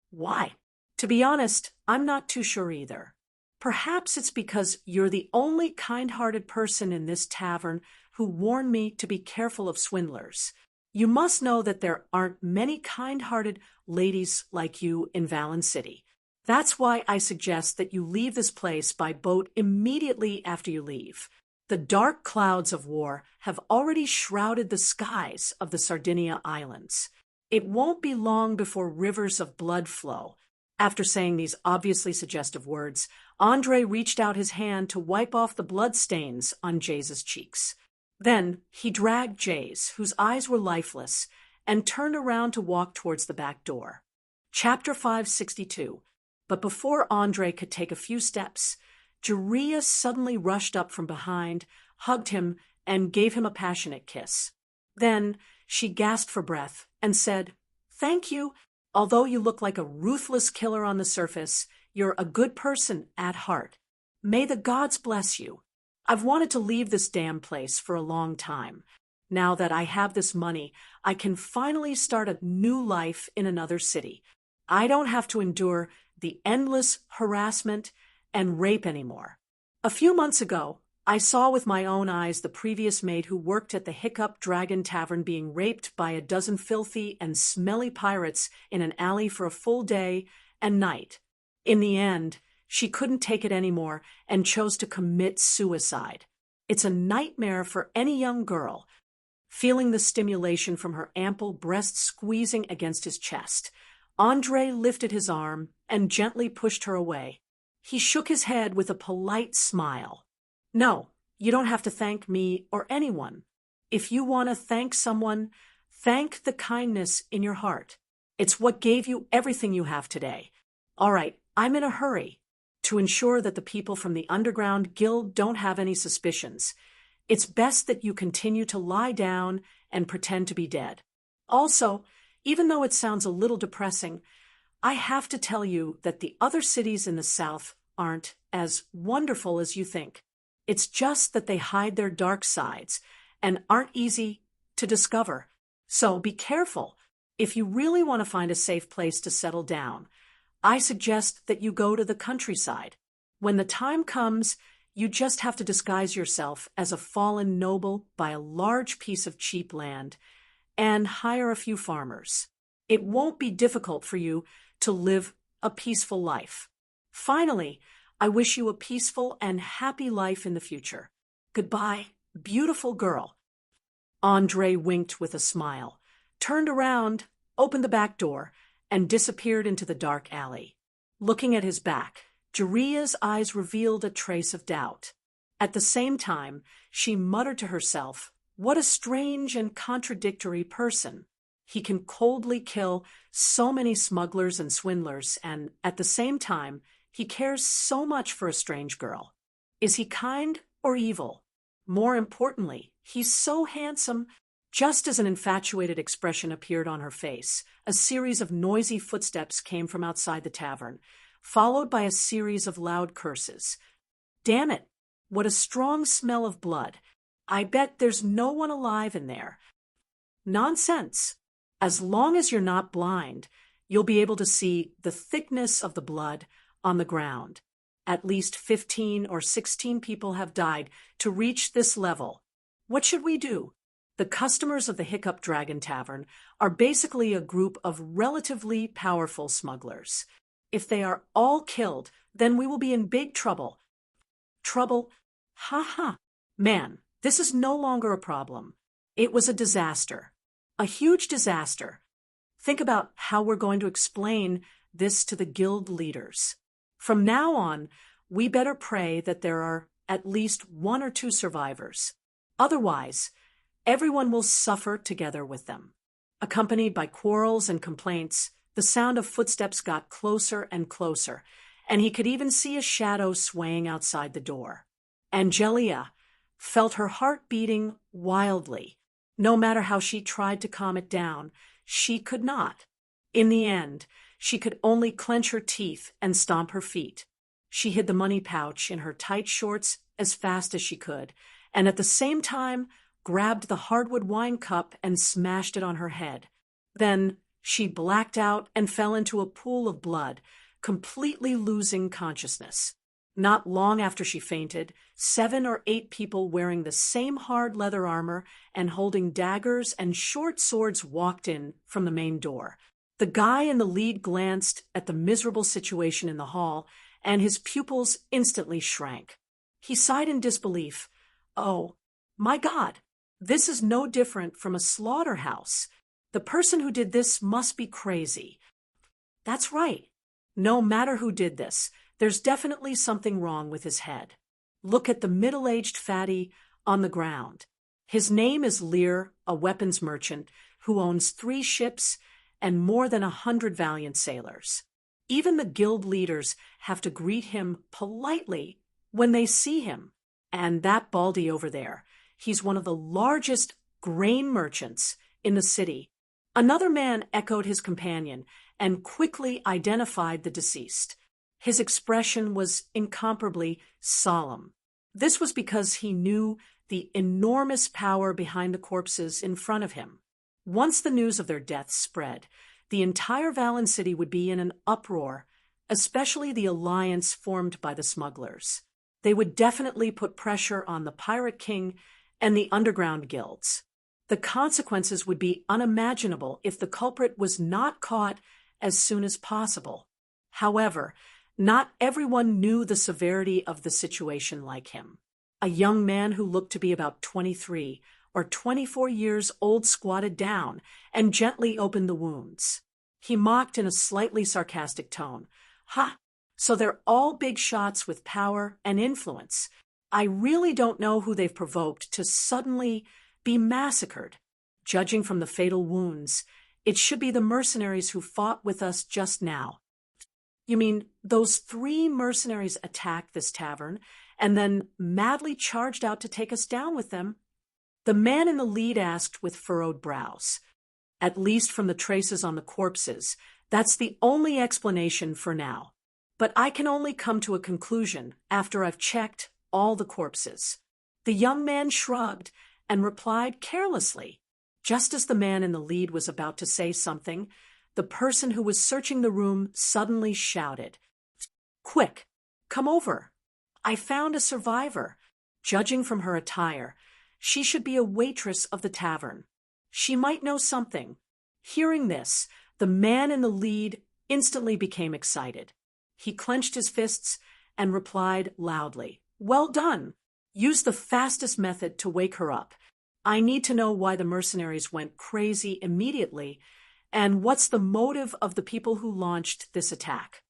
"Why? To be honest, I'm not too sure either. Perhaps it's because you're the only kind-hearted person in this tavern who warned me to be careful of swindlers. You must know that there aren't many kind-hearted ladies like you in Valen City. That's why I suggest that you leave this place by boat immediately after you leave. The dark clouds of war have already shrouded the skies of the Sardinia Islands. It won't be long before rivers of blood flow. After saying these obviously suggestive words, Andre reached out his hand to wipe off the bloodstains on Jace's cheeks. Then he dragged Jace, whose eyes were lifeless, and turned around to walk towards the back door. Chapter 562. But before Andre could take a few steps, Jeria suddenly rushed up from behind, hugged him, and gave him a passionate kiss. Then she gasped for breath and said, "Thank you. Although you look like a ruthless killer on the surface, you're a good person at heart. May the gods bless you. I've wanted to leave this damn place for a long time. Now that I have this money, I can finally start a new life in another city. I don't have to endure the endless harassment and rape anymore. A few months ago, I saw with my own eyes the previous maid who worked at the Hiccup Dragon Tavern being raped by a dozen filthy and smelly pirates in an alley for a full day and night. In the end, she couldn't take it anymore and chose to commit suicide. It's a nightmare for any young girl." Feeling the stimulation from her ample breast squeezing against his chest, Andre lifted his arm and gently pushed her away. He shook his head with a polite smile. "No, you don't have to thank me or anyone. If you want to thank someone, thank the kindness in your heart. It's what gave you everything you have today. All right, I'm in a hurry to ensure that the people from the Underground Guild don't have any suspicions. It's best that you continue to lie down and pretend to be dead. Also, even though it sounds a little depressing, I have to tell you that the other cities in the south aren't as wonderful as you think. It's just that they hide their dark sides and aren't easy to discover. So be careful. If you really want to find a safe place to settle down, I suggest that you go to the countryside. When the time comes, you just have to disguise yourself as a fallen noble by a large piece of cheap land and hire a few farmers. It won't be difficult for you to live a peaceful life. Finally, I wish you a peaceful and happy life in the future. Goodbye, beautiful girl." Andre winked with a smile, turned around, opened the back door, and disappeared into the dark alley. Looking at his back, Jeria's eyes revealed a trace of doubt. At the same time, she muttered to herself, "What a strange and contradictory person. He can coldly kill so many smugglers and swindlers, and at the same time, he cares so much for a strange girl. Is he kind or evil? More importantly, he's so handsome." Just as an infatuated expression appeared on her face, a series of noisy footsteps came from outside the tavern, followed by a series of loud curses. "Damn it! What a strong smell of blood. I bet there's no one alive in there." "Nonsense. As long as you're not blind, you'll be able to see the thickness of the blood on the ground. At least 15 or 16 people have died to reach this level. What should we do?" The customers of the Hiccup Dragon Tavern are basically a group of relatively powerful smugglers. If they are all killed, then we will be in big trouble. Trouble? Ha ha. Man, this is no longer a problem. It was a disaster. A huge disaster. Think about how we're going to explain this to the guild leaders. From now on, we better pray that there are at least 1 or 2 survivors. Otherwise, everyone will suffer together with them. Accompanied by quarrels and complaints, the sound of footsteps got closer and closer, and he could even see a shadow swaying outside the door. Angelia felt her heart beating wildly. No matter how she tried to calm it down, she could not. In the end, she could only clench her teeth and stomp her feet. She hid the money pouch in her tight shorts as fast as she could, and at the same time grabbed the hardwood wine cup and smashed it on her head. Then she blacked out and fell into a pool of blood, completely losing consciousness. Not long after she fainted, 7 or 8 people wearing the same hard leather armor and holding daggers and short swords walked in from the main door. The guy in the lead glanced at the miserable situation in the hall, and his pupils instantly shrank. He sighed in disbelief. Oh, my God, this is no different from a slaughterhouse. The person who did this must be crazy. That's right. No matter who did this, there's definitely something wrong with his head. Look at the middle-aged fatty on the ground. His name is Lear, a weapons merchant who owns 3 ships and more than 100 valiant sailors. Even the guild leaders have to greet him politely when they see him. And that baldy over there, he's one of the largest grain merchants in the city. Another man echoed his companion and quickly identified the deceased. His expression was incomparably solemn. This was because he knew the enormous power behind the corpses in front of him. Once the news of their deaths spread, the entire Valen city would be in an uproar, especially the alliance formed by the smugglers. They would definitely put pressure on the Pirate King and the underground guilds. The consequences would be unimaginable if the culprit was not caught as soon as possible. However, not everyone knew the severity of the situation like him. A young man who looked to be about 23 or 24 years old squatted down and gently opened the wounds. He mocked in a slightly sarcastic tone. "Ha! So they're all big shots with power and influence. I really don't know who they've provoked to suddenly be massacred. Judging from the fatal wounds, it should be the mercenaries who fought with us just now." "You mean those 3 mercenaries attacked this tavern and then madly charged out to take us down with them?" The man in the lead asked with furrowed brows. "At least from the traces on the corpses, that's the only explanation for now. But I can only come to a conclusion after I've checked all the corpses." The young man shrugged and replied carelessly. Just as the man in the lead was about to say something, the person who was searching the room suddenly shouted, "Quick, come over. I found a survivor. Judging from her attire, she should be a waitress of the tavern. She might know something." Hearing this, the man in the lead instantly became excited. He clenched his fists and replied loudly, "Well done. Use the fastest method to wake her up. I need to know why the mercenaries went crazy immediately, and what's the motive of the people who launched this attack."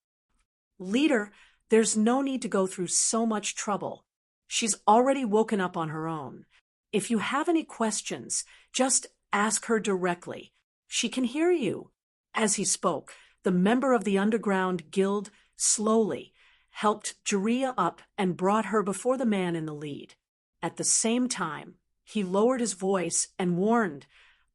"Leader, there's no need to go through so much trouble. She's already woken up on her own. If you have any questions, just ask her directly. She can hear you." As he spoke, the member of the underground guild slowly helped Jaria up and brought her before the man in the lead. At the same time, he lowered his voice and warned,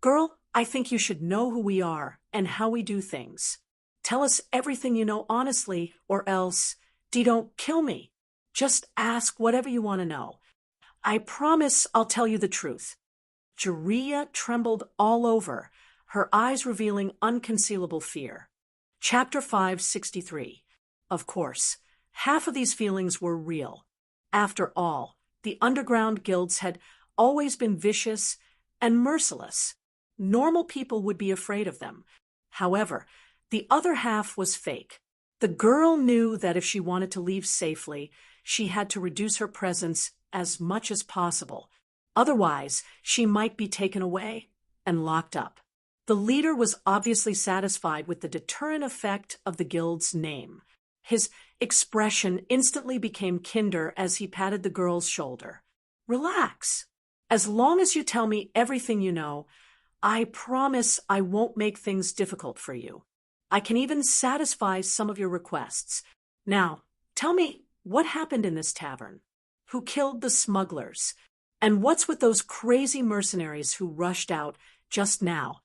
"Girl, I think you should know who we are and how we do things. Tell us everything you know honestly, or else, don't kill me. Just ask whatever you want to know. I promise I'll tell you the truth." Jaria trembled all over, her eyes revealing unconcealable fear. Chapter 563. Of course, half of these feelings were real. After all, the underground guilds had always been vicious and merciless. Normal people would be afraid of them. However, the other half was fake. The girl knew that if she wanted to leave safely, she had to reduce her presence as much as possible. Otherwise, she might be taken away and locked up. The leader was obviously satisfied with the deterrent effect of the guild's name. His expression instantly became kinder as he patted the girl's shoulder. "Relax. As long as you tell me everything you know, I promise I won't make things difficult for you. I can even satisfy some of your requests. Now, tell me what happened in this tavern. Who killed the smugglers? And what's with those crazy mercenaries who rushed out just now?"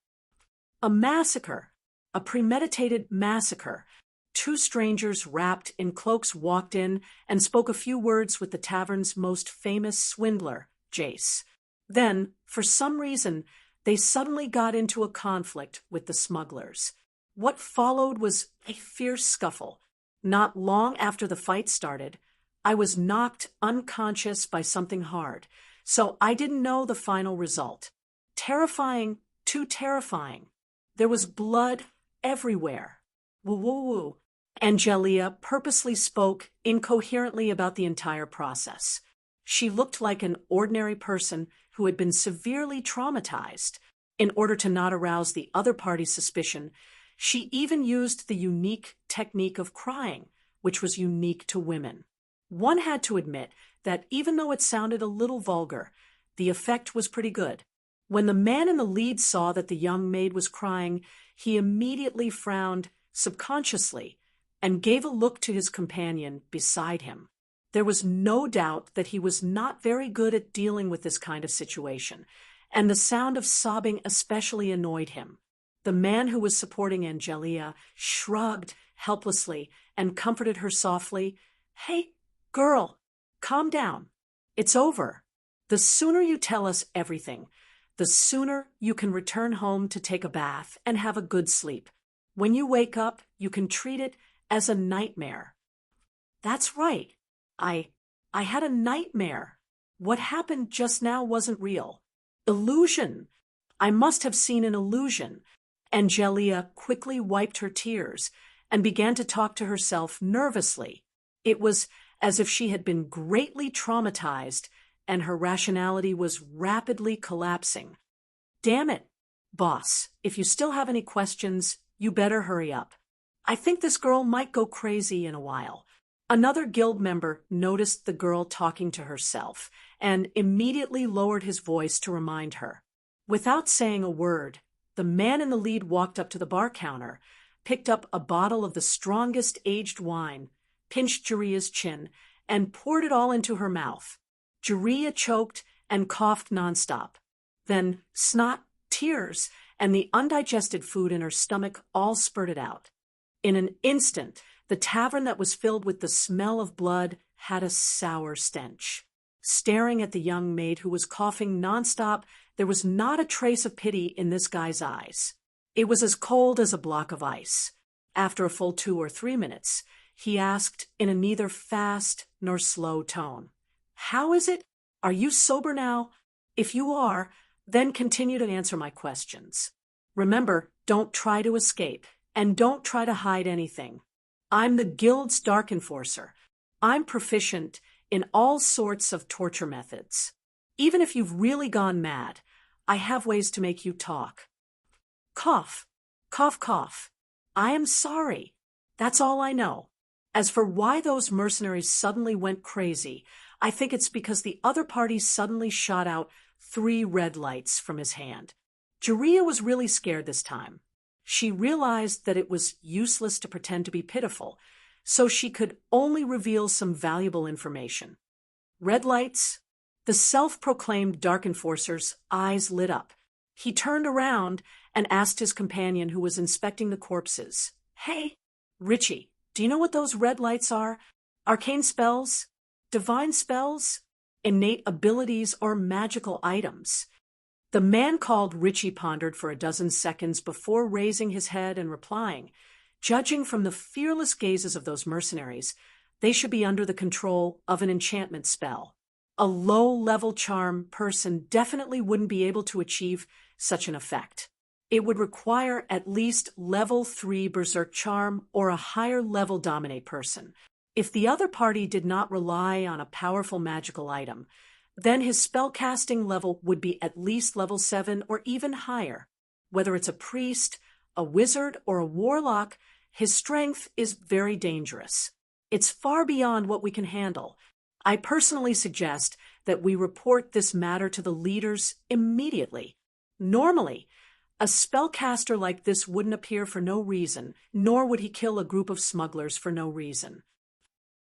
"A massacre. A premeditated massacre. 2 strangers wrapped in cloaks walked in and spoke a few words with the tavern's most famous swindler, Jace. Then, for some reason, they suddenly got into a conflict with the smugglers. What followed was a fierce scuffle. Not long after the fight started, I was knocked unconscious by something hard, so I didn't know the final result. Terrifying, too terrifying. There was blood everywhere." Angelia purposely spoke incoherently about the entire process. She looked like an ordinary person who had been severely traumatized. In order to not arouse the other party's suspicion, she even used the unique technique of crying, which was unique to women. One had to admit that even though it sounded a little vulgar, the effect was pretty good. When the man in the lead saw that the young maid was crying, he immediately frowned subconsciously and gave a look to his companion beside him. There was no doubt that he was not very good at dealing with this kind of situation, and the sound of sobbing especially annoyed him. The man who was supporting Angelia shrugged helplessly and comforted her softly. "Hey, girl, calm down. It's over. The sooner you tell us everything, the sooner you can return home to take a bath and have a good sleep. When you wake up, you can treat it as a nightmare." "That's right. I had a nightmare. What happened just now wasn't real. Illusion. I must have seen an illusion." Angelia quickly wiped her tears and began to talk to herself nervously. It was as if she had been greatly traumatized and her rationality was rapidly collapsing. "Damn it, boss, if you still have any questions, you better hurry up. I think this girl might go crazy in a while." Another guild member noticed the girl talking to herself and immediately lowered his voice to remind her. Without saying a word, the man in the lead walked up to the bar counter, picked up a bottle of the strongest aged wine, pinched Jaria's chin, and poured it all into her mouth. Jaria choked and coughed nonstop. Then snot, tears, and the undigested food in her stomach all spurted out. In an instant, the tavern that was filled with the smell of blood had a sour stench. Staring at the young maid who was coughing nonstop, there was not a trace of pity in this guy's eyes. It was as cold as a block of ice. After a full 2 or 3 minutes, he asked in a neither fast nor slow tone, "How is it? Are you sober now? If you are, then continue to answer my questions. Remember, don't try to escape, and don't try to hide anything. I'm the guild's dark enforcer. I'm proficient in all sorts of torture methods. Even if you've really gone mad, I have ways to make you talk. Cough, cough, cough. I am sorry. That's all I know. As for why those mercenaries suddenly went crazy, I think it's because the other party suddenly shot out 3 red lights from his hand. Jaria was really scared this time. She realized that it was useless to pretend to be pitiful, so she could only reveal some valuable information. Red lights? The self-proclaimed dark enforcer's eyes lit up. He turned around and asked his companion who was inspecting the corpses, "Hey, Richie, do you know what those red lights are? Arcane spells? Divine spells? Innate abilities or magical items?" The man called Richie pondered for a dozen seconds before raising his head and replying, "Judging from the fearless gazes of those mercenaries, they should be under the control of an enchantment spell. A low-level charm person definitely wouldn't be able to achieve such an effect. It would require at least level 3 berserk charm or a higher level dominate person. If the other party did not rely on a powerful magical item, then his spellcasting level would be at least level 7 or even higher. Whether it's a priest, a wizard, or a warlock, his strength is very dangerous. It's far beyond what we can handle. I personally suggest that we report this matter to the leaders immediately. Normally, a spellcaster like this wouldn't appear for no reason, nor would he kill a group of smugglers for no reason."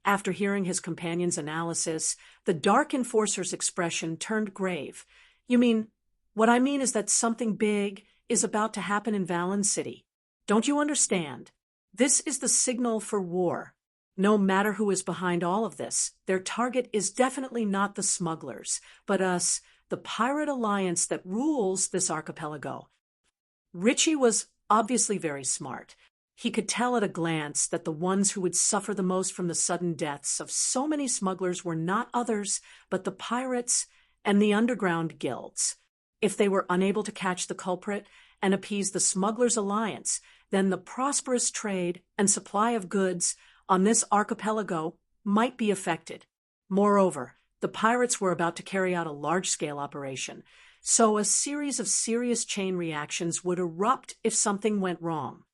After hearing his companion's analysis, the dark enforcer's expression turned grave. "You mean, what I mean is that something big is about to happen in Valen City. Don't you understand? This is the signal for war. No matter who is behind all of this, their target is definitely not the smugglers, but us, the pirate alliance that rules this archipelago." Richie was obviously very smart. He could tell at a glance that the ones who would suffer the most from the sudden deaths of so many smugglers were not others but the pirates and the underground guilds. If they were unable to catch the culprit and appease the smugglers' alliance, then the prosperous trade and supply of goods on this archipelago might be affected. Moreover, The pirates were about to carry out a large-scale operation, so a series of serious chain reactions would erupt if something went wrong.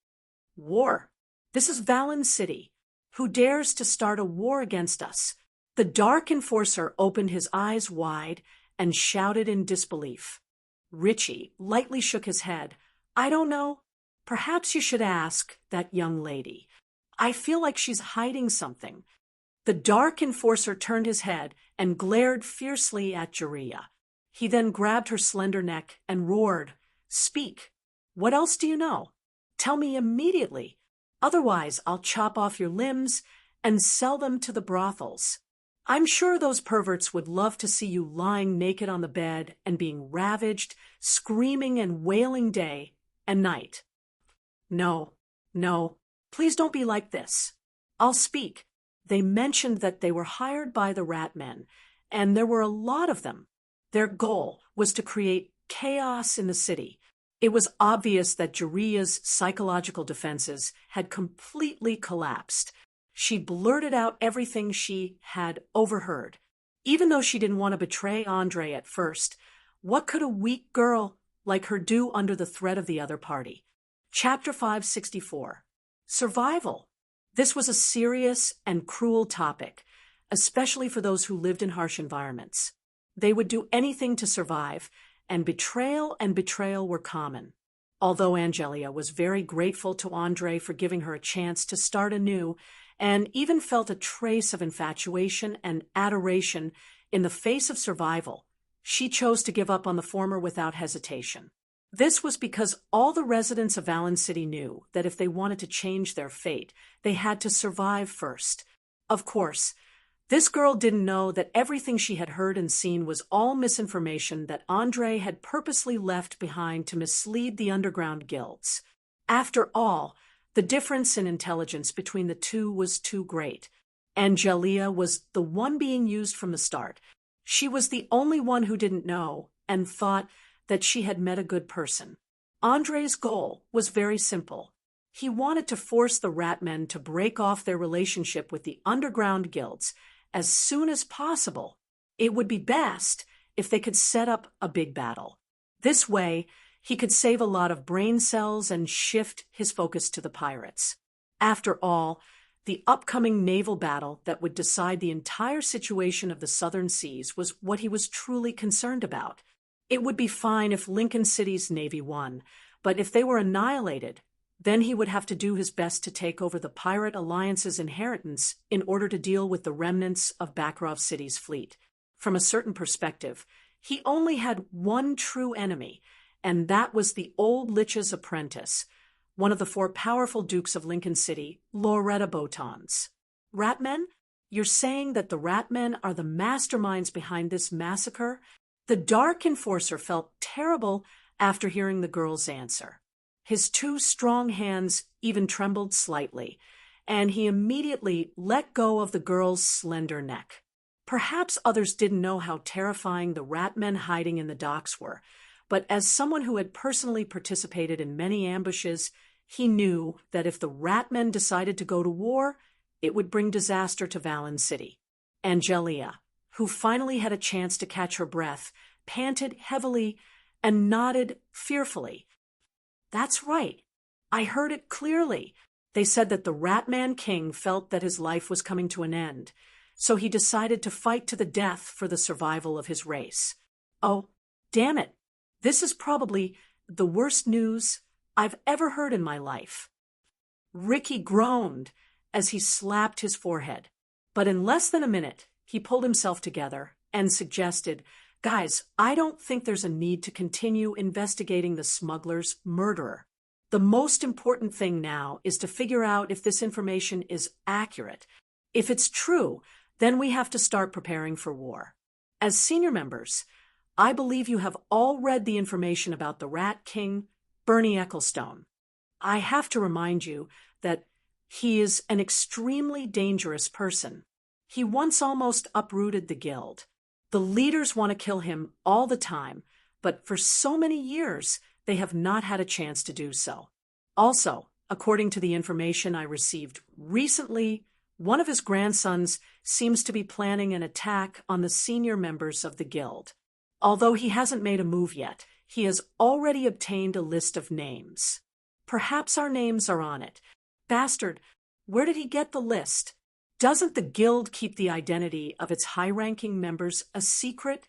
War. This is Valen City. Who dares to start a war against us? The Dark Enforcer opened his eyes wide and shouted in disbelief. Richie lightly shook his head. I don't know. Perhaps you should ask that young lady. I feel like she's hiding something. The Dark Enforcer turned his head and glared fiercely at Jeria. He then grabbed her slender neck and roared, Speak. What else do you know? Tell me immediately. Otherwise, I'll chop off your limbs and sell them to the brothels. I'm sure those perverts would love to see you lying naked on the bed and being ravaged, screaming and wailing day and night. No, please don't be like this. I'll speak. They mentioned that they were hired by the Rat Men, and there were a lot of them. Their goal was to create chaos in the city. It was obvious that Jeria's psychological defenses had completely collapsed. She blurted out everything she had overheard. Even though she didn't want to betray Andre at first, what could a weak girl like her do under the threat of the other party? Chapter 564. Survival. This was a serious and cruel topic, especially for those who lived in harsh environments. They would do anything to survive, and betrayal were common. Although Angelia was very grateful to Andre for giving her a chance to start anew, and even felt a trace of infatuation and adoration in the face of survival, she chose to give up on the former without hesitation. This was because all the residents of Valen City knew that if they wanted to change their fate, they had to survive first. Of course, this girl didn't know that everything she had heard and seen was all misinformation that Andre had purposely left behind to mislead the underground guilds. After all, the difference in intelligence between the two was too great. Angelia was the one being used from the start. She was the only one who didn't know and thought that she had met a good person. Andre's goal was very simple. He wanted to force the Rat Men to break off their relationship with the underground guilds as soon as possible. It would be best if they could set up a big battle. This way, he could save a lot of brain cells and shift his focus to the pirates. After all, the upcoming naval battle that would decide the entire situation of the southern seas was what he was truly concerned about. It would be fine if Lincoln City's navy won, but if they were annihilated, then he would have to do his best to take over the Pirate Alliance's inheritance in order to deal with the remnants of Bakrov City's fleet. From a certain perspective, he only had one true enemy, and that was the old Lich's apprentice, one of the 4 powerful dukes of Lincoln City, Loretta Botons. Ratmen? You're saying that the Ratmen are the masterminds behind this massacre? The Dark Enforcer felt terrible after hearing the girl's answer. His 2 strong hands even trembled slightly, and he immediately let go of the girl's slender neck. Perhaps others didn't know how terrifying the Ratmen hiding in the docks were, but as someone who had personally participated in many ambushes, he knew that if the Ratmen decided to go to war, it would bring disaster to Valen City. Angelia, who finally had a chance to catch her breath, panted heavily and nodded fearfully. That's right. I heard it clearly. They said that the Ratman King felt that his life was coming to an end, so he decided to fight to the death for the survival of his race. Oh, damn it. This is probably the worst news I've ever heard in my life. Ricky groaned as he slapped his forehead, but in less than a minute, he pulled himself together and suggested, Guys, I don't think there's a need to continue investigating the smuggler's murderer. The most important thing now is to figure out if this information is accurate. If it's true, then we have to start preparing for war. As senior members, I believe you have all read the information about the Rat King, Bernie Ecclestone. I have to remind you that he is an extremely dangerous person. He once almost uprooted the guild. The leaders want to kill him all the time, but for so many years, they have not had a chance to do so. Also, according to the information I received recently, One of his grandsons seems to be planning an attack on the senior members of the guild. Although he hasn't made a move yet, he has already obtained a list of names. Perhaps our names are on it. Bastard, where did he get the list? Doesn't the guild keep the identity of its high-ranking members a secret?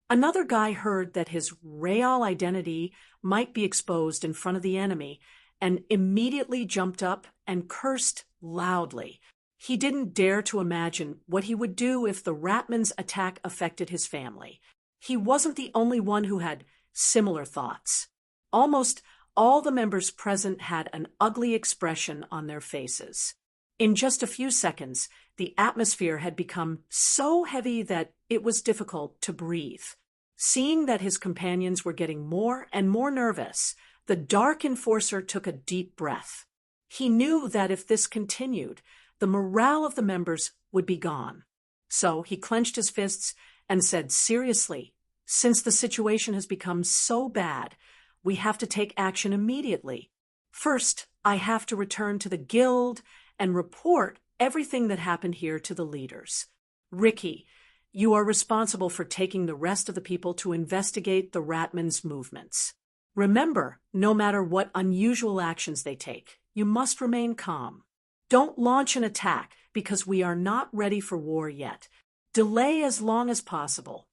Another guy heard that his real identity might be exposed in front of the enemy and immediately jumped up and cursed loudly. He didn't dare to imagine what he would do if the Ratman's attack affected his family. He wasn't the only one who had similar thoughts. Almost all the members present had an ugly expression on their faces. In just a few seconds, the atmosphere had become so heavy that it was difficult to breathe. Seeing that his companions were getting more and more nervous, the Dark Enforcer took a deep breath. He knew that if this continued, the morale of the members would be gone. So he clenched his fists and said seriously, "Since the situation has become so bad, we have to take action immediately. First, I have to return to the guild and report everything that happened here to the leaders. Ricky, you are responsible for taking the rest of the people to investigate the Ratman's movements. Remember, no matter what unusual actions they take, you must remain calm. Don't launch an attack because we are not ready for war yet. Delay as long as possible.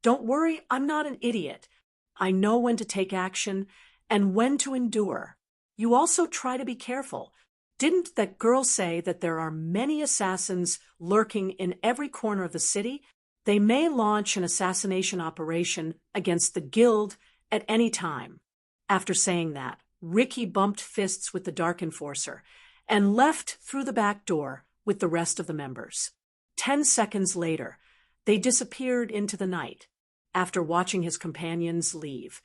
Don't worry, I'm not an idiot. I know when to take action and when to endure. You also try to be careful. Didn't that girl say that there are many assassins lurking in every corner of the city? They may launch an assassination operation against the guild at any time." After saying that, Ricky bumped fists with the Dark Enforcer and left through the back door with the rest of the members. 10 seconds later, they disappeared into the night. After watching his companions leave,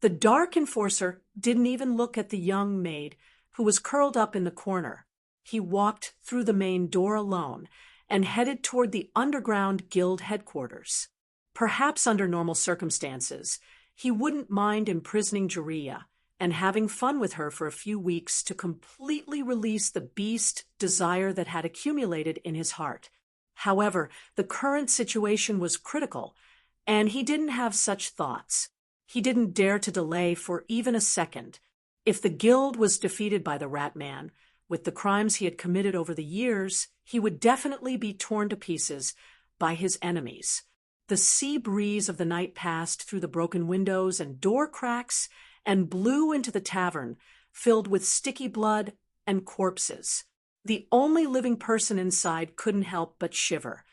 the Dark Enforcer didn't even look at the young maid who was curled up in the corner. He walked through the main door alone and headed toward the underground guild headquarters. Perhaps under normal circumstances, he wouldn't mind imprisoning Jiria and having fun with her for a few weeks to completely release the beast desire that had accumulated in his heart. However, the current situation was critical, and he didn't have such thoughts. He didn't dare to delay for even a second. If the guild was defeated by the Ratman, with the crimes he had committed over the years, he would definitely be torn to pieces by his enemies. The sea breeze of the night passed through the broken windows and door cracks and blew into the tavern, filled with sticky blood and corpses. The only living person inside couldn't help but shiver.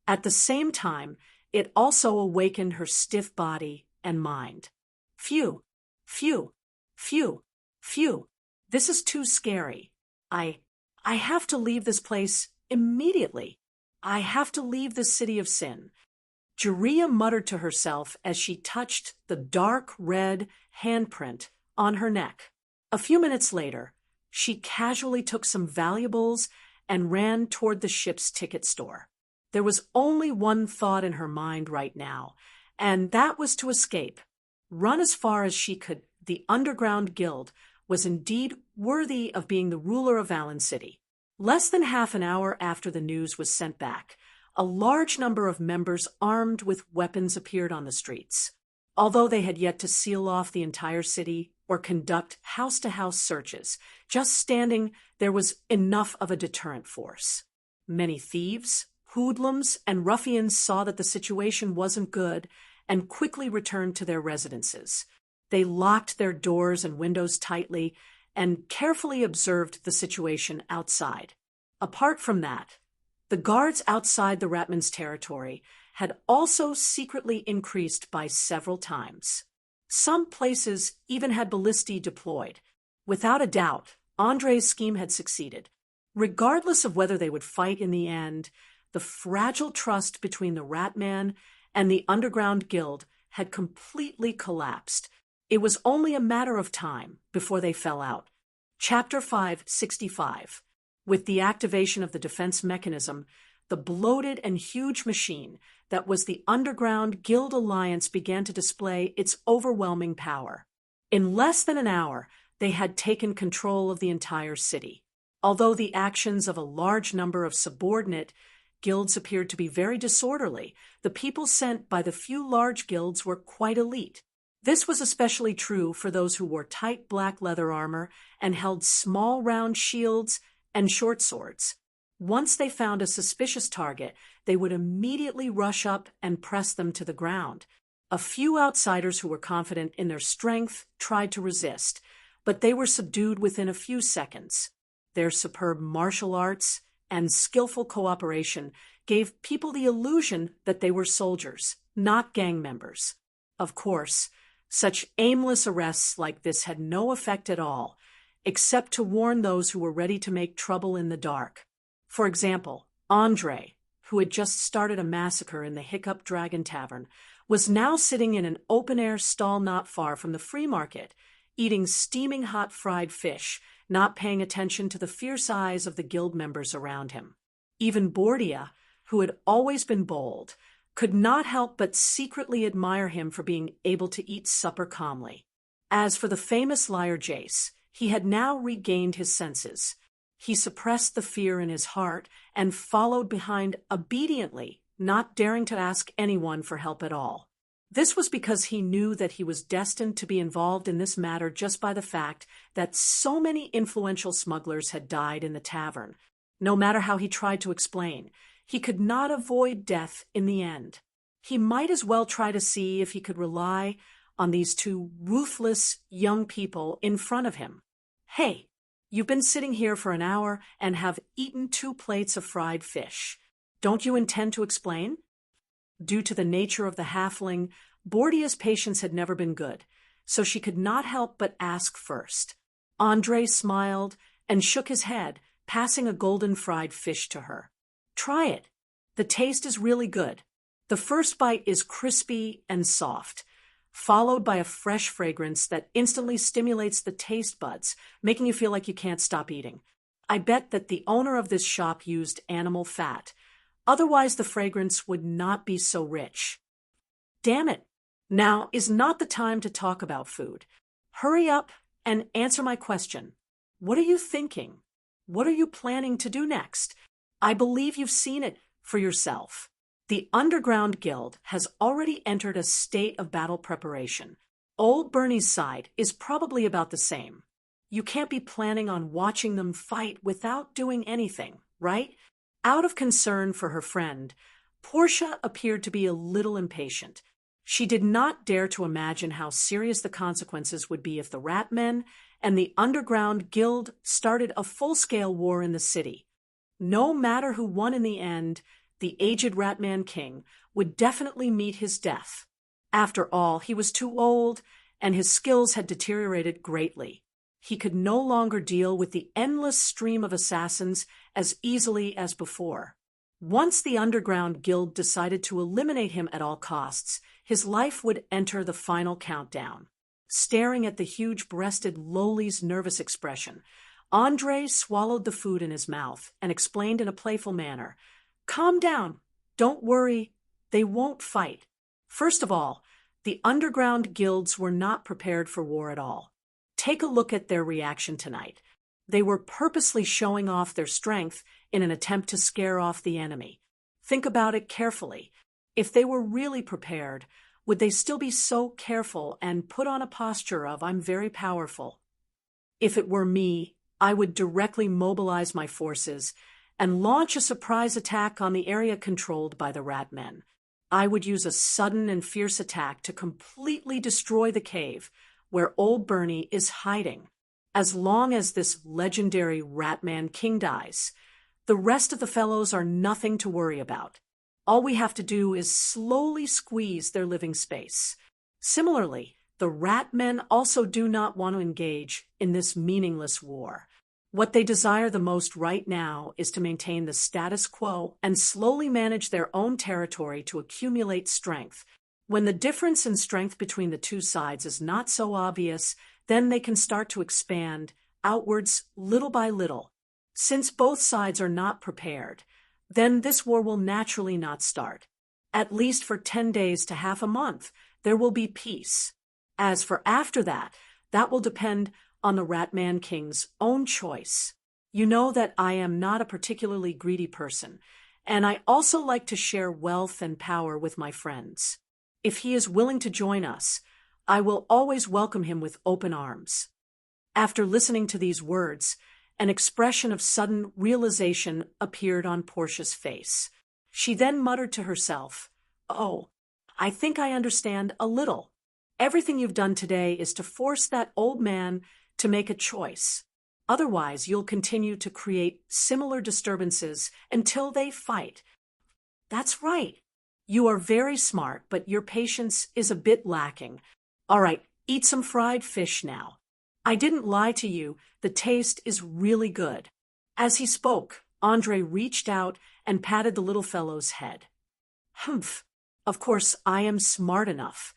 At the same time, it also awakened her stiff body and mind. Phew, phew, phew, phew. This is too scary. I have to leave this place immediately. I have to leave this city of sin. Jiria muttered to herself as she touched the dark red handprint on her neck. A few minutes later, she casually took some valuables and ran toward the ship's ticket store. There was only one thought in her mind right now, and that was to escape. Run as far as she could. The underground guild was indeed worthy of being the ruler of Valen City. Less than half an hour after the news was sent back, a large number of members armed with weapons appeared on the streets. Although they had yet to seal off the entire city or conduct house-to-house searches, just standing there was enough of a deterrent force. Many thieves, hoodlums, and ruffians saw that the situation wasn't good and quickly returned to their residences. They locked their doors and windows tightly and carefully observed the situation outside. Apart from that, the guards outside the Ratman's territory had also secretly increased by several times. Some places even had ballistae deployed. Without a doubt, Andre's scheme had succeeded. Regardless of whether they would fight in the end, the fragile trust between the Ratman and the underground guild had completely collapsed. It was only a matter of time before they fell out. Chapter 565. With the activation of the defense mechanism, the bloated and huge machine that was the underground guild alliance began to display its overwhelming power. In less than an hour, they had taken control of the entire city. Although the actions of a large number of subordinate guilds appeared to be very disorderly, the people sent by the few large guilds were quite elite. This was especially true for those who wore tight black leather armor and held small round shields and short swords. Once they found a suspicious target, they would immediately rush up and press them to the ground. A few outsiders who were confident in their strength tried to resist, but they were subdued within a few seconds. Their superb martial arts and skillful cooperation gave people the illusion that they were soldiers, not gang members. Of course, such aimless arrests like this had no effect at all, except to warn those who were ready to make trouble in the dark. For example, Andre, who had just started a massacre in the Hiccup Dragon Tavern, was now sitting in an open-air stall not far from the free market, eating steaming hot fried fish, not paying attention to the fierce eyes of the guild members around him. Even Bordia, who had always been bold, could not help but secretly admire him for being able to eat supper calmly. As for the famous liar Jace, he had now regained his senses. He suppressed the fear in his heart and followed behind obediently, not daring to ask anyone for help at all. This was because he knew that he was destined to be involved in this matter just by the fact that so many influential smugglers had died in the tavern. No matter how he tried to explain, he could not avoid death in the end. He might as well try to see if he could rely on these two ruthless young people in front of him. Hey, you've been sitting here for an hour and have eaten 2 plates of fried fish. Don't you intend to explain? Due to the nature of the halfling, Bordia's patience had never been good, so she could not help but ask first. Andre smiled and shook his head, passing a golden fried fish to her. Try it. The taste is really good. The first bite is crispy and soft, followed by a fresh fragrance that instantly stimulates the taste buds, making you feel like you can't stop eating. I bet that the owner of this shop used animal fat. Otherwise, the fragrance would not be so rich. Damn it. Now is not the time to talk about food. Hurry up and answer my question. What are you thinking? What are you planning to do next? I believe you've seen it for yourself. The Underground Guild has already entered a state of battle preparation. Old Bernie's side is probably about the same. You can't be planning on watching them fight without doing anything, right? Out of concern for her friend, Portia appeared to be a little impatient. She did not dare to imagine how serious the consequences would be if the Ratmen and the Underground Guild started a full-scale war in the city. No matter who won in the end, the aged Ratman King would definitely meet his death. After all, he was too old, and his skills had deteriorated greatly. He could no longer deal with the endless stream of assassins as easily as before. Once the Underground Guild decided to eliminate him at all costs, his life would enter the final countdown. Staring at the huge-breasted Loli's nervous expression, Andre swallowed the food in his mouth and explained in a playful manner, "Calm down. Don't worry. They won't fight. First of all, the Underground Guilds were not prepared for war at all. Take a look at their reaction tonight. They were purposely showing off their strength in an attempt to scare off the enemy. Think about it carefully. If they were really prepared, would they still be so careful and put on a posture of, 'I'm very powerful'? If it were me, I would directly mobilize my forces and launch a surprise attack on the area controlled by the Ratmen. I would use a sudden and fierce attack to completely destroy the cave where old Bernie is hiding. As long as this legendary Ratman King dies, the rest of the fellows are nothing to worry about. All we have to do is slowly squeeze their living space. Similarly, the Ratmen also do not want to engage in this meaningless war. What they desire the most right now is to maintain the status quo and slowly manage their own territory to accumulate strength. When the difference in strength between the two sides is not so obvious, then they can start to expand outwards little by little. Since both sides are not prepared, then this war will naturally not start. At least for 10 days to half a month, there will be peace. As for after that, that will depend on the Ratman King's own choice. You know that I am not a particularly greedy person, and I also like to share wealth and power with my friends. If he is willing to join us, I will always welcome him with open arms." After listening to these words, an expression of sudden realization appeared on Portia's face. She then muttered to herself, "Oh, I think I understand a little. Everything you've done today is to force that old man to make a choice. Otherwise, you'll continue to create similar disturbances until they fight." "That's right. You are very smart, but your patience is a bit lacking. All right, eat some fried fish now. I didn't lie to you, the taste is really good." As he spoke, Andre reached out and patted the little fellow's head. "Humph, of course I am smart enough.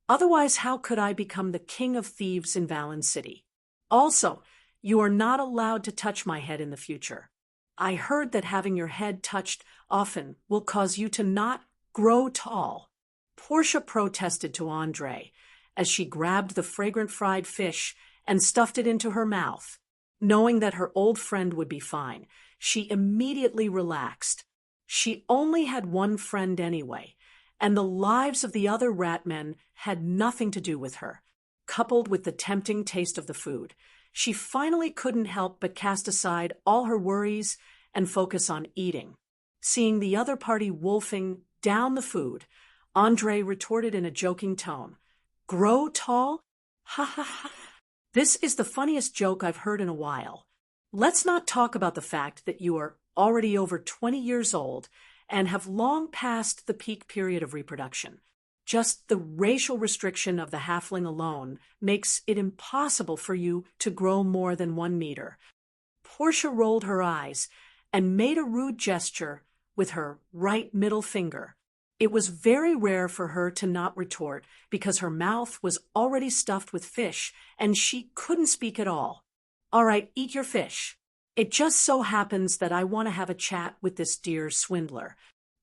Otherwise, how could I become the king of thieves in Valen City? Also, you are not allowed to touch my head in the future. I heard that having your head touched often will cause you to not grow tall." Portia protested to Andre as she grabbed the fragrant fried fish and stuffed it into her mouth. Knowing that her old friend would be fine, she immediately relaxed. She only had one friend anyway, and the lives of the other rat men had nothing to do with her. Coupled with the tempting taste of the food, she finally couldn't help but cast aside all her worries and focus on eating. Seeing the other party wolfing down the food, Andre retorted in a joking tone, "Grow tall? Ha ha ha. This is the funniest joke I've heard in a while. Let's not talk about the fact that you are already over 20 years old and have long passed the peak period of reproduction. Just the racial restriction of the halfling alone makes it impossible for you to grow more than 1 meter." Portia rolled her eyes and made a rude gesture with her right middle finger. It was very rare for her to not retort because her mouth was already stuffed with fish and she couldn't speak at all. "All right, eat your fish. It just so happens that I want to have a chat with this dear swindler.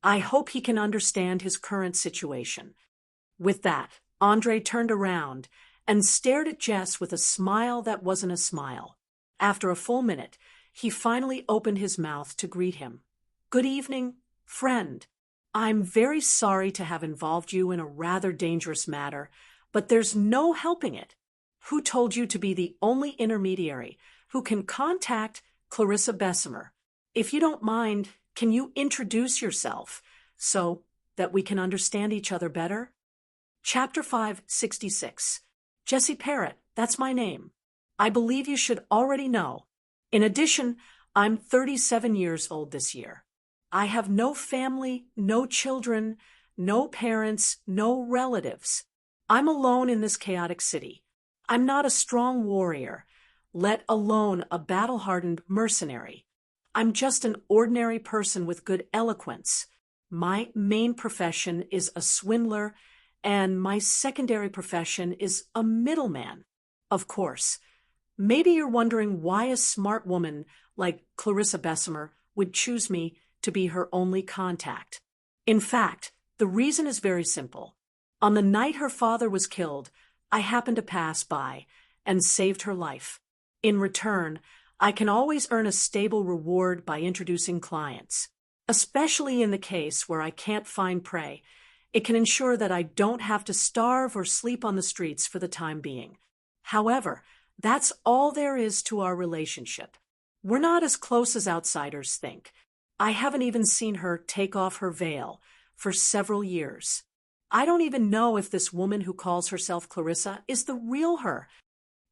I hope he can understand his current situation." With that, Andre turned around and stared at Jess with a smile that wasn't a smile. After a full minute, he finally opened his mouth to greet him. "Good evening, friend. I'm very sorry to have involved you in a rather dangerous matter, but there's no helping it. Who told you to be the only intermediary who can contact Clarissa Bessemer? If you don't mind, can you introduce yourself so that we can understand each other better?" Chapter 566. Jessie Parrott, that's my name. I believe you should already know. In addition, I'm 37 years old this year. I have no family, no children, no parents, no relatives. I'm alone in this chaotic city. I'm not a strong warrior, let alone a battle-hardened mercenary. I'm just an ordinary person with good eloquence. My main profession is a swindler, and my secondary profession is a middleman. Of course, maybe you're wondering why a smart woman like Clarissa Bessemer would choose me to be her only contact. In fact, the reason is very simple. On the night her father was killed, I happened to pass by and saved her life. In return, I can always earn a stable reward by introducing clients. Especially in the case where I can't find prey, it can ensure that I don't have to starve or sleep on the streets for the time being. However, that's all there is to our relationship. We're not as close as outsiders think. I haven't even seen her take off her veil for several years. I don't even know if this woman who calls herself Clarissa is the real her.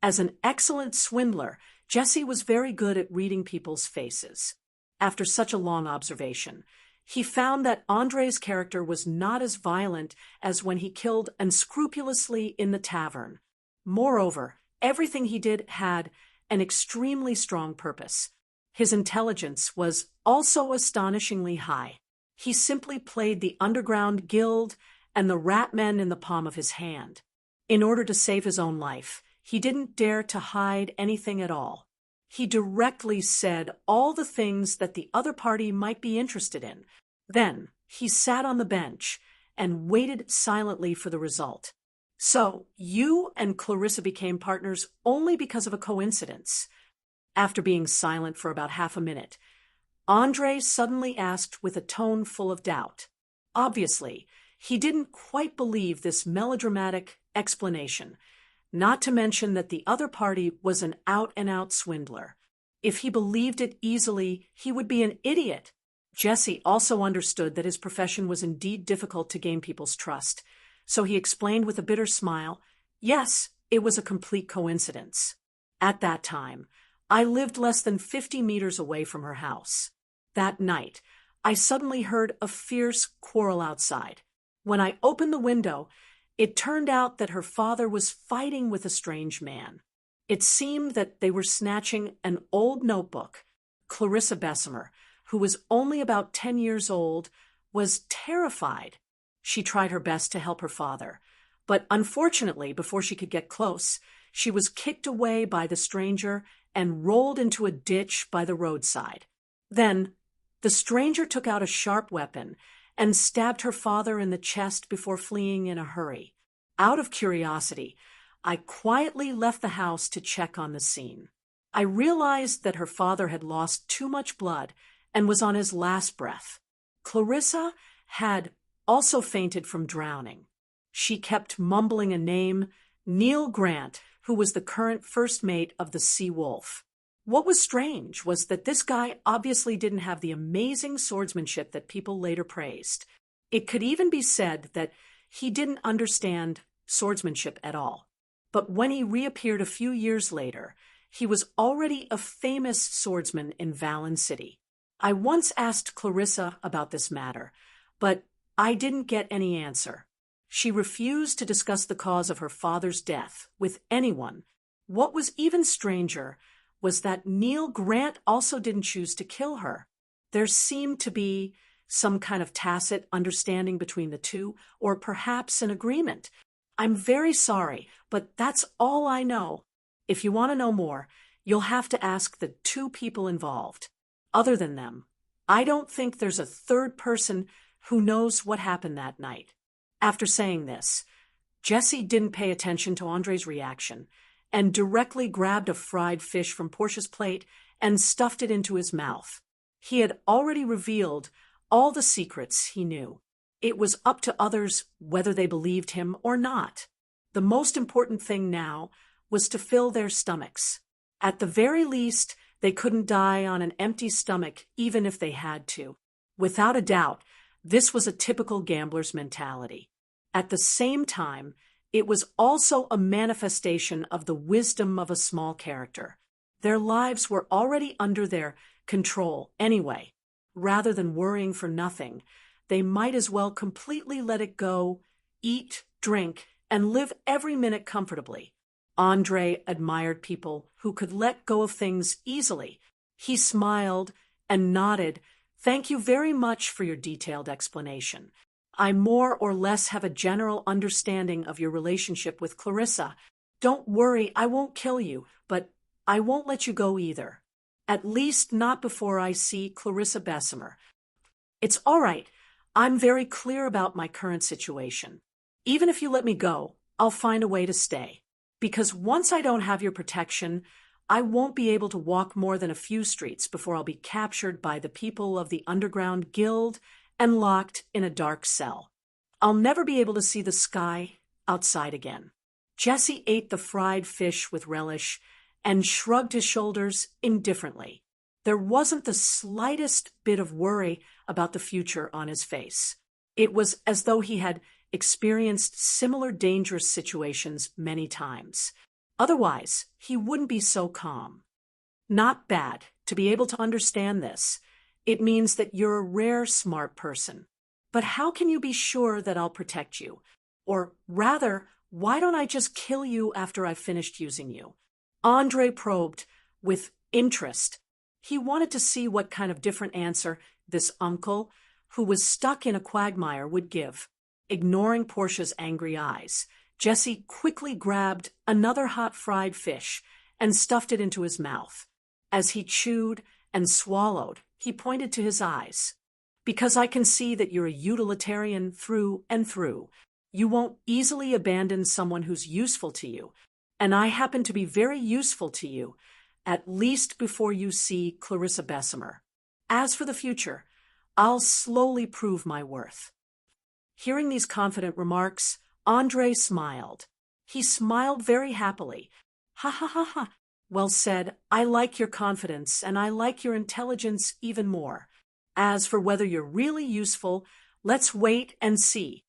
As an excellent swindler, Jessie was very good at reading people's faces. After such a long observation, he found that Andre's character was not as violent as when he killed unscrupulously in the tavern. Moreover, everything he did had an extremely strong purpose. His intelligence was also astonishingly high. He simply played the underground guild and the rat men in the palm of his hand. In order to save his own life, he didn't dare to hide anything at all. He directly said all the things that the other party might be interested in. Then he sat on the bench and waited silently for the result. "So, you and Clarissa became partners only because of a coincidence." After being silent for about half a minute, Andre suddenly asked with a tone full of doubt. Obviously, he didn't quite believe this melodramatic explanation, not to mention that the other party was an out-and-out swindler. If he believed it easily, he would be an idiot. Jesse also understood that his profession was indeed difficult to gain people's trust, so he explained with a bitter smile, "Yes, it was a complete coincidence. At that time, I lived less than 50 meters away from her house. That night, I suddenly heard a fierce quarrel outside. When I opened the window, it turned out that her father was fighting with a strange man. It seemed that they were snatching an old notebook. Clarissa Bessemer, who was only about 10 years old, was terrified. She tried her best to help her father, but unfortunately, before she could get close, she was kicked away by the stranger and rolled into a ditch by the roadside. Then, the stranger took out a sharp weapon and stabbed her father in the chest before fleeing in a hurry. Out of curiosity, I quietly left the house to check on the scene. I realized that her father had lost too much blood and was on his last breath. Clarissa had also fainted from drowning. She kept mumbling a name, Neil Grant, who was the current first mate of the Sea Wolf. What was strange was that this guy obviously didn't have the amazing swordsmanship that people later praised. It could even be said that he didn't understand swordsmanship at all. But when he reappeared a few years later, he was already a famous swordsman in Vallon City. I once asked Clarissa about this matter, but I didn't get any answer. She refused to discuss the cause of her father's death with anyone. What was even stranger was that Neil Grant also didn't choose to kill her. There seemed to be some kind of tacit understanding between the two, or perhaps an agreement. I'm very sorry, but that's all I know. If you want to know more, you'll have to ask the two people involved. Other than them, I don't think there's a third person who knows what happened that night. After saying this, Jesse didn't pay attention to Andre's reaction and directly grabbed a fried fish from Portia's plate and stuffed it into his mouth. He had already revealed all the secrets he knew. It was up to others whether they believed him or not. The most important thing now was to fill their stomachs. At the very least, they couldn't die on an empty stomach even if they had to. Without a doubt, this was a typical gambler's mentality. At the same time, it was also a manifestation of the wisdom of a small character. Their lives were already under their control anyway. Rather than worrying for nothing, they might as well completely let it go, eat, drink, and live every minute comfortably. Andre admired people who could let go of things easily. He smiled and nodded. "Thank you very much for your detailed explanation. I more or less have a general understanding of your relationship with Clarissa. Don't worry, I won't kill you, but I won't let you go either. At least not before I see Clarissa Bessemer. It's all right. I'm very clear about my current situation. Even if you let me go, I'll find a way to stay. Because once I don't have your protection, I won't be able to walk more than a few streets before I'll be captured by the people of the underground guild and locked in a dark cell. I'll never be able to see the sky outside again." Jesse ate the fried fish with relish and shrugged his shoulders indifferently. There wasn't the slightest bit of worry about the future on his face. It was as though he had experienced similar dangerous situations many times. Otherwise, he wouldn't be so calm. Not bad to be able to understand this. It means that you're a rare smart person. But how can you be sure that I'll protect you? Or rather, why don't I just kill you after I've finished using you? Andre probed with interest. He wanted to see what kind of different answer this uncle, who was stuck in a quagmire, would give. Ignoring Portia's angry eyes, Jesse quickly grabbed another hot fried fish and stuffed it into his mouth. As he chewed and swallowed, he pointed to his eyes. "Because I can see that you're a utilitarian through and through. You won't easily abandon someone who's useful to you, and I happen to be very useful to you, at least before you see Clarissa Bessemer. As for the future, I'll slowly prove my worth." Hearing these confident remarks, Andre smiled. He smiled very happily. "Ha ha ha ha. Well said. I like your confidence, and I like your intelligence even more. As for whether you're really useful, let's wait and see.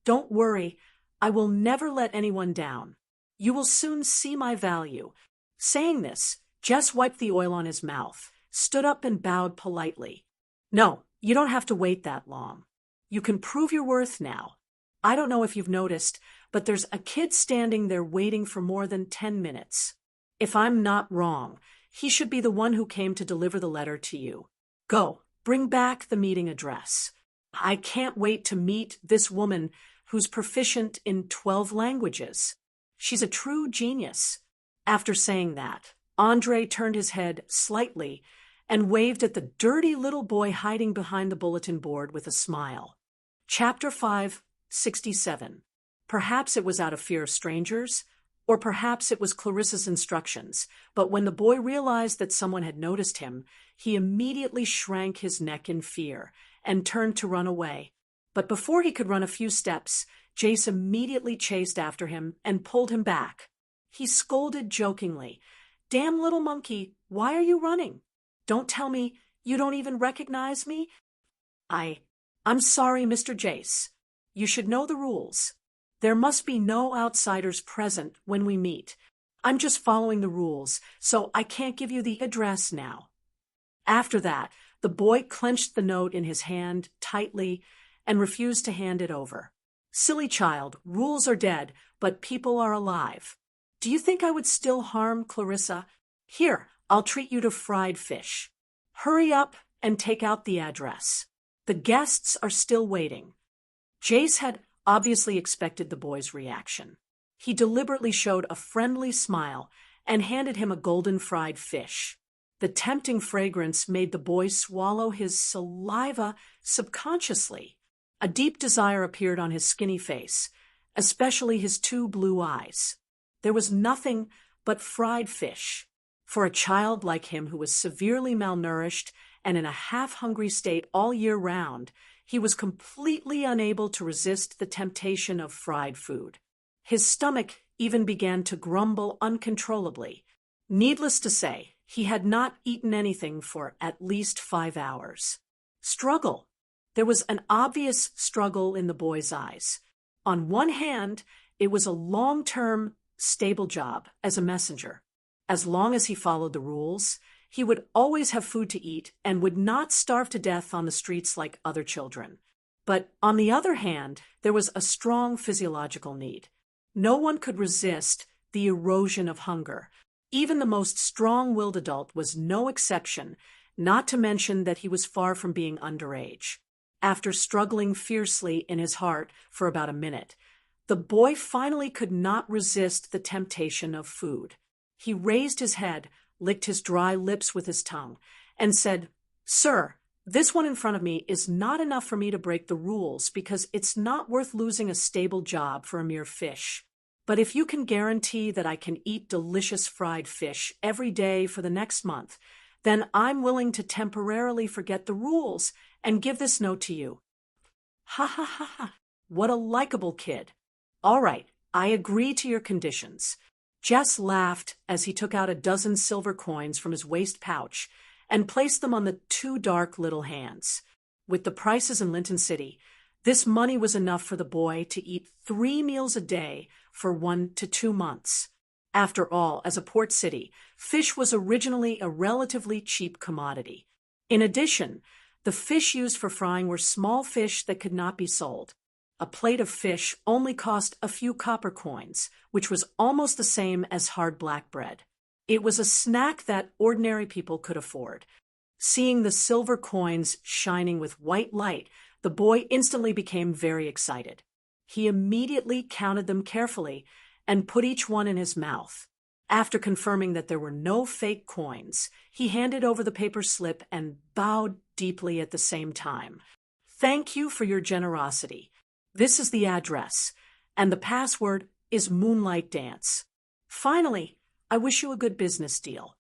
Don't worry, I will never let anyone down. You will soon see my value." Saying this, Jess wiped the oil on his mouth, stood up and bowed politely. "No, you don't have to wait that long. You can prove your worth now. I don't know if you've noticed, but there's a kid standing there waiting for more than 10 minutes. If I'm not wrong, he should be the one who came to deliver the letter to you. Go, bring back the meeting address. I can't wait to meet this woman who's proficient in 12 languages. She's a true genius." After saying that, Andre turned his head slightly and waved at the dirty little boy hiding behind the bulletin board with a smile. Chapter 567. Perhaps it was out of fear of strangers, or perhaps it was Clarissa's instructions, but when the boy realized that someone had noticed him, he immediately shrank his neck in fear and turned to run away. But before he could run a few steps, Jace immediately chased after him and pulled him back. He scolded jokingly, "Damn little monkey, why are you running? Don't tell me you don't even recognize me?" I'm sorry, Mr. Jace. You should know the rules. There must be no outsiders present when we meet. I'm just following the rules, so I can't give you the address now." After that, the boy clenched the note in his hand tightly and refused to hand it over. "Silly child, rules are dead, but people are alive. Do you think I would still harm Clarissa? Here, I'll treat you to fried fish. Hurry up and take out the address. The guests are still waiting." Jace had obviously expected the boy's reaction. He deliberately showed a friendly smile and handed him a golden fried fish. The tempting fragrance made the boy swallow his saliva subconsciously. A deep desire appeared on his skinny face, especially his 2 blue eyes. There was nothing but fried fish. For a child like him who was severely malnourished and in a half-hungry state all year round, he was completely unable to resist the temptation of fried food. His stomach even began to grumble uncontrollably. Needless to say, he had not eaten anything for at least 5 hours. Struggle. There was an obvious struggle in the boy's eyes. On one hand, it was a long-term, stable job as a messenger. As long as he followed the rules, he would always have food to eat and would not starve to death on the streets like other children. But on the other hand, there was a strong physiological need. No one could resist the erosion of hunger. Even the most strong-willed adult was no exception, not to mention that he was far from being underage. After struggling fiercely in his heart for about a minute, the boy finally could not resist the temptation of food. He raised his head, licked his dry lips with his tongue, and said, "Sir, this one in front of me is not enough for me to break the rules because it's not worth losing a stable job for a mere fish. But if you can guarantee that I can eat delicious fried fish every day for the next month, then I'm willing to temporarily forget the rules and give this note to you." Ha ha ha ha. What a likable kid. All right, I agree to your conditions. Jess laughed as he took out a dozen silver coins from his waist pouch and placed them on the 2 dark little hands. With the prices in Linton City, this money was enough for the boy to eat 3 meals a day for 1 to 2 months. After all, as a port city, fish was originally a relatively cheap commodity. In addition, the fish used for frying were small fish that could not be sold. A plate of fish only cost a few copper coins, which was almost the same as hard black bread. It was a snack that ordinary people could afford. Seeing the silver coins shining with white light, the boy instantly became very excited. He immediately counted them carefully and put each one in his mouth. After confirming that there were no fake coins, he handed over the paper slip and bowed deeply at the same time. "Thank you for your generosity. This is the address, and the password is Moonlight Dance. Finally, I wish you a good business deal.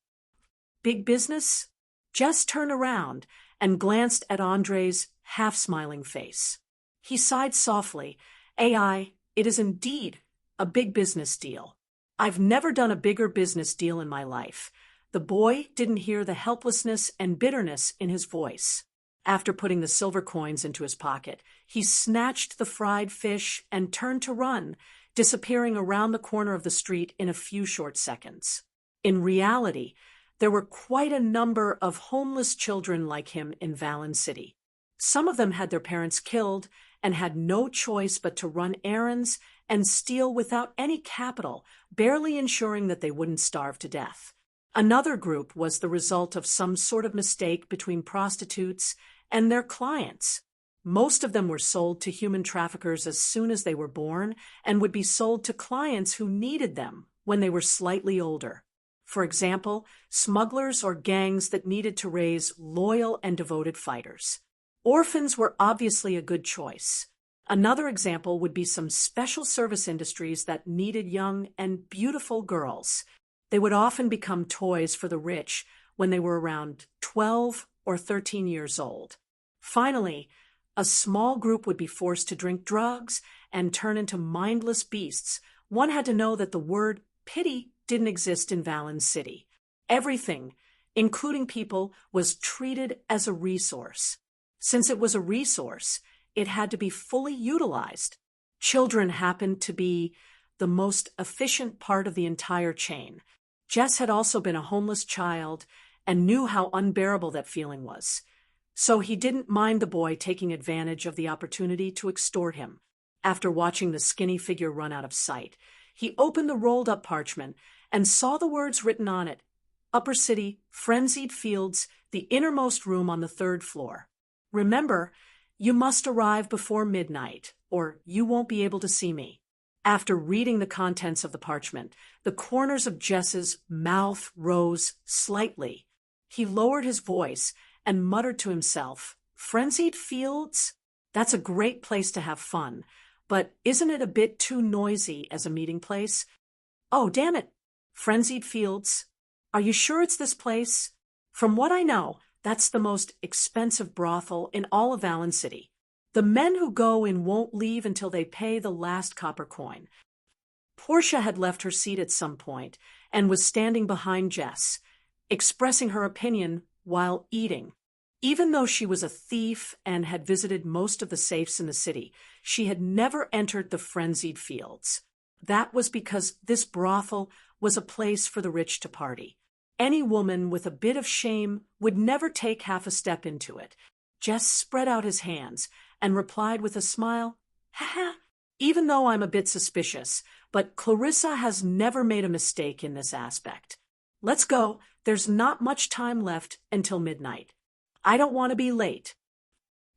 Big business? Jess turned around and glanced at Andre's half-smiling face. He sighed softly. AI, it is indeed a big business deal. I've never done a bigger business deal in my life. The boy didn't hear the helplessness and bitterness in his voice. After putting the silver coins into his pocket, he snatched the fried fish and turned to run, disappearing around the corner of the street in a few short seconds. In reality, there were quite a number of homeless children like him in Valen City. Some of them had their parents killed and had no choice but to run errands and steal without any capital, barely ensuring that they wouldn't starve to death. Another group was the result of some sort of mistake between prostitutes and their clients. Most of them were sold to human traffickers as soon as they were born and would be sold to clients who needed them when they were slightly older. For example, smugglers or gangs that needed to raise loyal and devoted fighters. Orphans were obviously a good choice. Another example would be some special service industries that needed young and beautiful girls. They would often become toys for the rich when they were around 12 or 13 years old. Finally, a small group would be forced to drink drugs and turn into mindless beasts. One had to know that the word pity didn't exist in Valen City. Everything, including people, was treated as a resource. Since it was a resource, it had to be fully utilized. Children happened to be the most efficient part of the entire chain. Jess had also been a homeless child and knew how unbearable that feeling was. So he didn't mind the boy taking advantage of the opportunity to extort him. After watching the skinny figure run out of sight, he opened the rolled-up parchment and saw the words written on it: Upper City, Frenzied Fields, the innermost room on the 3rd floor. Remember, you must arrive before midnight, or you won't be able to see me. After reading the contents of the parchment, the corners of Jess's mouth rose slightly. He lowered his voice and muttered to himself, Frenzied Fields? That's a great place to have fun, but isn't it a bit too noisy as a meeting place? Oh, damn it. Frenzied Fields. Are you sure it's this place? From what I know, that's the most expensive brothel in all of Valen City. The men who go in won't leave until they pay the last copper coin. Portia had left her seat at some point and was standing behind Jess, expressing her opinion while eating. Even though she was a thief and had visited most of the safes in the city, she had never entered the Frenzied Fields. That was because this brothel was a place for the rich to party. Any woman with a bit of shame would never take half a step into it. Jess spread out his hands and replied with a smile, "Ha, even though I'm a bit suspicious, but Clarissa has never made a mistake in this aspect. Let's go. There's not much time left until midnight. I don't want to be late.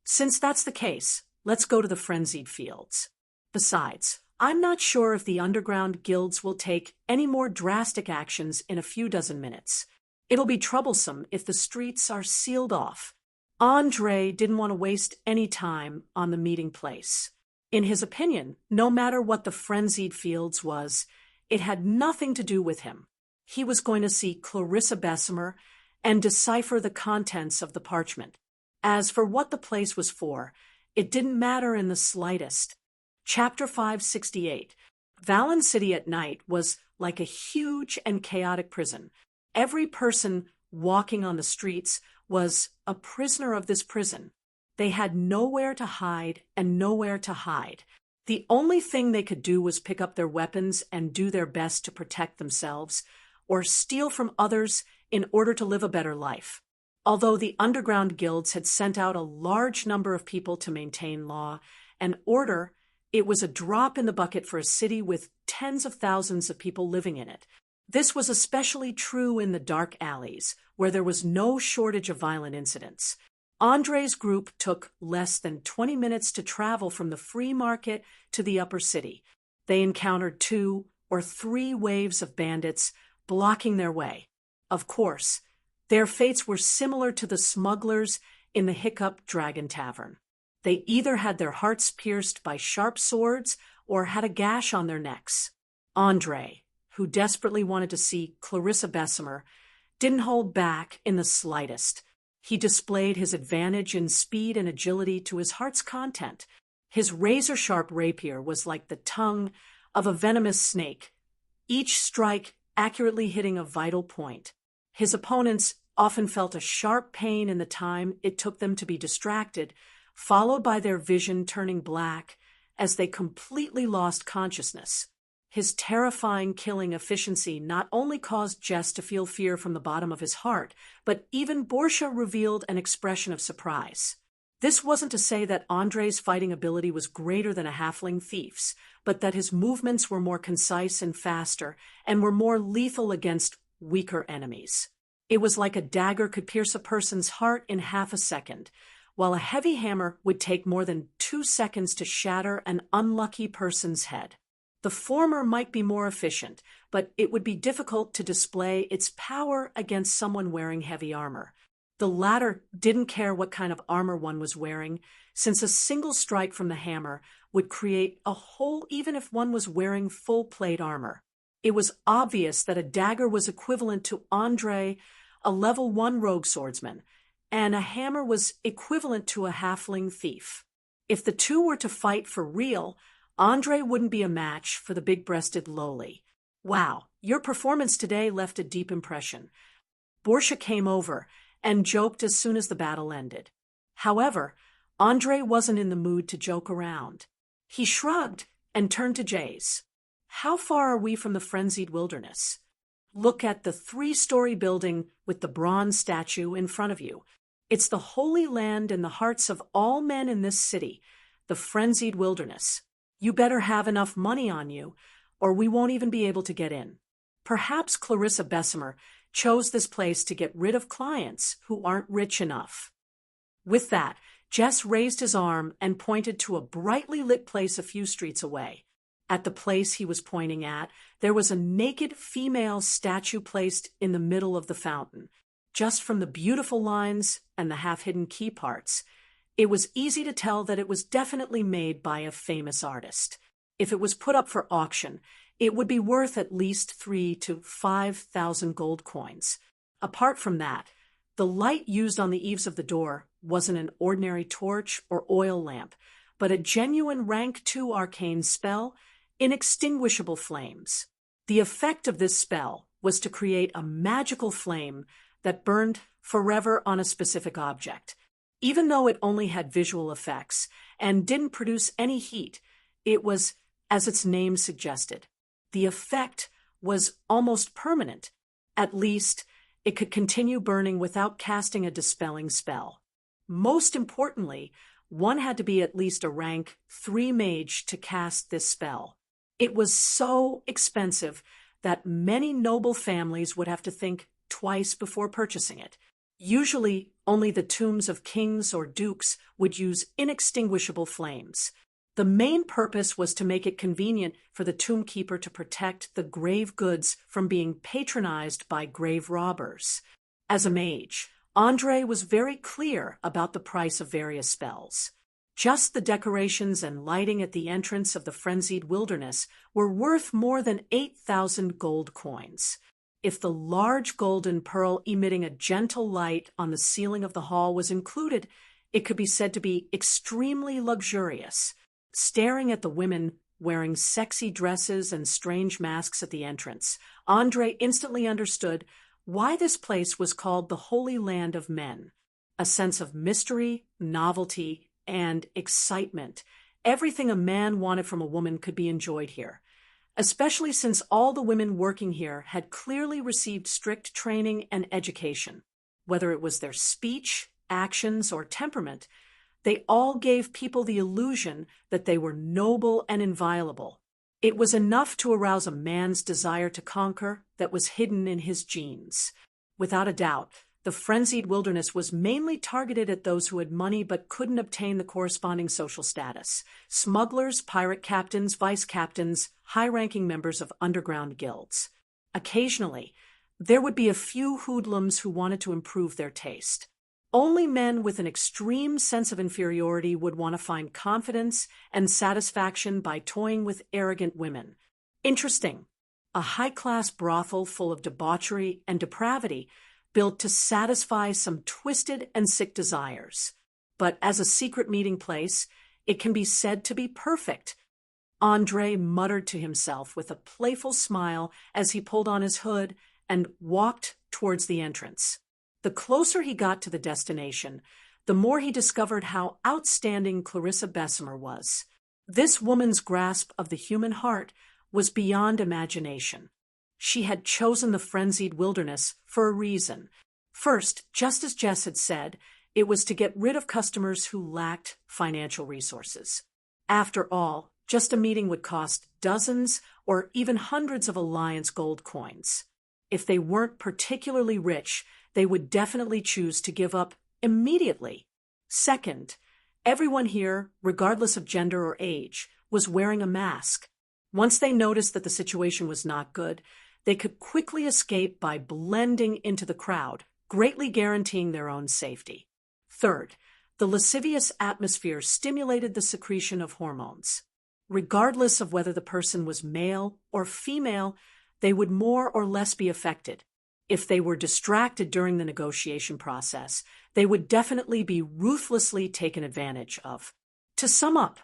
Since that's the case, let's go to the Frenzied Fields. Besides, I'm not sure if the underground guilds will take any more drastic actions in a few dozen minutes. It'll be troublesome if the streets are sealed off." Andre didn't want to waste any time on the meeting place. In his opinion, no matter what the Frenzied Fields was, it had nothing to do with him. He was going to see Clarissa Bessemer and decipher the contents of the parchment. As for what the place was for, it didn't matter in the slightest. Chapter 568. Valen City at night was like a huge and chaotic prison. Every person walking on the streets was a prisoner of this prison. They had nowhere to hide and nowhere to hide. The only thing they could do was pick up their weapons and do their best to protect themselves, or steal from others in order to live a better life. Although the underground guilds had sent out a large number of people to maintain law and order, it was a drop in the bucket for a city with tens of thousands of people living in it. This was especially true in the dark alleys, where there was no shortage of violent incidents. Andre's group took less than 20 minutes to travel from the free market to the upper city. They encountered 2 or 3 waves of bandits blocking their way. Of course, their fates were similar to the smugglers in the Hiccup Dragon Tavern. They either had their hearts pierced by sharp swords or had a gash on their necks. Andre, who desperately wanted to see Clarissa Bessemer, didn't hold back in the slightest. He displayed his advantage in speed and agility to his heart's content. His razor-sharp rapier was like the tongue of a venomous snake, each strike accurately hitting a vital point. His opponents often felt a sharp pain in the time it took them to be distracted, followed by their vision turning black as they completely lost consciousness. His terrifying killing efficiency not only caused Jess to feel fear from the bottom of his heart, but even Borgia revealed an expression of surprise. This wasn't to say that Andre's fighting ability was greater than a halfling thief's, but that his movements were more concise and faster, and were more lethal against weaker enemies. It was like a dagger could pierce a person's heart in half a second, while a heavy hammer would take more than 2 seconds to shatter an unlucky person's head. The former might be more efficient, but it would be difficult to display its power against someone wearing heavy armor. The latter didn't care what kind of armor one was wearing, since a single strike from the hammer would create a hole even if one was wearing full plate armor. It was obvious that a dagger was equivalent to Andre, a level 1 rogue swordsman, and a hammer was equivalent to a halfling thief. If the two were to fight for real, Andre wouldn't be a match for the big-breasted lowly. Wow, your performance today left a deep impression. Borgia came over and joked as soon as the battle ended. However, Andre wasn't in the mood to joke around. He shrugged and turned to Jace. How far are we from the frenzied wilderness? Look at the 3-story building with the bronze statue in front of you. It's the holy land in the hearts of all men in this city, the frenzied wilderness. You better have enough money on you, or we won't even be able to get in. Perhaps Clarissa Bessemer chose this place to get rid of clients who aren't rich enough. With that, Jess raised his arm and pointed to a brightly lit place a few streets away. At the place he was pointing at, there was a naked female statue placed in the middle of the fountain. Just from the beautiful lines and the half-hidden key parts, it was easy to tell that it was definitely made by a famous artist. If it was put up for auction, it would be worth at least 3,000 to 5,000 gold coins. Apart from that, the light used on the eaves of the door wasn't an ordinary torch or oil lamp, but a genuine rank 2 arcane spell, inextinguishable flames. The effect of this spell was to create a magical flame that burned forever on a specific object. Even though it only had visual effects and didn't produce any heat, it was, as its name suggested, the effect was almost permanent. At least, it could continue burning without casting a dispelling spell. Most importantly, one had to be at least a rank 3 mage to cast this spell. It was so expensive that many noble families would have to think twice before purchasing it. Usually, only the tombs of kings or dukes would use inextinguishable flames. The main purpose was to make it convenient for the tombkeeper to protect the grave goods from being patronized by grave robbers. As a mage, Andre was very clear about the price of various spells. Just the decorations and lighting at the entrance of the frenzied wilderness were worth more than 8,000 gold coins. If the large golden pearl emitting a gentle light on the ceiling of the hall was included, it could be said to be extremely luxurious. Staring at the women wearing sexy dresses and strange masks at the entrance, Andre instantly understood why this place was called the Holy Land of Men. A sense of mystery, novelty, and excitement. Everything a man wanted from a woman could be enjoyed here, especially since all the women working here had clearly received strict training and education. Whether it was their speech, actions, or temperament, they all gave people the illusion that they were noble and inviolable. It was enough to arouse a man's desire to conquer that was hidden in his genes. Without a doubt, the frenzied wilderness was mainly targeted at those who had money but couldn't obtain the corresponding social status: smugglers, pirate captains, vice captains, high-ranking members of underground guilds. Occasionally, there would be a few hoodlums who wanted to improve their taste. Only men with an extreme sense of inferiority would want to find confidence and satisfaction by toying with arrogant women. Interesting. A high-class brothel full of debauchery and depravity built to satisfy some twisted and sick desires. But as a secret meeting place, it can be said to be perfect. Andre muttered to himself with a playful smile as he pulled on his hood and walked towards the entrance. The closer he got to the destination, the more he discovered how outstanding Clarissa Bessemer was. This woman's grasp of the human heart was beyond imagination. She had chosen the frenzied wilderness for a reason. First, just as Jess had said, it was to get rid of customers who lacked financial resources. After all, just a meeting would cost dozens or even hundreds of Alliance gold coins. If they weren't particularly rich, they would definitely choose to give up immediately. Second, everyone here, regardless of gender or age, was wearing a mask. Once they noticed that the situation was not good, they could quickly escape by blending into the crowd, greatly guaranteeing their own safety. Third, the lascivious atmosphere stimulated the secretion of hormones. Regardless of whether the person was male or female, they would more or less be affected. If they were distracted during the negotiation process, they would definitely be ruthlessly taken advantage of. To sum up,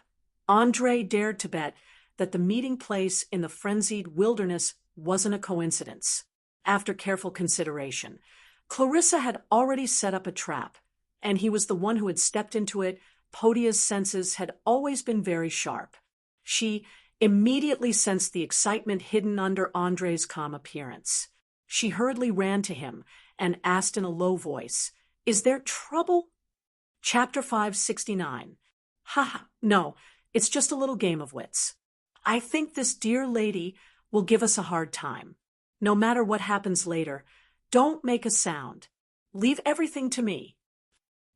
Andre dared to bet that the meeting place in the frenzied wilderness wasn't a coincidence. After careful consideration, Clarissa had already set up a trap, and he was the one who had stepped into it. Podia's senses had always been very sharp. She immediately sensed the excitement hidden under Andre's calm appearance. She hurriedly ran to him and asked in a low voice, "Is there trouble?" Chapter 569. "Ha, no, it's just a little game of wits. I think this dear lady will give us a hard time. No matter what happens later, don't make a sound. Leave everything to me."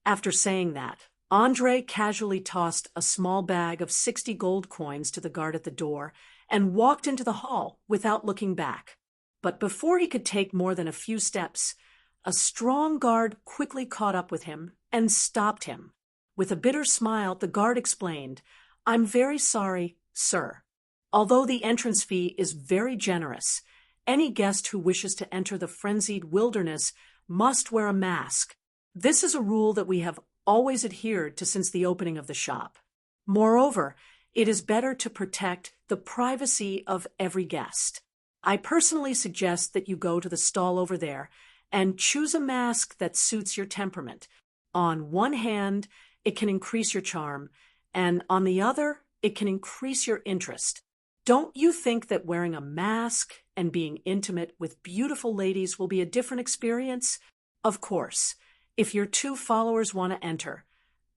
After saying that, Andre casually tossed a small bag of 60 gold coins to the guard at the door and walked into the hall without looking back. But before he could take more than a few steps, a strong guard quickly caught up with him and stopped him. With a bitter smile, the guard explained, "I'm very sorry, sir. Although the entrance fee is very generous, any guest who wishes to enter the frenzied wilderness must wear a mask. This is a rule that we have always adhered to since the opening of the shop. Moreover, it is better to protect the privacy of every guest. I personally suggest that you go to the stall over there and choose a mask that suits your temperament. On one hand, it can increase your charm, and on the other, it can increase your interest. Don't you think that wearing a mask and being intimate with beautiful ladies will be a different experience? Of course, if your two followers want to enter,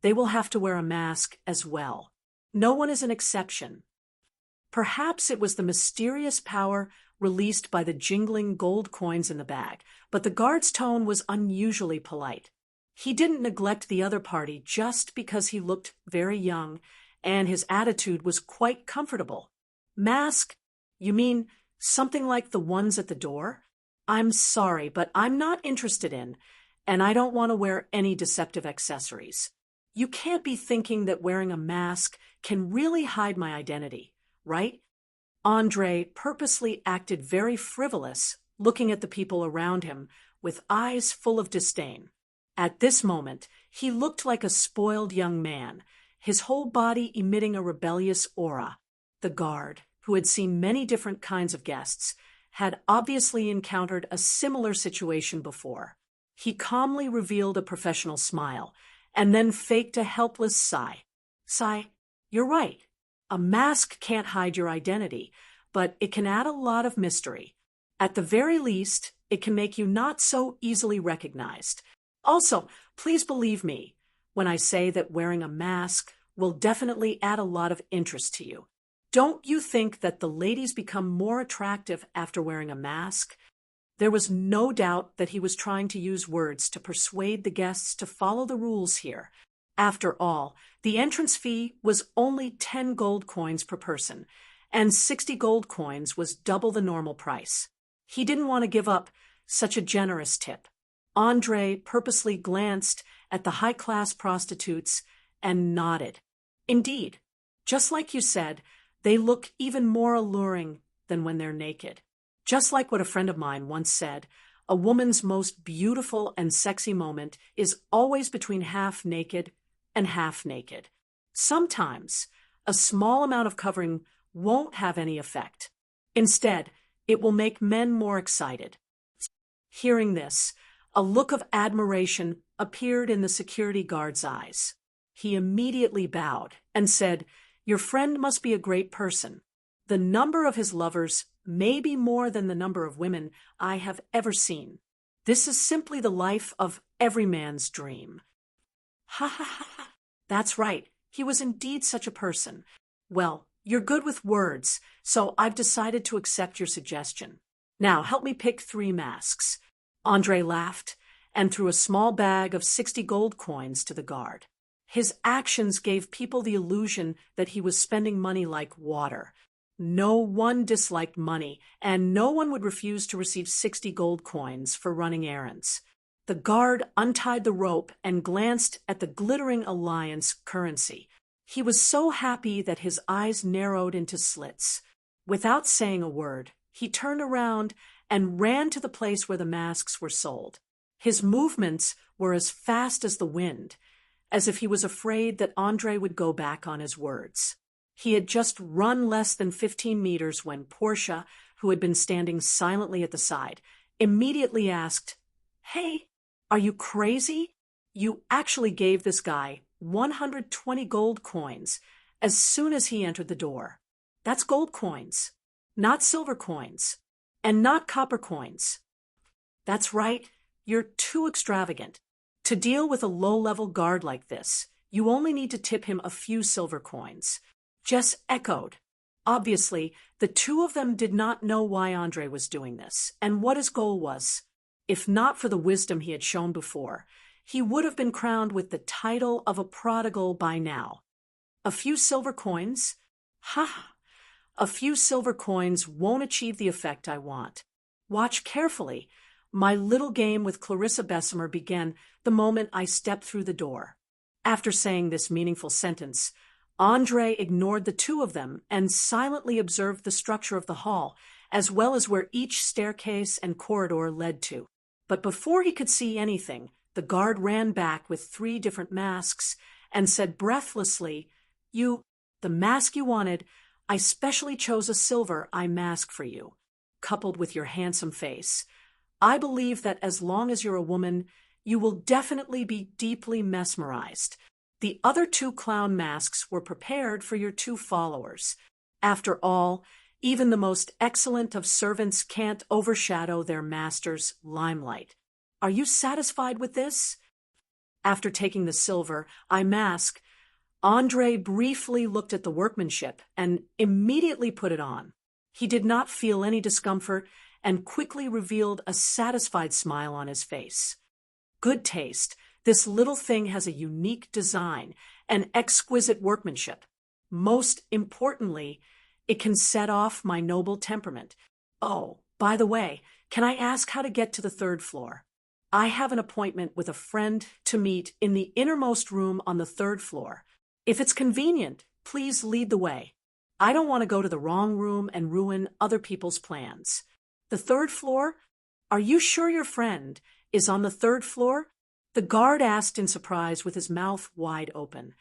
they will have to wear a mask as well. No one is an exception." Perhaps it was the mysterious power released by the jingling gold coins in the bag, but the guard's tone was unusually polite. He didn't neglect the other party just because he looked very young, and his attitude was quite comfortable. "Mask? You mean something like the ones at the door? I'm sorry, but I'm not interested in, and I don't want to wear any deceptive accessories. You can't be thinking that wearing a mask can really hide my identity, right?" Andre purposely acted very frivolous, looking at the people around him with eyes full of disdain. At this moment, he looked like a spoiled young man, his whole body emitting a rebellious aura. The guard, who had seen many different kinds of guests, had obviously encountered a similar situation before. He calmly revealed a professional smile, and then faked a helpless sigh. "Sigh, you're right. A mask can't hide your identity, but it can add a lot of mystery. At the very least, it can make you not so easily recognized. Also, please believe me when I say that wearing a mask will definitely add a lot of interest to you. Don't you think that the ladies become more attractive after wearing a mask?" There was no doubt that he was trying to use words to persuade the guests to follow the rules here. After all, the entrance fee was only 10 gold coins per person, and 60 gold coins was double the normal price. He didn't want to give up such a generous tip. Andre purposely glanced at the high-class prostitutes and nodded. "Indeed, just like you said, they look even more alluring than when they're naked. Just like what a friend of mine once said, A woman's most beautiful and sexy moment is always between half naked and half naked. Sometimes, a small amount of covering won't have any effect. Instead, it will make men more excited. Hearing this, a look of admiration appeared in the security guard's eyes. He immediately bowed and said, "Your friend must be a great person. The number of his lovers may be more than the number of women I have ever seen. This is simply the life of every man's dream." Ha ha ha ha. That's right. He was indeed such a person. Well, you're good with words, so I've decided to accept your suggestion. Now, help me pick 3 masks. Andre laughed and threw a small bag of 60 gold coins to the guard. His actions gave people the illusion that he was spending money like water. No one disliked money, and no one would refuse to receive 60 gold coins for running errands. The guard untied the rope and glanced at the glittering alliance currency. He was so happy that his eyes narrowed into slits. Without saying a word, he turned around and ran to the place where the masks were sold. His movements were as fast as the wind, as if he was afraid that Andre would go back on his words. He had just run less than 15 meters when Portia, who had been standing silently at the side, immediately asked, "Hey, are you crazy? You actually gave this guy 120 gold coins as soon as he entered the door. That's gold coins, not silver coins, and not copper coins." "That's right, you're too extravagant. To deal with a low-level guard like this, you only need to tip him a few silver coins." Jess echoed. Obviously, the two of them did not know why Andre was doing this, and what his goal was. If not for the wisdom he had shown before, he would have been crowned with the title of a prodigal by now. A few silver coins? Ha! A few silver coins won't achieve the effect I want. Watch carefully. My little game with Clarissa Bessemer began the moment I stepped through the door. After saying this meaningful sentence, Andre ignored the two of them and silently observed the structure of the hall, as well as where each staircase and corridor led to. But before he could see anything, the guard ran back with 3 different masks and said breathlessly, The mask you wanted, I specially chose a silver eye mask for you, coupled with your handsome face. I believe that as long as you're a woman, you will definitely be deeply mesmerized. The other 2 clown masks were prepared for your 2 followers. After all, even the most excellent of servants can't overshadow their master's limelight. Are you satisfied with this? After taking the silver eye mask, Andre briefly looked at the workmanship and immediately put it on. He did not feel any discomfort and quickly revealed a satisfied smile on his face. Good taste. This little thing has a unique design and exquisite workmanship. Most importantly, it can set off my noble temperament. Oh, by the way, can I ask how to get to the 3rd floor? I have an appointment with a friend to meet in the innermost room on the 3rd floor. If it's convenient, please lead the way. I don't want to go to the wrong room and ruin other people's plans. The 3rd floor? Are you sure your friend is on the 3rd floor? The guard asked in surprise with his mouth wide open.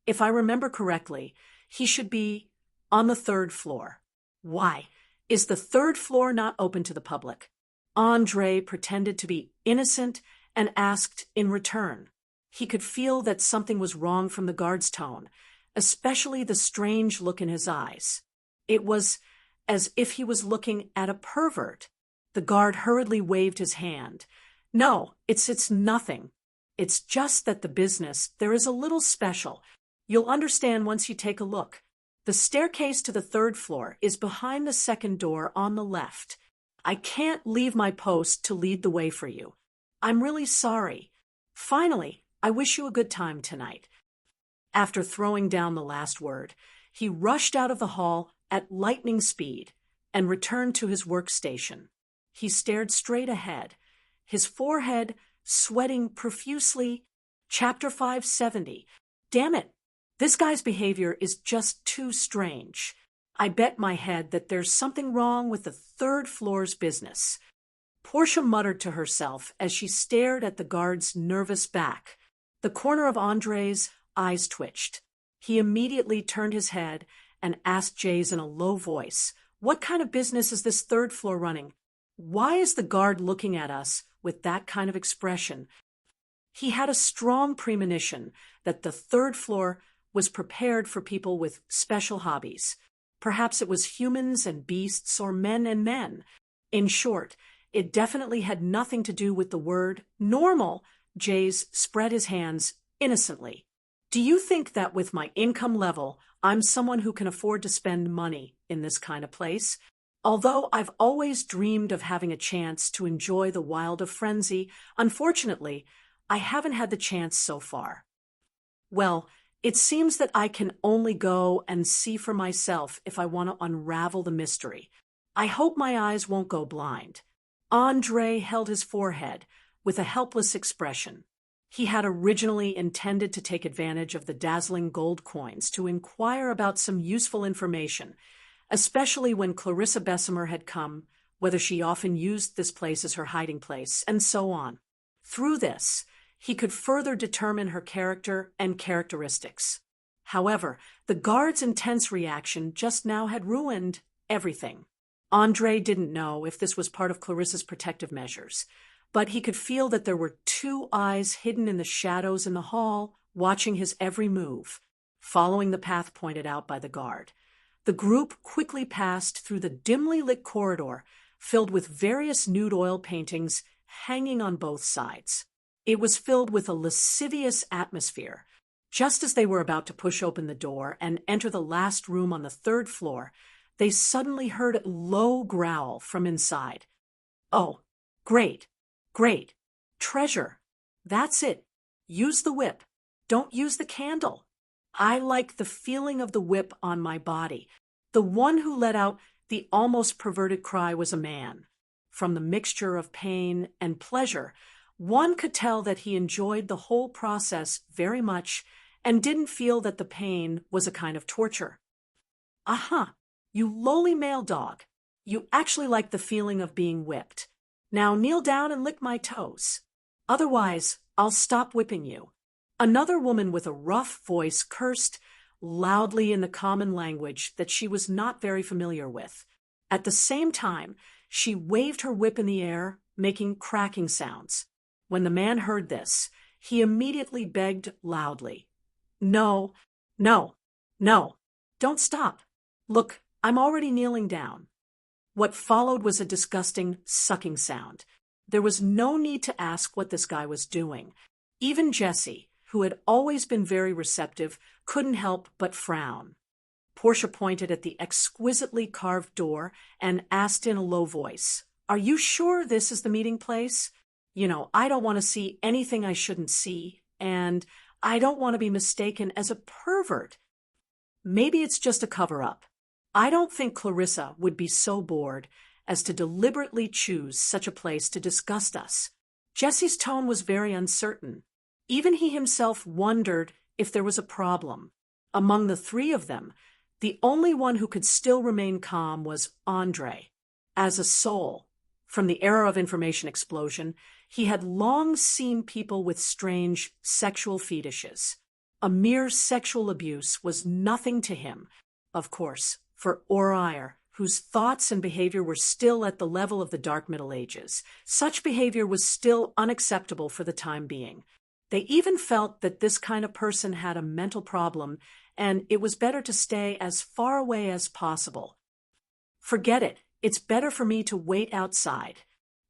If I remember correctly, he should be on the 3rd floor. Why? Is the 3rd floor not open to the public? Andre pretended to be innocent and asked in return. He could feel that something was wrong from the guard's tone, especially the strange look in his eyes. It was as if he was looking at a pervert. The guard hurriedly waved his hand. No, it's nothing. It's just that the business there is a little special. You'll understand once you take a look. The staircase to the 3rd floor is behind the 2nd door on the left. I can't leave my post to lead the way for you. I'm really sorry. Finally, I wish you a good time tonight. After throwing down the last word, he rushed out of the hall at lightning speed and returned to his workstation. He stared straight ahead, his forehead sweating profusely. Chapter 570. Damn it, this guy's behavior is just too strange. I bet my head that there's something wrong with the 3rd floor's business. Portia muttered to herself as she stared at the guard's nervous back. The corner of Andre's eyes twitched. He immediately turned his head and asked Jays in a low voice, "What kind of business is this third floor running? Why is the guard looking at us with that kind of expression?" He had a strong premonition that the third floor was prepared for people with special hobbies. Perhaps it was humans and beasts or men and men. In short, it definitely had nothing to do with the word normal. Jays spread his hands innocently. "Do you think that with my income level, I'm someone who can afford to spend money in this kind of place? Although I've always dreamed of having a chance to enjoy the wild of frenzy, unfortunately, I haven't had the chance so far. Well, it seems that I can only go and see for myself if I want to unravel the mystery. I hope my eyes won't go blind." Andre held his forehead with a helpless expression. He had originally intended to take advantage of the dazzling gold coins to inquire about some useful information, especially when Clarissa Bessemer had come, whether she often used this place as her hiding place, and so on. Through this, he could further determine her character and characteristics. However, the guard's intense reaction just now had ruined everything. Andre didn't know if this was part of Clarissa's protective measures, but he could feel that there were two eyes hidden in the shadows in the hall, watching his every move, following the path pointed out by the guard. The group quickly passed through the dimly lit corridor, filled with various nude oil paintings hanging on both sides. It was filled with a lascivious atmosphere. Just as they were about to push open the door and enter the last room on the third floor, they suddenly heard a low growl from inside. "Oh, great, great. Treasure. That's it. Use the whip. Don't use the candle. I like the feeling of the whip on my body." The one who let out the almost perverted cry was a man. From the mixture of pain and pleasure, one could tell that he enjoyed the whole process very much and didn't feel that the pain was a kind of torture. "Aha, you lowly male dog. You actually like the feeling of being whipped. Now kneel down and lick my toes. Otherwise, I'll stop whipping you." Another woman with a rough voice cursed loudly in the common language that she was not very familiar with. At the same time, she waved her whip in the air, making cracking sounds. When the man heard this, he immediately begged loudly, "No, no, no, don't stop. Look, I'm already kneeling down." What followed was a disgusting sucking sound. There was no need to ask what this guy was doing. Even Jessie, who had always been very receptive, couldn't help but frown. Portia pointed at the exquisitely carved door and asked in a low voice, "Are you sure this is the meeting place? I don't want to see anything I shouldn't see, and I don't want to be mistaken as a pervert. Maybe it's just a cover-up. I don't think Clarissa would be so bored as to deliberately choose such a place to disgust us." Jessie's tone was very uncertain. Even he himself wondered if there was a problem. Among the three of them, the only one who could still remain calm was Andre. As a soul, from the era of information explosion, he had long seen people with strange sexual fetishes. A mere sexual abuse was nothing to him, of course, for Oriar, whose thoughts and behavior were still at the level of the Dark Middle Ages. Such behavior was still unacceptable for the time being. They even felt that this kind of person had a mental problem, and it was better to stay as far away as possible. "Forget it. It's better for me to wait outside.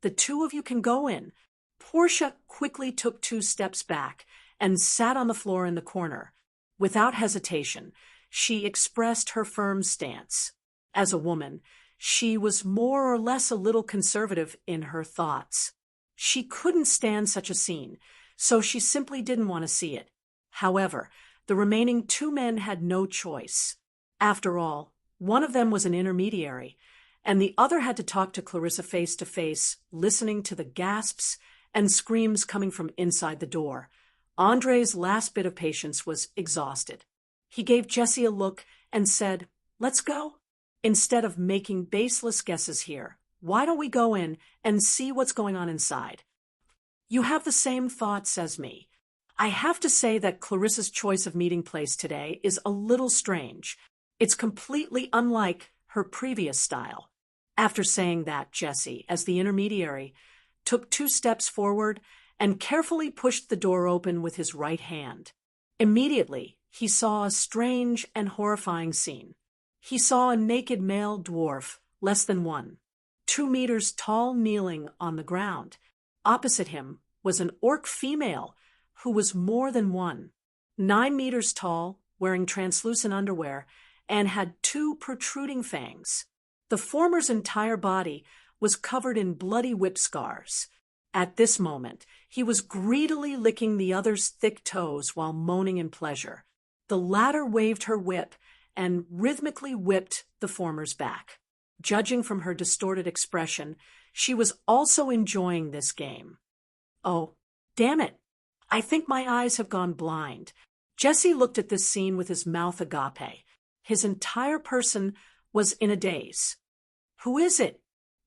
The two of you can go in." Portia quickly took 2 steps back and sat on the floor in the corner. Without hesitation, she expressed her firm stance. As a woman, she was more or less a little conservative in her thoughts. She couldn't stand such a scene, so she simply didn't want to see it. However, the remaining 2 men had no choice. After all, one of them was an intermediary, and the other had to talk to Clarissa face to face, listening to the gasps and screams coming from inside the door. Andre's last bit of patience was exhausted. He gave Jessie a look and said, "Let's go. Instead of making baseless guesses here, Why don't we go in and see what's going on inside? You have the same thoughts as me. I have to say that Clarissa's choice of meeting place today is a little strange. It's completely unlike her previous style. After saying that, Jesse, as the intermediary, took 2 steps forward and carefully pushed the door open with his right hand. Immediately, he saw a strange and horrifying scene. He saw a naked male dwarf, less than 2 meters tall, kneeling on the ground. Opposite him was an orc female who was more than 9 meters tall, wearing translucent underwear, and had 2 protruding fangs. The former's entire body was covered in bloody whip scars. At this moment, he was greedily licking the other's thick toes while moaning in pleasure. The latter waved her whip and rhythmically whipped the former's back. Judging from her distorted expression, she was also enjoying this game. Oh, damn it! I think my eyes have gone blind. Jesse looked at this scene with his mouth agape. His entire person was in a daze. Who is it?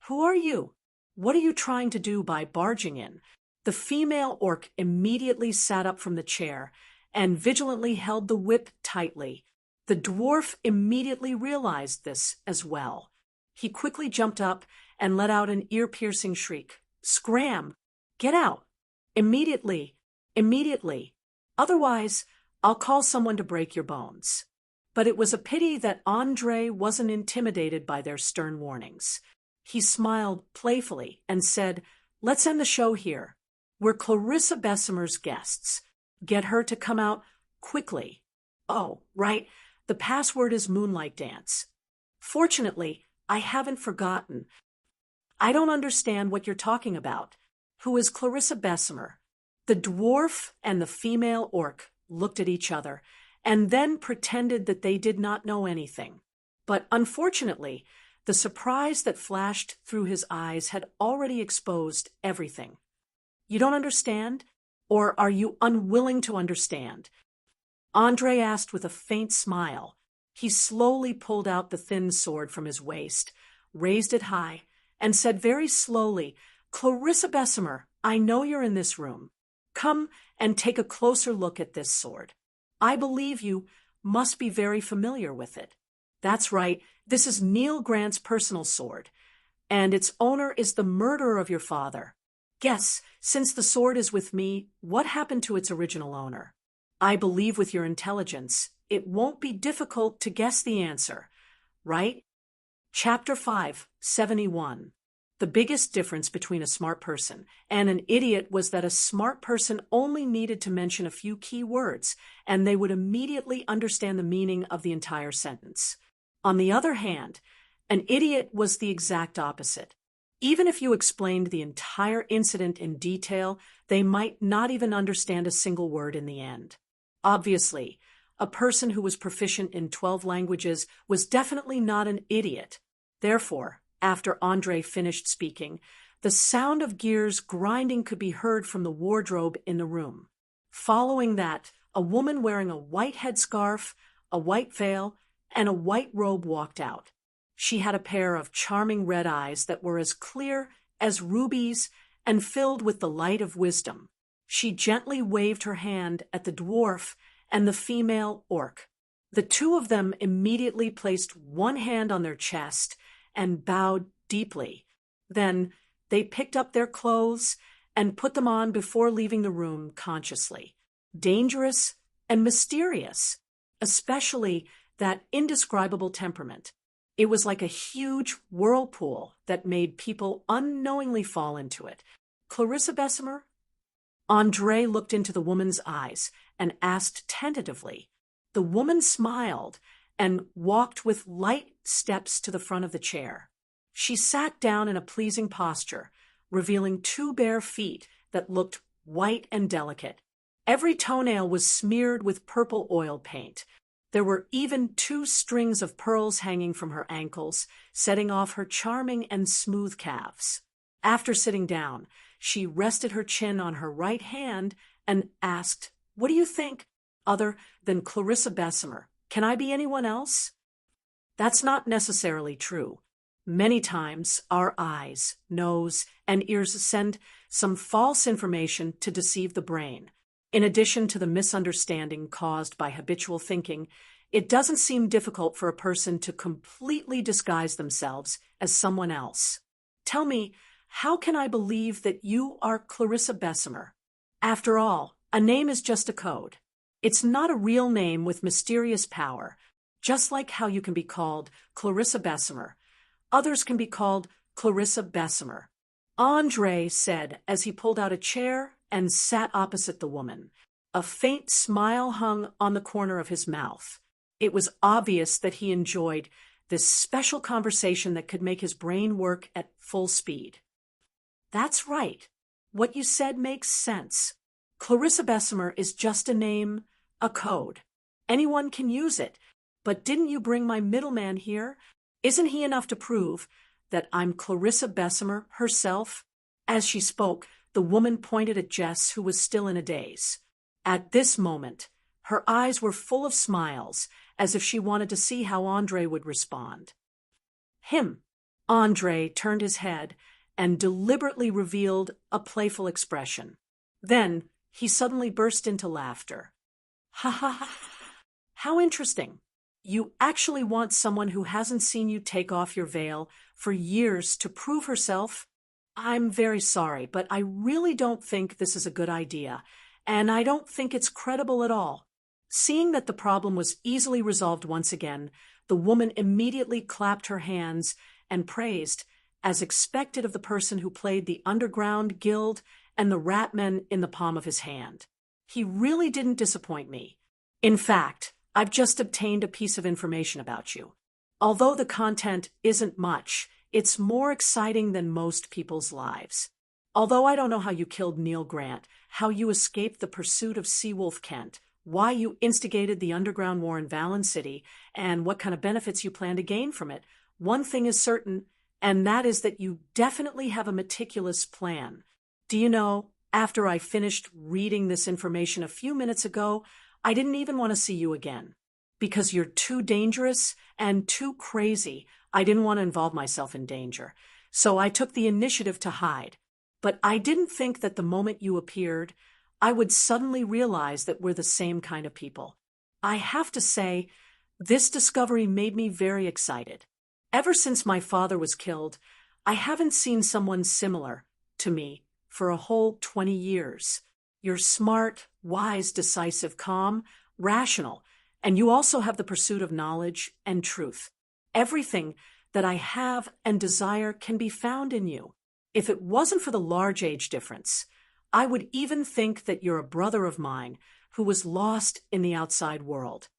Who are you? What are you trying to do by barging in? The female orc immediately sat up from the chair and vigilantly held the whip tightly. The dwarf immediately realized this as well. He quickly jumped up and let out an ear-piercing shriek. Scram! Get out! Immediately! Immediately! Otherwise, I'll call someone to break your bones. But it was a pity that Andre wasn't intimidated by their stern warnings. He smiled playfully and said, Let's end the show here. We're Clarissa Bessemer's guests. Get her to come out quickly. Oh, right, the password is Moonlight Dance. Fortunately, I haven't forgotten. I don't understand what you're talking about. Who is Clarissa Bessemer? The dwarf and the female orc looked at each other and then pretended that they did not know anything. But unfortunately, the surprise that flashed through his eyes had already exposed everything. You don't understand? Or are you unwilling to understand? Andre asked with a faint smile. He slowly pulled out the thin sword from his waist, raised it high, and said very slowly, Clarissa Bessemer, I know you're in this room. Come and take a closer look at this sword. I believe you must be very familiar with it. That's right, this is Neil Grant's personal sword, and its owner is the murderer of your father. Guess, since the sword is with me, what happened to its original owner? I believe with your intelligence, it won't be difficult to guess the answer, right? Chapter 5, 71. The biggest difference between a smart person and an idiot was that a smart person only needed to mention a few key words, and they would immediately understand the meaning of the entire sentence. On the other hand, an idiot was the exact opposite. Even if you explained the entire incident in detail, they might not even understand a single word in the end. Obviously, a person who was proficient in 12 languages was definitely not an idiot. Therefore, after Andre finished speaking, the sound of gears grinding could be heard from the wardrobe in the room. Following that, a woman wearing a white headscarf, a white veil, and a white robe walked out. She had a pair of charming red eyes that were as clear as rubies and filled with the light of wisdom. She gently waved her hand at the dwarf and the female orc. The two of them immediately placed one hand on their chest and bowed deeply. Then they picked up their clothes and put them on before leaving the room consciously. Dangerous and mysterious, especially that indescribable temperament. It was like a huge whirlpool that made people unknowingly fall into it. Clarissa Bessemer? Andre looked into the woman's eyes and asked tentatively. The woman smiled and walked with light steps to the front of the chair. She sat down in a pleasing posture, revealing 2 bare feet that looked white and delicate. Every toenail was smeared with purple oil paint. There were even 2 strings of pearls hanging from her ankles, setting off her charming and smooth calves. After sitting down, she rested her chin on her right hand and asked, What do you think? Other than Clarissa Bessemer, can I be anyone else? That's not necessarily true. Many times, our eyes, nose, and ears send some false information to deceive the brain. In addition to the misunderstanding caused by habitual thinking, it doesn't seem difficult for a person to completely disguise themselves as someone else. Tell me, how can I believe that you are Clarissa Bessemer? After all, a name is just a code. It's not a real name with mysterious power. Just like how you can be called Clarissa Bessemer, others can be called Clarissa Bessemer. Andre said as he pulled out a chair and sat opposite the woman. A faint smile hung on the corner of his mouth. It was obvious that he enjoyed this special conversation that could make his brain work at full speed. That's right. What you said makes sense. Clarissa Bessemer is just a name, a code. Anyone can use it. But didn't you bring my middleman here? Isn't he enough to prove that I'm Clarissa Bessemer herself? As she spoke, the woman pointed at Jess, who was still in a daze. At this moment, her eyes were full of smiles, as if she wanted to see how Andre would respond. Andre turned his head and deliberately revealed a playful expression. Then he suddenly burst into laughter. Ha ha ha! How interesting! You actually want someone who hasn't seen you take off your veil for years to prove herself? I'm very sorry, but I really don't think this is a good idea, and I don't think it's credible at all. Seeing that the problem was easily resolved once again, the woman immediately clapped her hands and praised, as expected of the person who played the underground guild and the ratmen in the palm of his hand. He really didn't disappoint me. In fact, I've just obtained a piece of information about you. Although the content isn't much, it's more exciting than most people's lives. Although I don't know how you killed Neil Grant, how you escaped the pursuit of Seawolf Kent, why you instigated the underground war in Valen City, and what kind of benefits you plan to gain from it, one thing is certain, and that is that you definitely have a meticulous plan. Do you know, after I finished reading this information a few minutes ago, I didn't even want to see you again. Because you're too dangerous and too crazy, I didn't want to involve myself in danger. So I took the initiative to hide. But I didn't think that the moment you appeared, I would suddenly realize that we're the same kind of people. I have to say, this discovery made me very excited. Ever since my father was killed, I haven't seen someone similar to me for a whole 20 years. You're smart, wise, decisive, calm, rational, and you also have the pursuit of knowledge and truth. Everything that I have and desire can be found in you. If it wasn't for the large age difference, I would even think that you're a brother of mine who was lost in the outside world.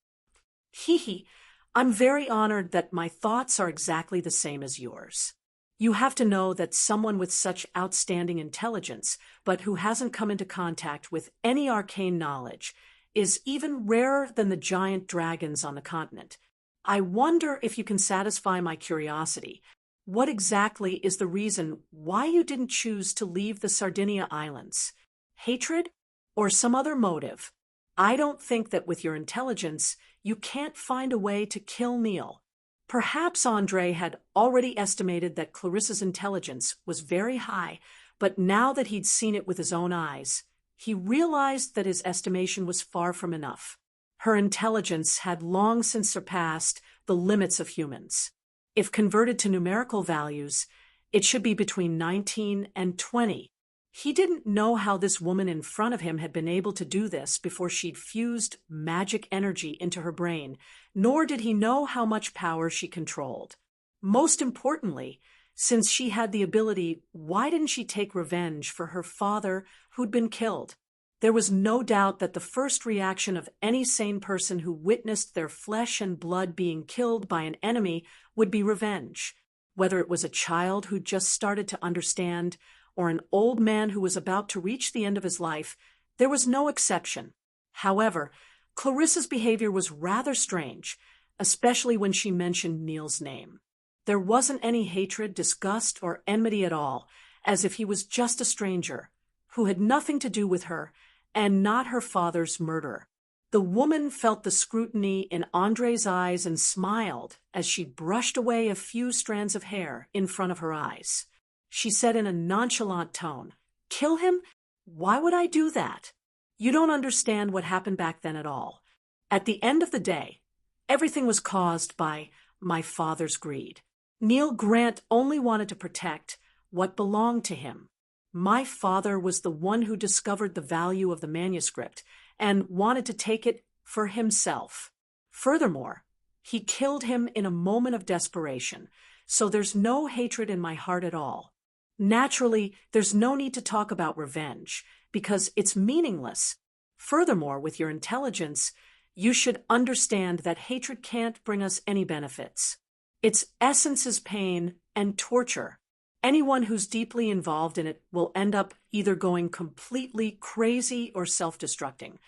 I'm very honored that my thoughts are exactly the same as yours. You have to know that someone with such outstanding intelligence, but who hasn't come into contact with any arcane knowledge, is even rarer than the giant dragons on the continent. I wonder if you can satisfy my curiosity. What exactly is the reason why you didn't choose to leave the Sardinia Islands? Hatred? Or some other motive? I don't think that with your intelligence, you can't find a way to kill Neil. Perhaps Andre had already estimated that Clarissa's intelligence was very high, but now that he'd seen it with his own eyes, he realized that his estimation was far from enough. Her intelligence had long since surpassed the limits of humans. If converted to numerical values, it should be between 19 and 20. He didn't know how this woman in front of him had been able to do this before she'd fused magic energy into her brain, nor did he know how much power she controlled. Most importantly, since she had the ability, why didn't she take revenge for her father who'd been killed? There was no doubt that the first reaction of any sane person who witnessed their flesh and blood being killed by an enemy would be revenge. Whether it was a child who just started to understand or an old man who was about to reach the end of his life, there was no exception. However, Clarissa's behavior was rather strange, especially when she mentioned Neil's name. There wasn't any hatred, disgust, or enmity at all, as if he was just a stranger, who had nothing to do with her, and not her father's murderer. The woman felt the scrutiny in Andre's eyes and smiled as she brushed away a few strands of hair in front of her eyes. She said in a nonchalant tone, "Kill him? Why would I do that? You don't understand what happened back then at all. At the end of the day, everything was caused by my father's greed. Neil Grant only wanted to protect what belonged to him. My father was the one who discovered the value of the manuscript and wanted to take it for himself. Furthermore, he killed him in a moment of desperation, so there's no hatred in my heart at all. Naturally, there's no need to talk about revenge, because it's meaningless. Furthermore, with your intelligence, you should understand that hatred can't bring us any benefits. Its essence is pain and torture. Anyone who's deeply involved in it will end up either going completely crazy or self-destructing."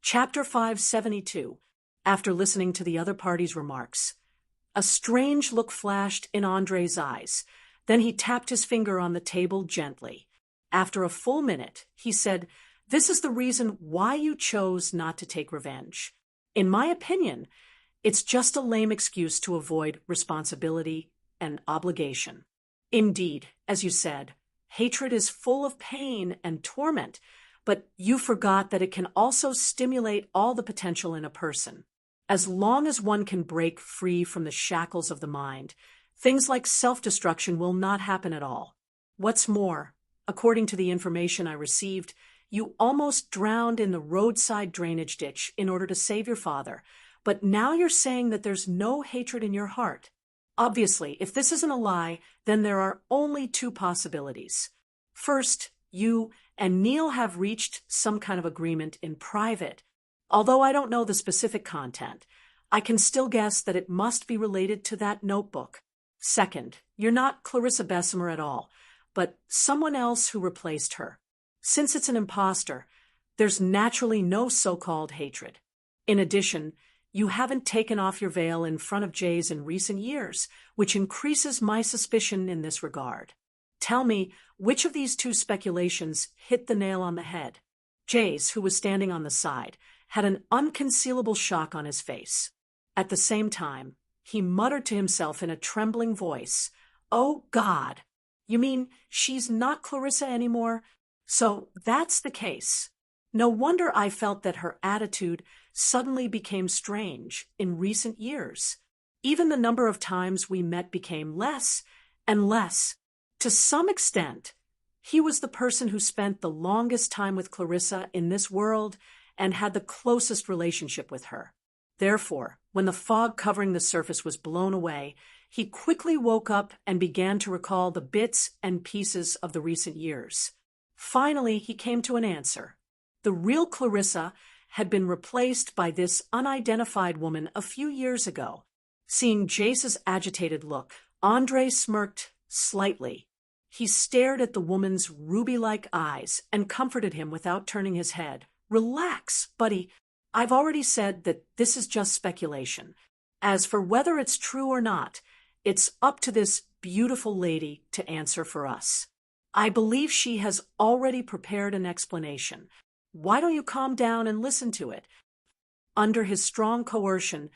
Chapter 572. After listening to the other party's remarks, a strange look flashed in Andre's eyes. Then he tapped his finger on the table gently. After a full minute, he said, "This is the reason why you chose not to take revenge. In my opinion, it's just a lame excuse to avoid responsibility and obligation. Indeed, as you said, hatred is full of pain and torment, but you forgot that it can also stimulate all the potential in a person. As long as one can break free from the shackles of the mind, things like self-destruction will not happen at all. What's more, according to the information I received, you almost drowned in the roadside drainage ditch in order to save your father, but now you're saying that there's no hatred in your heart. Obviously, if this isn't a lie, then there are only two possibilities. First, you and Neil have reached some kind of agreement in private. Although I don't know the specific content, I can still guess that it must be related to that notebook. Second, you're not Clarissa Bessemer at all, but someone else who replaced her. Since it's an imposter, there's naturally no so-called hatred. In addition, you haven't taken off your veil in front of Jays in recent years, which increases my suspicion in this regard. Tell me, which of these two speculations hit the nail on the head?" Jays, who was standing on the side, had an unconcealable shock on his face. At the same time, he muttered to himself in a trembling voice, "Oh, God! You mean she's not Clarissa anymore? So that's the case. No wonder I felt that her attitude suddenly became strange in recent years. Even the number of times we met became less and less. To some extent, he was the person who spent the longest time with Clarissa in this world and had the closest relationship with her. Therefore, when the fog covering the surface was blown away, he quickly woke up and began to recall the bits and pieces of the recent years. Finally, he came to an answer. The real Clarissa had been replaced by this unidentified woman a few years ago. Seeing Jace's agitated look, Andre smirked slightly. He stared at the woman's ruby-like eyes and comforted him without turning his head. "Relax, buddy. I've already said that this is just speculation. As for whether it's true or not, it's up to this beautiful lady to answer for us. I believe she has already prepared an explanation. Why don't you calm down and listen to it?" Under his strong coercion,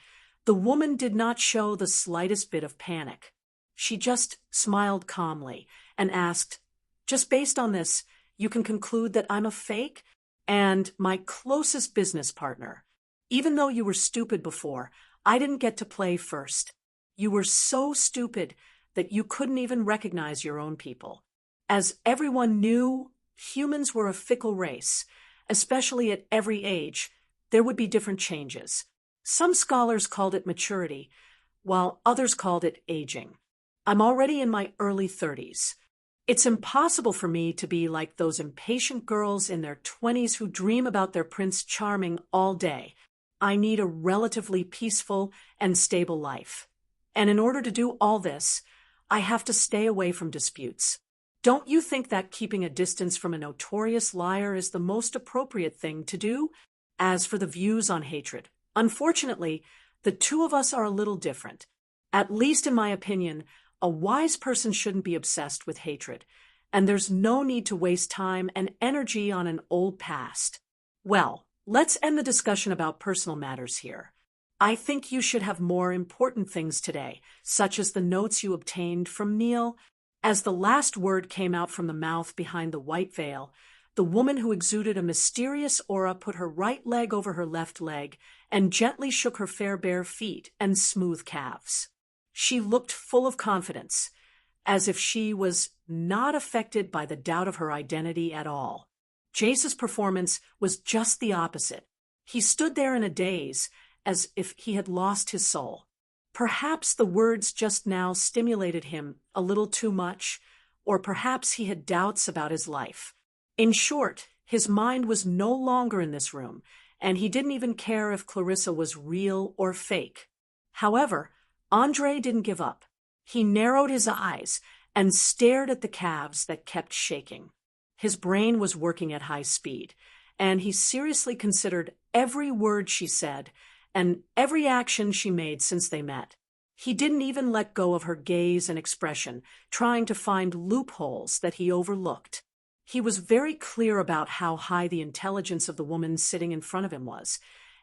the woman did not show the slightest bit of panic. She just smiled calmly and asked, "Just based on this, you can conclude that I'm a fake and my closest business partner. Even though you were stupid before, I didn't get to play first. You were so stupid that you couldn't even recognize your own people. As everyone knew, humans were a fickle race. Especially at every age, there would be different changes. Some scholars called it maturity, while others called it aging. I'm already in my early 30s. It's impossible for me to be like those impatient girls in their 20s who dream about their Prince Charming all day. I need a relatively peaceful and stable life. And in order to do all this, I have to stay away from disputes. Don't you think that keeping a distance from a notorious liar is the most appropriate thing to do? As for the views on hatred, unfortunately, the two of us are a little different. At least in my opinion, a wise person shouldn't be obsessed with hatred, and there's no need to waste time and energy on an old past. Well, Let's end the discussion about personal matters here. I think you should have more important things today, such as the notes you obtained from Neil. As the last word came out from the mouth behind the white veil, the woman who exuded a mysterious aura put her right leg over her left leg and gently shook her fair bare feet and smooth calves. She looked full of confidence, as if she was not affected by the doubt of her identity at all. Jace's performance was just the opposite. He stood there in a daze, as if he had lost his soul. Perhaps the words just now stimulated him a little too much, or perhaps he had doubts about his life. In short, his mind was no longer in this room, and he didn't even care if Clarissa was real or fake. However, Andre didn't give up. He narrowed his eyes and stared at the calves that kept shaking. His brain was working at high speed, and he seriously considered every word she said and every action she made since they met. He didn't even let go of her gaze and expression, trying to find loopholes that he overlooked. He was very clear about how high the intelligence of the woman sitting in front of him was,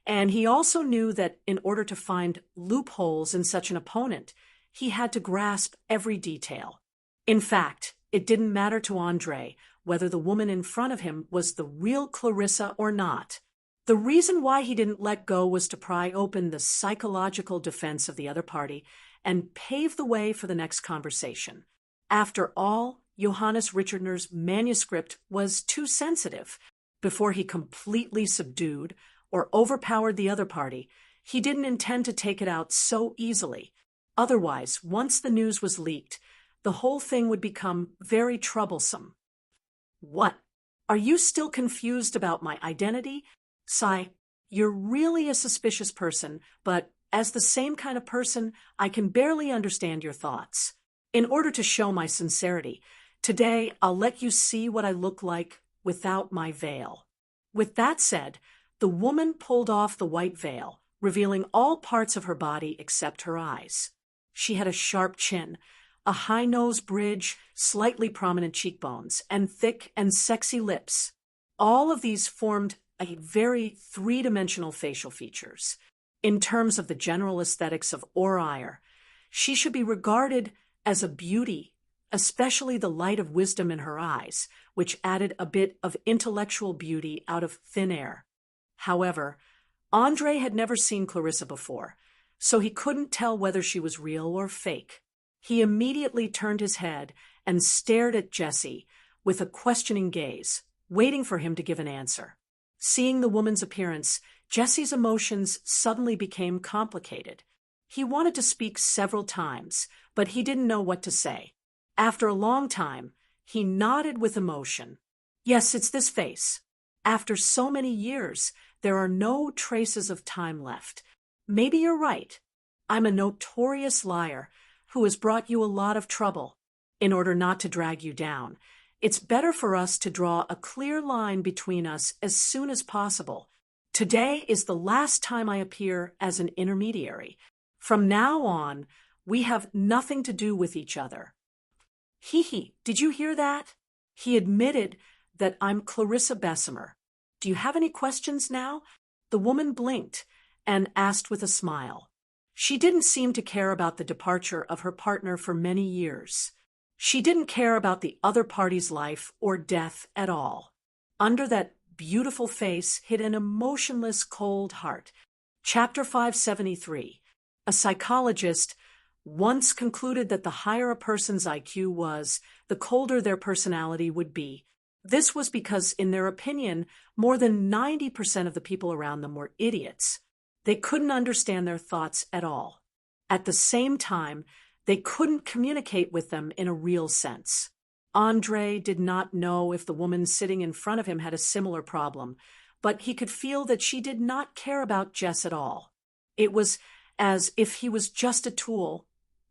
and he also knew that in order to find loopholes in such an opponent, he had to grasp every detail. In fact, it didn't matter to Andre whether the woman in front of him was the real Clarissa or not. The reason why he didn't let go was to pry open the psychological defense of the other party and pave the way for the next conversation. After all, Johannes Richardner's manuscript was too sensitive. Before he completely subdued or overpowered the other party, he didn't intend to take it out so easily. Otherwise, once the news was leaked, the whole thing would become very troublesome. What? Are you still confused about my identity? Sigh, you're really a suspicious person, but as the same kind of person, I can barely understand your thoughts. In order to show my sincerity, today I'll let you see what I look like without my veil. With that said, the woman pulled off the white veil, revealing all parts of her body except her eyes. She had a sharp chin, a high nose bridge, slightly prominent cheekbones, and thick and sexy lips. All of these formed a very three-dimensional facial features. In terms of the general aesthetics of Aurire, she should be regarded as a beauty, especially the light of wisdom in her eyes, which added a bit of intellectual beauty out of thin air. However, Andre had never seen Clarissa before, so he couldn't tell whether she was real or fake. He immediately turned his head and stared at Jesse with a questioning gaze, waiting for him to give an answer. Seeing the woman's appearance, Jesse's emotions suddenly became complicated. He wanted to speak several times, but he didn't know what to say. After a long time, he nodded with emotion. Yes, it's this face. After so many years, there are no traces of time left. Maybe you're right. I'm a notorious liar who has brought you a lot of trouble. In order not to drag you down, it's better for us to draw a clear line between us as soon as possible. Today is the last time I appear as an intermediary. From now on, we have nothing to do with each other. Hee, did you hear that? He admitted that I'm Clarissa Bessemer. Do you have any questions now? The woman blinked and asked with a smile. She didn't seem to care about the departure of her partner for many years. She didn't care about the other party's life or death at all. Under that beautiful face hid an emotionless, cold heart. Chapter 573. A psychologist once concluded that the higher a person's IQ was, the colder their personality would be. This was because, in their opinion, more than 90% of the people around them were idiots. They couldn't understand their thoughts at all. At the same time, they couldn't communicate with them in a real sense. Andre did not know if the woman sitting in front of him had a similar problem, but he could feel that she did not care about Jess at all. It was as if he was just a tool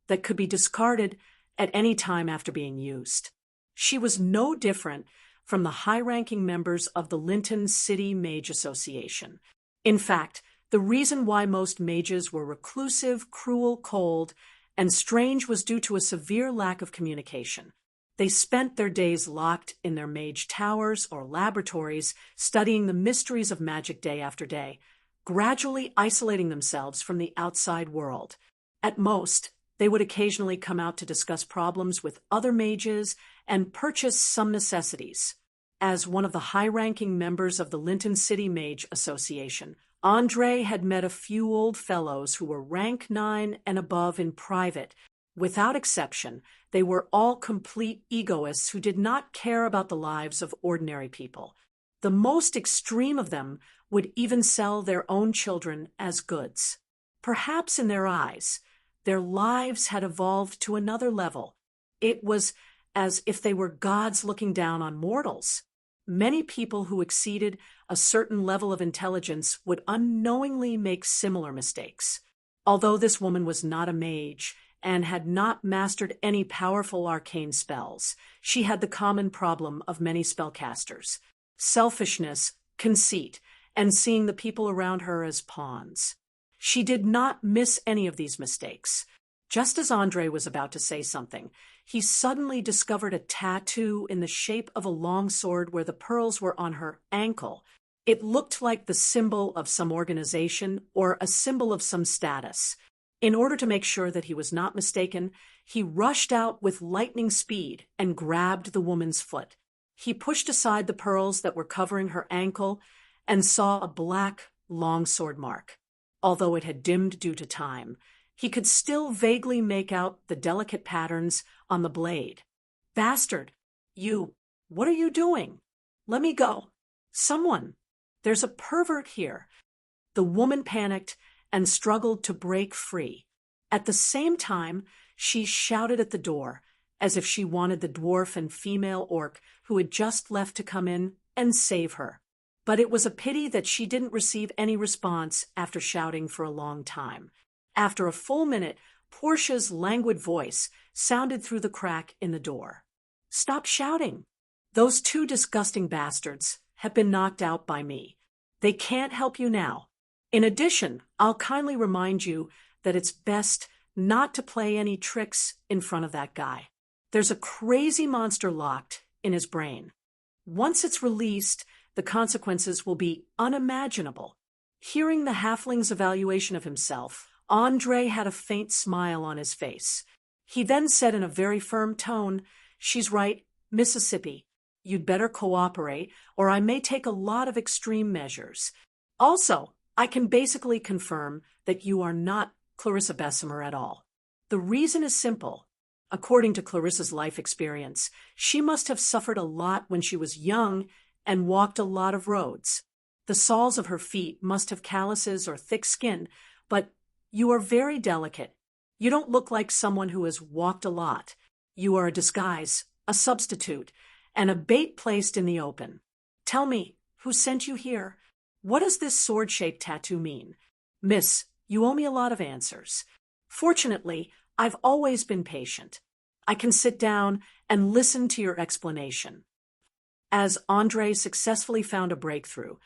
that could be discarded at any time after being used. She was no different from the high-ranking members of the Linton City Mage Association. In fact, the reason why most mages were reclusive, cruel, cold, and strange was due to a severe lack of communication. They spent their days locked in their mage towers or laboratories, studying the mysteries of magic day after day, gradually isolating themselves from the outside world. At most, they would occasionally come out to discuss problems with other mages and purchase some necessities. As one of the high-ranking members of the Linton City Mage Association, Andre had met a few old fellows who were rank 9 and above in private. Without exception, they were all complete egoists who did not care about the lives of ordinary people. The most extreme of them would even sell their own children as goods. Perhaps in their eyes, their lives had evolved to another level. It was as if they were gods looking down on mortals. Many people who exceeded a certain level of intelligence would unknowingly make similar mistakes. Although this woman was not a mage and had not mastered any powerful arcane spells, she had the common problem of many spellcasters: selfishness, conceit, and seeing the people around her as pawns. She did not miss any of these mistakes. Just as Andre was about to say something, he suddenly discovered a tattoo in the shape of a longsword where the pearls were on her ankle. It looked like the symbol of some organization or a symbol of some status. In order to make sure that he was not mistaken, he rushed out with lightning speed and grabbed the woman's foot. He pushed aside the pearls that were covering her ankle and saw a black longsword mark. Although it had dimmed due to time, he could still vaguely make out the delicate patterns on the blade. "Bastard! What are you doing? Let me go. Someone! There's a pervert here." The woman panicked and struggled to break free. At the same time, she shouted at the door, as if she wanted the dwarf and female orc who had just left to come in and save her. But it was a pity that she didn't receive any response after shouting for a long time. After a full minute, Portia's languid voice sounded through the crack in the door. "Stop shouting. Those two disgusting bastards have been knocked out by me. They can't help you now. In addition, I'll kindly remind you that it's best not to play any tricks in front of that guy. There's a crazy monster locked in his brain. Once it's released, the consequences will be unimaginable." Hearing the halfling's evaluation of himself, Andre had a faint smile on his face. He then said in a very firm tone, "She's right, Mississippi. You'd better cooperate, or I may take a lot of extreme measures. Also, I can basically confirm that you are not Clarissa Bessemer at all. The reason is simple. According to Clarissa's life experience, she must have suffered a lot when she was young and walked a lot of roads. The soles of her feet must have calluses or thick skin, but you are very delicate. You don't look like someone who has walked a lot. You are a disguise, a substitute, and a bait placed in the open. Tell me, who sent you here? What does this sword-shaped tattoo mean? Miss, you owe me a lot of answers. Fortunately, I've always been patient. I can sit down and listen to your explanation." As Andre successfully found a breakthrough,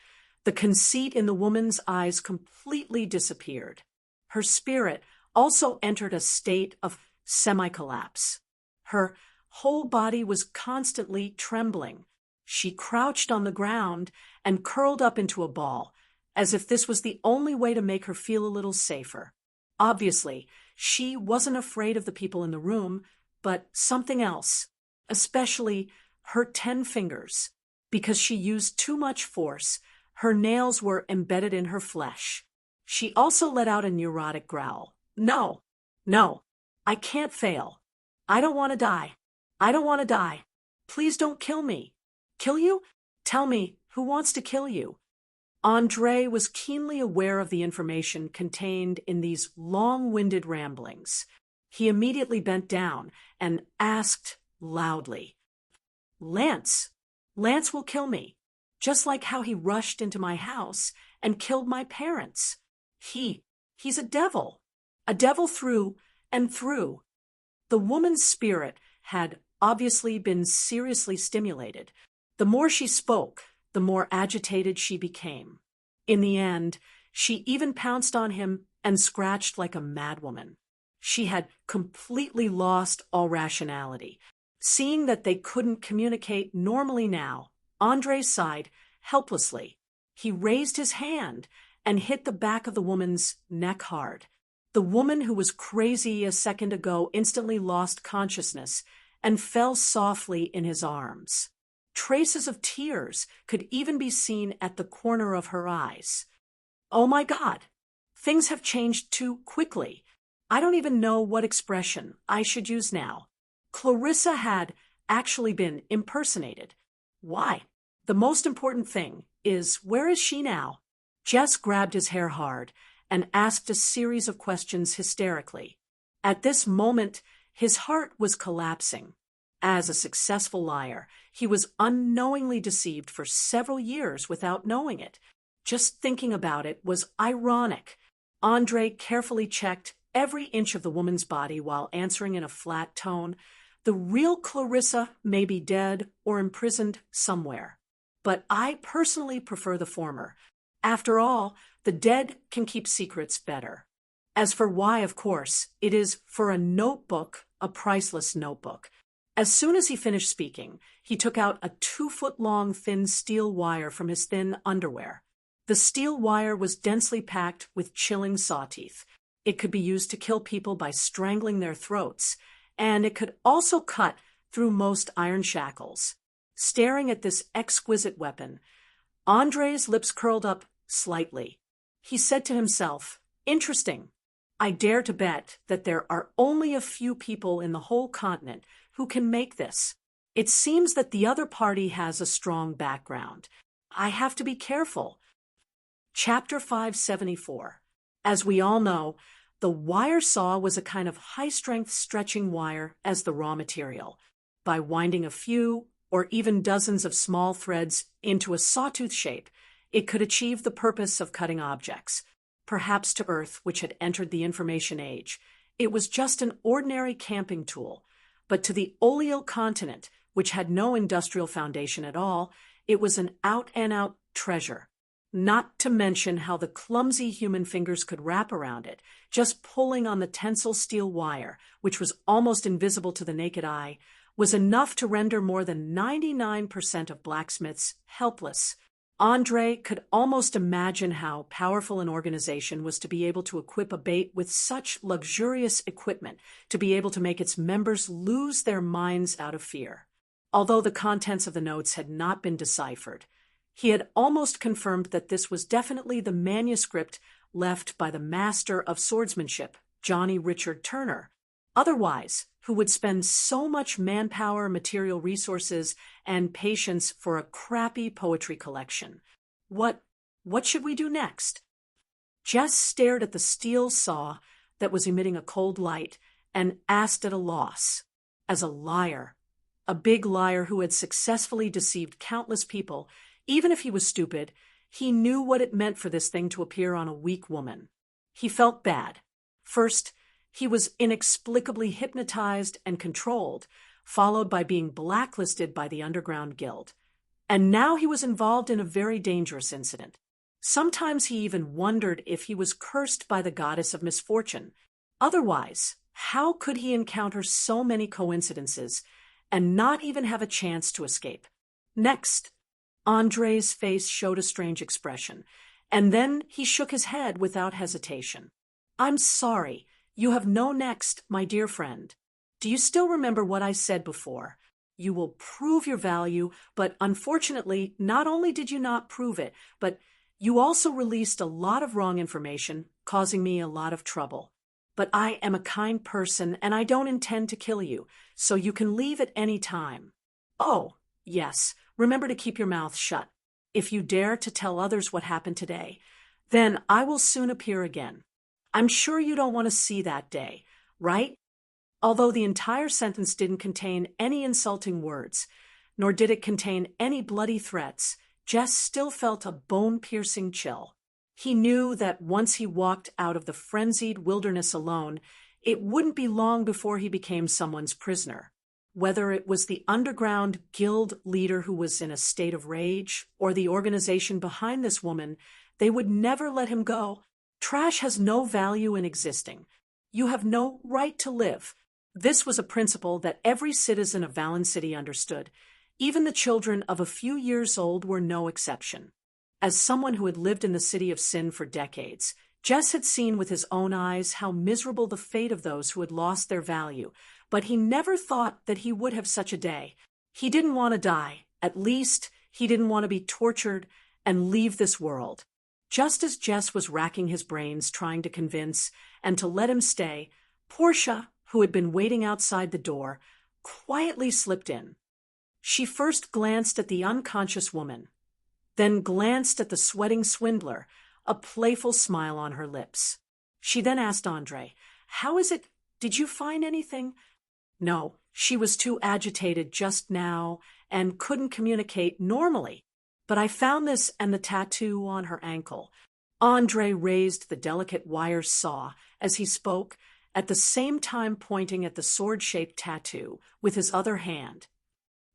the conceit in the woman's eyes completely disappeared. Her spirit also entered a state of semi-collapse. Her whole body was constantly trembling. She crouched on the ground and curled up into a ball, as if this was the only way to make her feel a little safer. Obviously, she wasn't afraid of the people in the room, but something else, especially her 10 fingers. Because she used too much force, her nails were embedded in her flesh. She also let out a neurotic growl. No, I can't fail. I don't want to die. I don't want to die. Please don't kill me. Kill you? Tell me, who wants to kill you?" Andre was keenly aware of the information contained in these long-winded ramblings. He immediately bent down and asked loudly, "Lance will kill me, just like how he rushed into my house and killed my parents. He's a devil through and through." The woman's spirit had obviously been seriously stimulated. The more she spoke, the more agitated she became. In the end, she even pounced on him and scratched like a madwoman. She had completely lost all rationality. Seeing that they couldn't communicate normally now, Andre sighed helplessly. He raised his hand and hit the back of the woman's neck hard. The woman who was crazy a second ago instantly lost consciousness and fell softly in his arms. Traces of tears could even be seen at the corner of her eyes. Oh my God! Things have changed too quickly. I don't even know what expression I should use now. Clarissa had actually been impersonated. Why? The most important thing is, where is she now? Jess grabbed his hair hard and asked a series of questions hysterically. At this moment, his heart was collapsing. As a successful liar, he was unknowingly deceived for several years without knowing it. Just thinking about it was ironic. Andre carefully checked every inch of the woman's body while answering in a flat tone. The real Clarissa may be dead or imprisoned somewhere, but I personally prefer the former. After all, the dead can keep secrets better. As for why, of course, it is for a notebook, a priceless notebook. As soon as he finished speaking, he took out a 2-foot-long thin steel wire from his thin underwear. The steel wire was densely packed with chilling sawteeth. It could be used to kill people by strangling their throats, and it could also cut through most iron shackles. Staring at this exquisite weapon, Andre's lips curled up slightly. He said to himself, "Interesting. I dare to bet that there are only a few people in the whole continent who can make this. It seems that the other party has a strong background. I have to be careful." Chapter 574. As we all know, the wire saw was a kind of high-strength stretching wire as the raw material. By winding a few or even dozens of small threads into a sawtooth shape, it could achieve the purpose of cutting objects. Perhaps to Earth, which had entered the information age, it was just an ordinary camping tool. But to the Oleo continent, which had no industrial foundation at all, it was an out-and-out treasure. Not to mention how the clumsy human fingers could wrap around it, just pulling on the tensile steel wire, which was almost invisible to the naked eye, was enough to render more than 99% of blacksmiths helpless. Andre could almost imagine how powerful an organization was to be able to equip a bait with such luxurious equipment, to be able to make its members lose their minds out of fear. Although the contents of the notes had not been deciphered, he had almost confirmed that this was definitely the manuscript left by the master of swordsmanship, Johnny Richard Turner. Otherwise, who would spend so much manpower, material resources, and patience for a crappy poetry collection? What should we do next? Jess stared at the steel saw that was emitting a cold light and asked at a loss. As a liar, a big liar who had successfully deceived countless people, even if he was stupid, he knew what it meant for this thing to appear on a weak woman. He felt bad. First, he was inexplicably hypnotized and controlled, followed by being blacklisted by the Underground Guild. And now he was involved in a very dangerous incident. Sometimes he even wondered if he was cursed by the goddess of misfortune. Otherwise, how could he encounter so many coincidences and not even have a chance to escape? Next, Andre's face showed a strange expression, and then he shook his head without hesitation. "I'm sorry. You have no next, my dear friend. Do you still remember what I said before? You will prove your value, but unfortunately, not only did you not prove it, but you also released a lot of wrong information, causing me a lot of trouble. But I am a kind person, and I don't intend to kill you, so you can leave at any time. Oh, yes, remember to keep your mouth shut. If you dare to tell others what happened today, then I will soon appear again. I'm sure you don't want to see that day, right?" Although the entire sentence didn't contain any insulting words, nor did it contain any bloody threats, Jess still felt a bone-piercing chill. He knew that once he walked out of the frenzied wilderness alone, it wouldn't be long before he became someone's prisoner. Whether it was the underground guild leader who was in a state of rage, or the organization behind this woman, they would never let him go. Trash has no value in existing. You have no right to live. This was a principle that every citizen of Valen City understood. Even the children of a few years old were no exception. As someone who had lived in the city of sin for decades, Jess had seen with his own eyes how miserable the fate of those who had lost their value, but he never thought that he would have such a day. He didn't want to die. At least, he didn't want to be tortured and leave this world. Just as Jess was racking his brains trying to convince and to let him stay, Portia, who had been waiting outside the door, quietly slipped in. She first glanced at the unconscious woman, then glanced at the sweating swindler, a playful smile on her lips. She then asked Andre, "How is it? Did you find anything?" No, she was too agitated just now and couldn't communicate normally. But I found this and the tattoo on her ankle. Andre raised the delicate wire saw as he spoke, at the same time pointing at the sword-shaped tattoo with his other hand.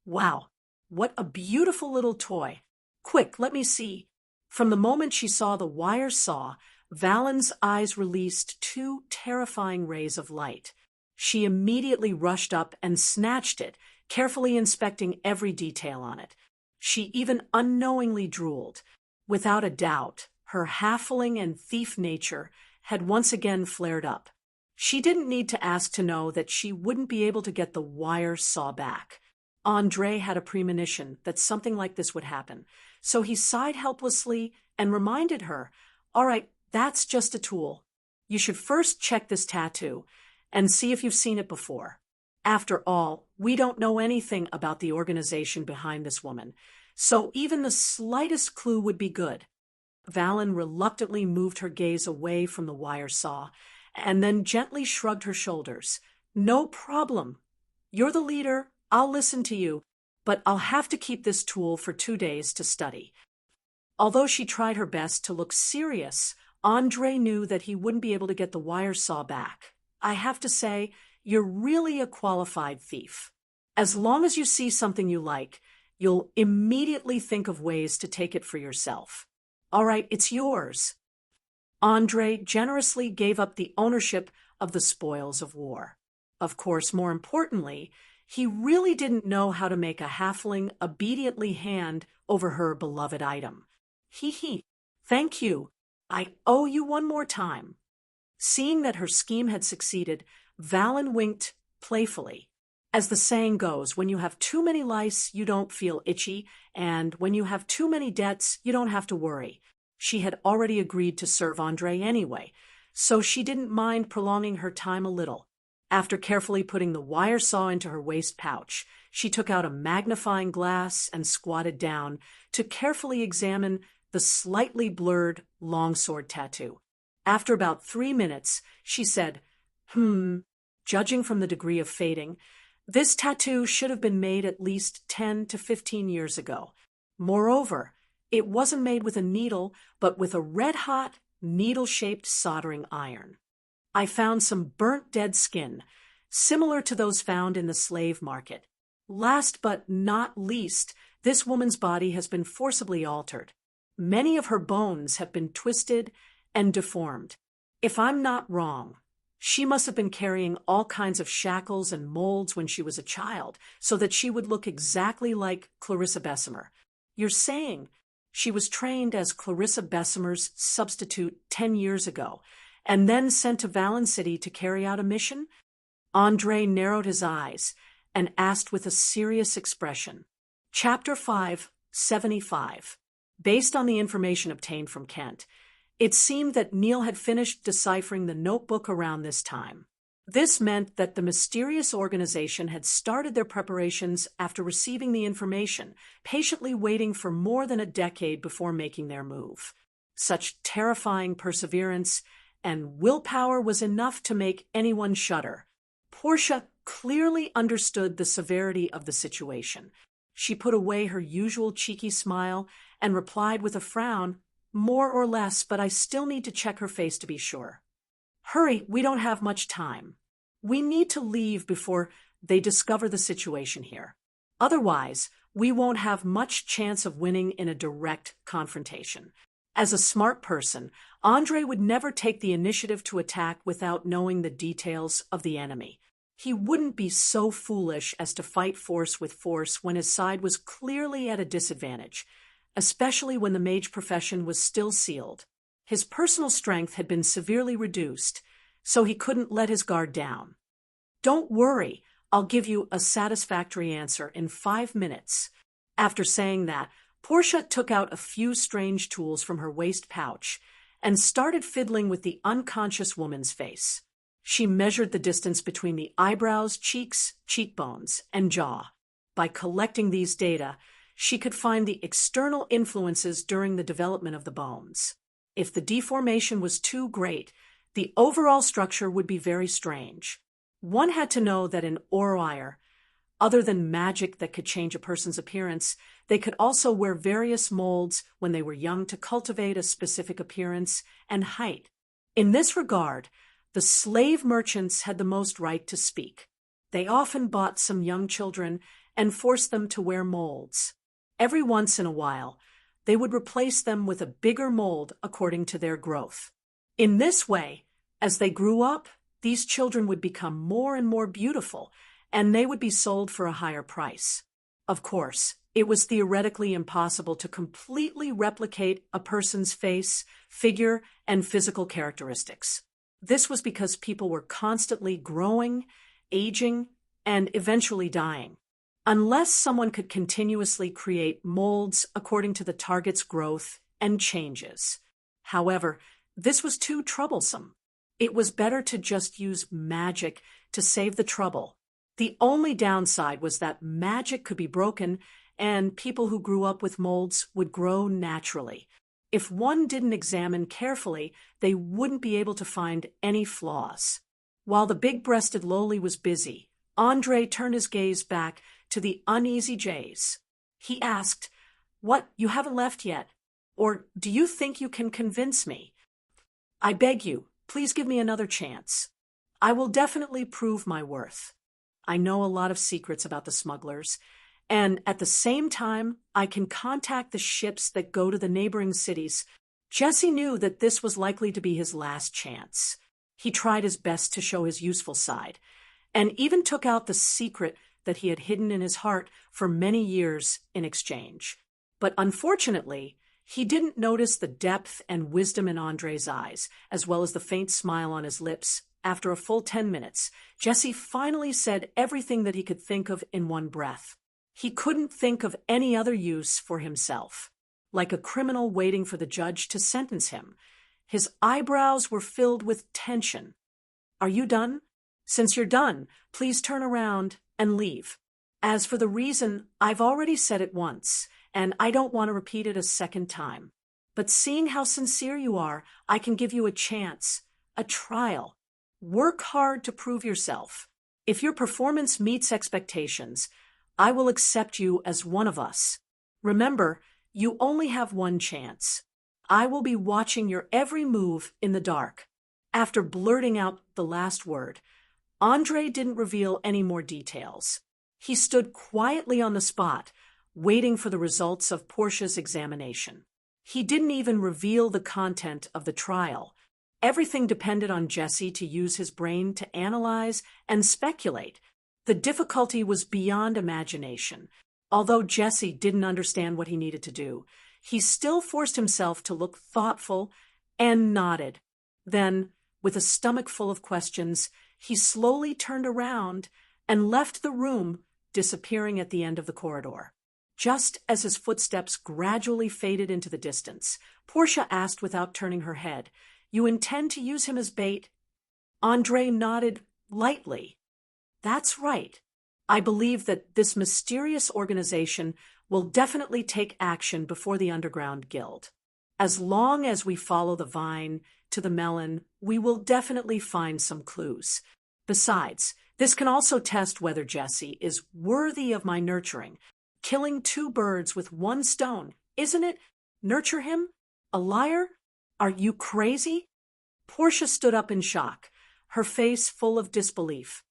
Wow, what a beautiful little toy. Quick, let me see. From the moment she saw the wire saw, Valen's eyes released two terrifying rays of light. She immediately rushed up and snatched it, carefully inspecting every detail on it. She even unknowingly drooled. Without a doubt, her halfling and thief nature had once again flared up. She didn't need to ask to know that she wouldn't be able to get the wire saw back. Andre had a premonition that something like this would happen, so he sighed helplessly and reminded her, "All right, that's just a tool. You should first check this tattoo and see if you've seen it before. After all, we don't know anything about the organization behind this woman, so even the slightest clue would be good." Valen reluctantly moved her gaze away from the wire saw and then gently shrugged her shoulders. "No problem. You're the leader. I'll listen to you, but I'll have to keep this tool for 2 days to study." Although she tried her best to look serious, Andre knew that he wouldn't be able to get the wire saw back. "I have to say, you're really a qualified thief. As long as you see something you like, you'll immediately think of ways to take it for yourself. All right, it's yours." Andre generously gave up the ownership of the spoils of war. Of course, more importantly, he really didn't know how to make a halfling obediently hand over her beloved item. He, thank you. I owe you one more time." Seeing that her scheme had succeeded, Valen winked playfully. As the saying goes, when you have too many lice, you don't feel itchy, and when you have too many debts, you don't have to worry. She had already agreed to serve Andre anyway, so she didn't mind prolonging her time a little. After carefully putting the wire saw into her waist pouch, she took out a magnifying glass and squatted down to carefully examine the slightly blurred longsword tattoo. After about 3 minutes, she said, Judging from the degree of fading, this tattoo should have been made at least 10 to 15 years ago. Moreover, it wasn't made with a needle, but with a red-hot, needle-shaped soldering iron. I found some burnt dead skin, similar to those found in the slave market. Last but not least, this woman's body has been forcibly altered. Many of her bones have been twisted and deformed. If I'm not wrong, she must have been carrying all kinds of shackles and molds when she was a child, so that she would look exactly like Clarissa Bessemer. You're saying she was trained as Clarissa Bessemer's substitute 10 years ago, and then sent to Valen City to carry out a mission? Andre narrowed his eyes and asked with a serious expression. Chapter 5, 75. Based on the information obtained from Kent, it seemed that Neil had finished deciphering the notebook around this time. This meant that the mysterious organization had started their preparations after receiving the information, patiently waiting for more than a decade before making their move. Such terrifying perseverance and willpower was enough to make anyone shudder. Portia clearly understood the severity of the situation. She put away her usual cheeky smile and replied with a frown, "More or less, but I still need to check her face to be sure." "Hurry, we don't have much time. We need to leave before they discover the situation here. Otherwise, we won't have much chance of winning in a direct confrontation." As a smart person, Andre would never take the initiative to attack without knowing the details of the enemy. He wouldn't be so foolish as to fight force with force when his side was clearly at a disadvantage, especially when the mage profession was still sealed. His personal strength had been severely reduced, so he couldn't let his guard down. "Don't worry, I'll give you a satisfactory answer in 5 minutes." After saying that, Portia took out a few strange tools from her waist pouch and started fiddling with the unconscious woman's face. She measured the distance between the eyebrows, cheeks, cheekbones, and jaw. By collecting these data, she could find the external influences during the development of the bones. If the deformation was too great, the overall structure would be very strange. One had to know that in Oroire, other than magic that could change a person's appearance, they could also wear various molds when they were young to cultivate a specific appearance and height. In this regard, the slave merchants had the most right to speak. They often bought some young children and forced them to wear molds. Every once in a while, they would replace them with a bigger mold according to their growth. In this way, as they grew up, these children would become more and more beautiful, and they would be sold for a higher price. Of course, it was theoretically impossible to completely replicate a person's face, figure, and physical characteristics. This was because people were constantly growing, aging, and eventually dying. Unless someone could continuously create molds according to the target's growth and changes. However, this was too troublesome. It was better to just use magic to save the trouble. The only downside was that magic could be broken and people who grew up with molds would grow naturally. If one didn't examine carefully, they wouldn't be able to find any flaws. While the big-breasted loli was busy, Andre turned his gaze back to the uneasy jays. He asked, "What, you haven't left yet? Or do you think you can convince me? I beg you, please give me another chance. I will definitely prove my worth. I know a lot of secrets about the smugglers, and at the same time, I can contact the ships that go to the neighboring cities." Jesse knew that this was likely to be his last chance. He tried his best to show his useful side, and even took out the secret that he had hidden in his heart for many years in exchange. But unfortunately, he didn't notice the depth and wisdom in Andre's eyes, as well as the faint smile on his lips. After a full 10 minutes, Jesse finally said everything that he could think of in one breath. He couldn't think of any other use for himself. Like a criminal waiting for the judge to sentence him, his eyebrows were filled with tension. "Are you done? Since you're done, please turn around and leave. As for the reason, I've already said it once, and I don't want to repeat it a second time. But seeing how sincere you are, I can give you a chance, a trial. Work hard to prove yourself. If your performance meets expectations, I will accept you as one of us. Remember, you only have one chance. I will be watching your every move in the dark." After blurting out the last word, Andre didn't reveal any more details. He stood quietly on the spot, waiting for the results of Portia's examination. He didn't even reveal the content of the trial. Everything depended on Jesse to use his brain to analyze and speculate. The difficulty was beyond imagination. Although Jesse didn't understand what he needed to do, he still forced himself to look thoughtful and nodded. Then, with a stomach full of questions, he slowly turned around and left the room, disappearing at the end of the corridor. Just as his footsteps gradually faded into the distance, Portia asked without turning her head, "You intend to use him as bait?" Andre nodded lightly. "That's right. I believe that this mysterious organization will definitely take action before the Underground Guild. As long as we follow the vine to the melon, we will definitely find some clues. Besides, this can also test whether Jesse is worthy of my nurturing. Killing 2 birds with 1 stone, isn't it? Nurture him? A liar? Are you crazy?" Portia stood up in shock, her face full of disbelief.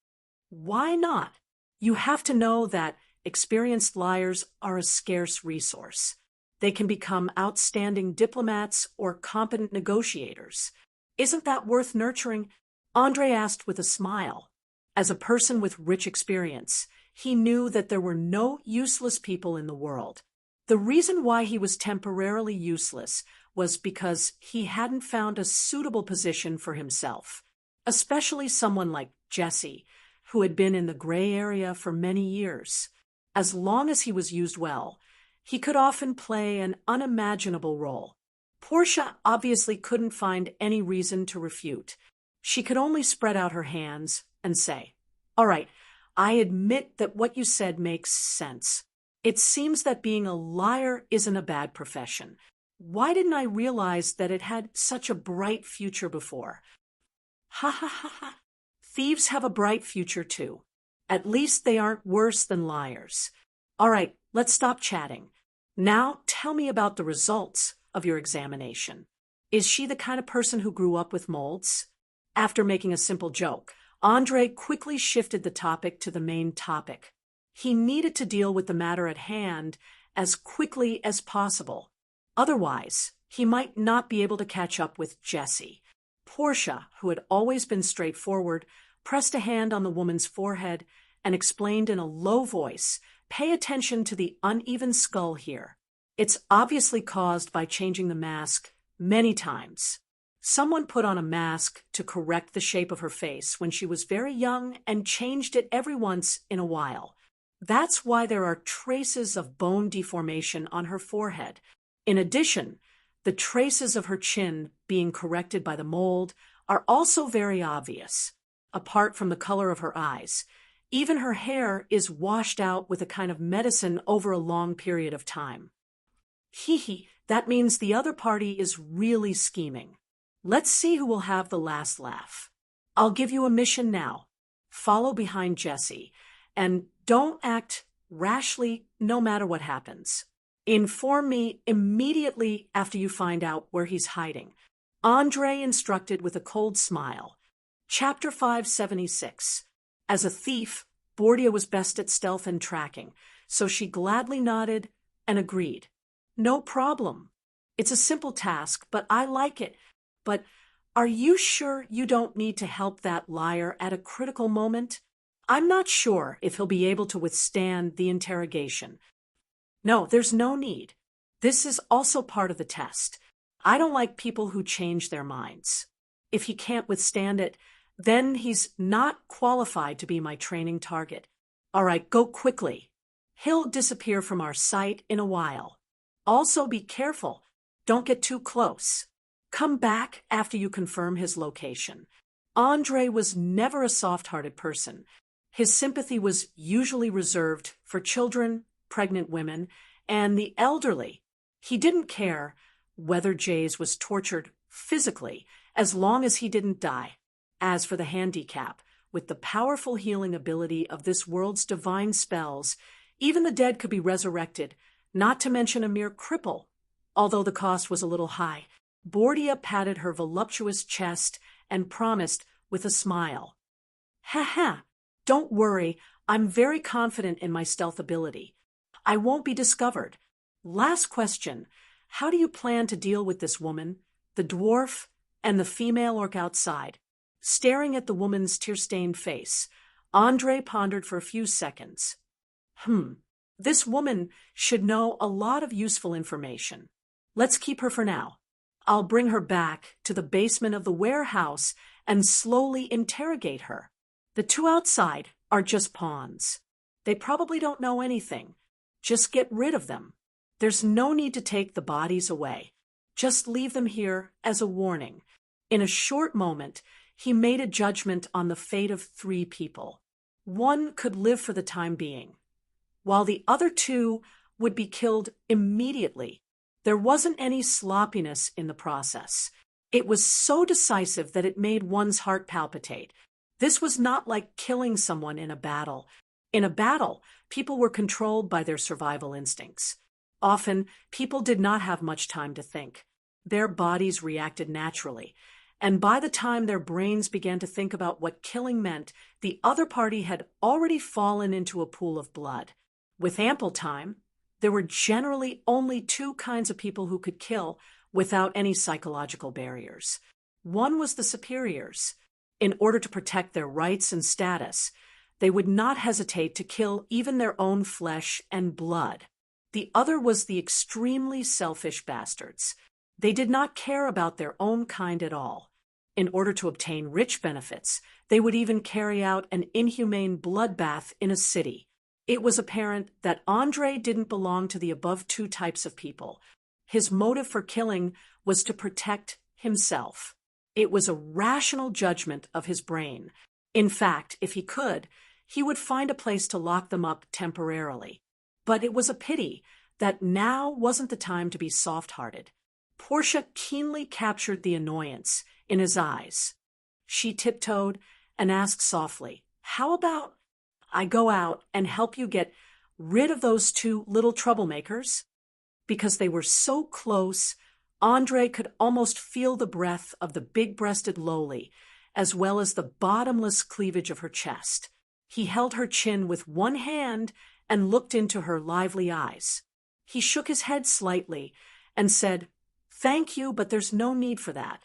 "Why not? You have to know that experienced liars are a scarce resource. They can become outstanding diplomats or competent negotiators. Isn't that worth nurturing?" Andre asked with a smile. As a person with rich experience, he knew that there were no useless people in the world. The reason why he was temporarily useless was because he hadn't found a suitable position for himself, especially someone like Jesse, who had been in the gray area for many years. As long as he was used well, he could often play an unimaginable role. Portia obviously couldn't find any reason to refute. She could only spread out her hands and say, "All right, I admit that what you said makes sense. It seems that being a liar isn't a bad profession. Why didn't I realize that it had such a bright future before?" Ha ha ha ha. Thieves have a bright future too. At least they aren't worse than liars. All right, let's stop chatting. Now tell me about the results of your examination. Is she the kind of person who grew up with molds? After making a simple joke, Andre quickly shifted the topic to the main topic. He needed to deal with the matter at hand as quickly as possible. Otherwise, he might not be able to catch up with Jesse. Portia, who had always been straightforward, pressed a hand on the woman's forehead and explained in a low voice, "Pay attention to the uneven skull here. It's obviously caused by changing the mask many times. Someone put on a mask to correct the shape of her face when she was very young and changed it every once in a while. That's why there are traces of bone deformation on her forehead. In addition, the traces of her chin being corrected by the mold are also very obvious. Apart from the color of her eyes, even her hair is washed out with a kind of medicine over a long period of time." Hee, that means the other party is really scheming. Let's see who will have the last laugh. I'll give you a mission now. Follow behind Jesse, and don't act rashly no matter what happens. Inform me immediately after you find out where he's hiding. Andre instructed with a cold smile. Chapter 576. As a thief, Bordia was best at stealth and tracking, so she gladly nodded and agreed. "No problem. It's a simple task, but I like it. But are you sure you don't need to help that liar at a critical moment? I'm not sure if he'll be able to withstand the interrogation." "No, there's no need. This is also part of the test. I don't like people who change their minds. If he can't withstand it, then he's not qualified to be my training target. All right, go quickly. He'll disappear from our sight in a while. Also be careful. Don't get too close. Come back after you confirm his location." Andre was never a soft-hearted person. His sympathy was usually reserved for children, pregnant women, and the elderly. He didn't care whether Jays was tortured physically as long as he didn't die. As for the handicap, with the powerful healing ability of this world's divine spells, even the dead could be resurrected, not to mention a mere cripple. Although the cost was a little high, Bordia patted her voluptuous chest and promised with a smile. "Ha ha! Don't worry, I'm very confident in my stealth ability. I won't be discovered. Last question. How do you plan to deal with this woman, the dwarf, and the female orc outside?" Staring at the woman's tear-stained face, Andre pondered for a few seconds. This woman should know a lot of useful information. Let's keep her for now. I'll bring her back to the basement of the warehouse and slowly interrogate her. The two outside are just pawns. They probably don't know anything. Just get rid of them. There's no need to take the bodies away. Just leave them here as a warning. In a short moment, he made a judgment on the fate of 3 people. One could live for the time being, while the other 2 would be killed immediately. There wasn't any sloppiness in the process. It was so decisive that it made one's heart palpitate. This was not like killing someone in a battle. In a battle, people were controlled by their survival instincts. Often, people did not have much time to think. Their bodies reacted naturally, and by the time their brains began to think about what killing meant, the other party had already fallen into a pool of blood. With ample time, there were generally only 2 kinds of people who could kill without any psychological barriers. One was the superiors. In order to protect their rights and status, they would not hesitate to kill even their own flesh and blood. The other was the extremely selfish bastards. They did not care about their own kind at all. In order to obtain rich benefits, they would even carry out an inhumane bloodbath in a city. It was apparent that Andre didn't belong to the above two types of people. His motive for killing was to protect himself. It was a rational judgment of his brain. In fact, if he could, he would find a place to lock them up temporarily. But it was a pity that now wasn't the time to be soft-hearted. Portia keenly captured the annoyance in his eyes. She tiptoed and asked softly, "How about I go out and help you get rid of those two little troublemakers?" Because they were so close, Andre could almost feel the breath of the big-breasted lowly, as well as the bottomless cleavage of her chest. He held her chin with one hand and looked into her lively eyes. He shook his head slightly and said, "Thank you, but there's no need for that.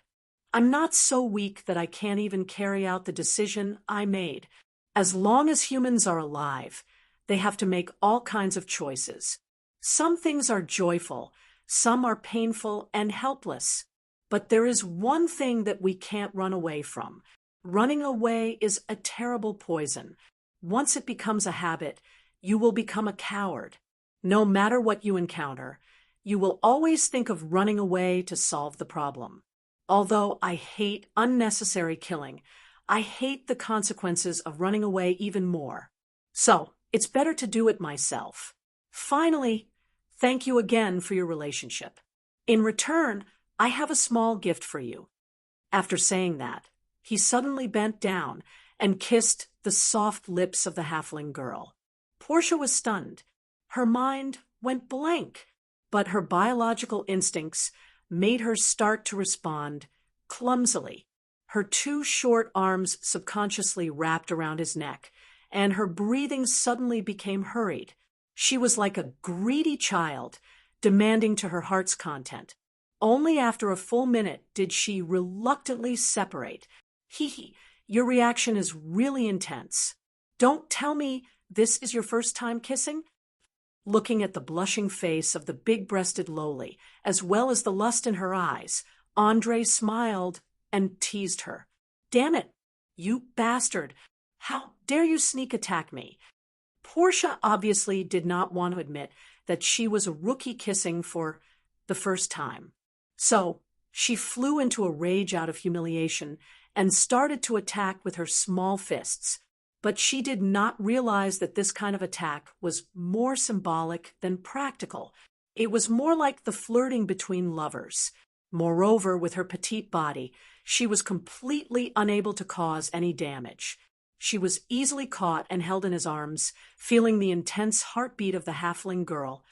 I'm not so weak that I can't even carry out the decision I made. As long as humans are alive, they have to make all kinds of choices. Some things are joyful, some are painful and helpless. But there is one thing that we can't run away from. Running away is a terrible poison. Once it becomes a habit, you will become a coward. No matter what you encounter, you will always think of running away to solve the problem. Although I hate unnecessary killing, I hate the consequences of running away even more. So, it's better to do it myself. Finally, thank you again for your relationship. In return, I have a small gift for you." After saying that, he suddenly bent down and kissed the soft lips of the halfling girl. Portia was stunned. Her mind went blank, but her biological instincts made her start to respond clumsily. Her two short arms subconsciously wrapped around his neck, and her breathing suddenly became hurried. She was like a greedy child, demanding to her heart's content. Only after a full minute did she reluctantly separate. Your reaction is really intense. Don't tell me this is your first time kissing?" Looking at the blushing face of the big-breasted lowly, as well as the lust in her eyes, Andre smiled and teased her. "Damn it, you bastard! How dare you sneak attack me?" Portia obviously did not want to admit that she was a rookie kissing for the first time. So she flew into a rage out of humiliation and started to attack with her small fists. But she did not realize that this kind of attack was more symbolic than practical. It was more like the flirting between lovers. Moreover, with her petite body, she was completely unable to cause any damage. She was easily caught and held in his arms, feeling the intense heartbeat of the halfling girl.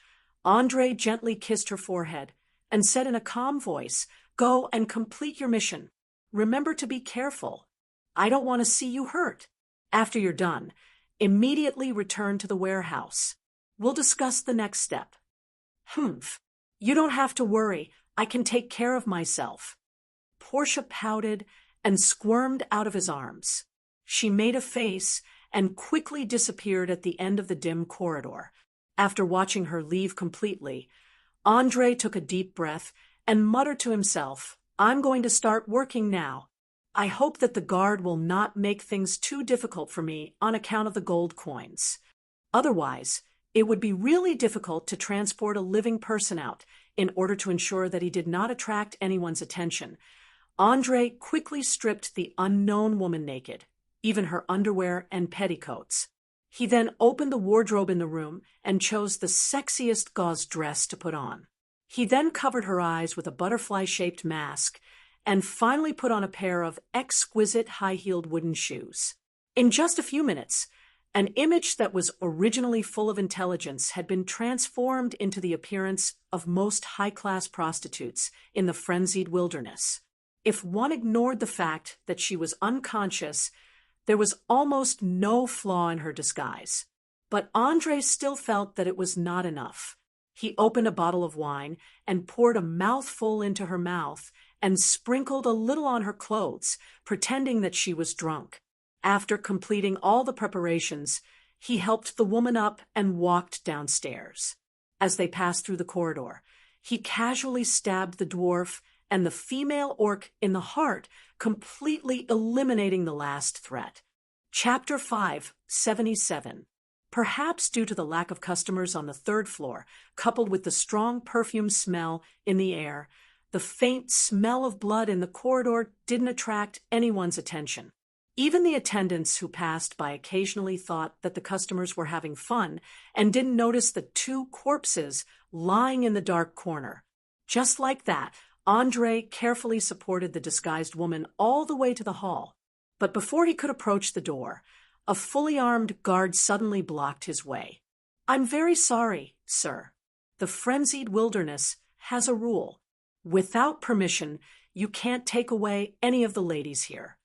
Andre gently kissed her forehead and said in a calm voice, "Go and complete your mission. Remember to be careful. I don't want to see you hurt. After you're done, immediately return to the warehouse. We'll discuss the next step." "Humph. You don't have to worry. I can take care of myself." Portia pouted and squirmed out of his arms. She made a face and quickly disappeared at the end of the dim corridor. After watching her leave completely, Andre took a deep breath and muttered to himself, "I'm going to start working now. I hope that the guard will not make things too difficult for me on account of the gold coins. Otherwise, it would be really difficult to transport a living person out in order to ensure that he did not attract anyone's attention." Andre quickly stripped the unknown woman naked, even her underwear and petticoats. He then opened the wardrobe in the room and chose the sexiest gauze dress to put on. He then covered her eyes with a butterfly-shaped mask and finally put on a pair of exquisite high-heeled wooden shoes. In just a few minutes, an image that was originally full of intelligence had been transformed into the appearance of most high-class prostitutes in the frenzied wilderness. If one ignored the fact that she was unconscious, there was almost no flaw in her disguise. But Andre still felt that it was not enough. He opened a bottle of wine and poured a mouthful into her mouth and sprinkled a little on her clothes, pretending that she was drunk. After completing all the preparations, he helped the woman up and walked downstairs. As they passed through the corridor, he casually stabbed the dwarf and the female orc in the heart, completely eliminating the last threat. Chapter 5, 77. Perhaps due to the lack of customers on the third floor, coupled with the strong perfume smell in the air, the faint smell of blood in the corridor didn't attract anyone's attention. Even the attendants who passed by occasionally thought that the customers were having fun and didn't notice the two corpses lying in the dark corner. Just like that, Andre carefully supported the disguised woman all the way to the hall. But before he could approach the door, a fully armed guard suddenly blocked his way. "I'm very sorry, sir. The frenzied wilderness has a rule. Without permission, you can't take away any of the ladies here."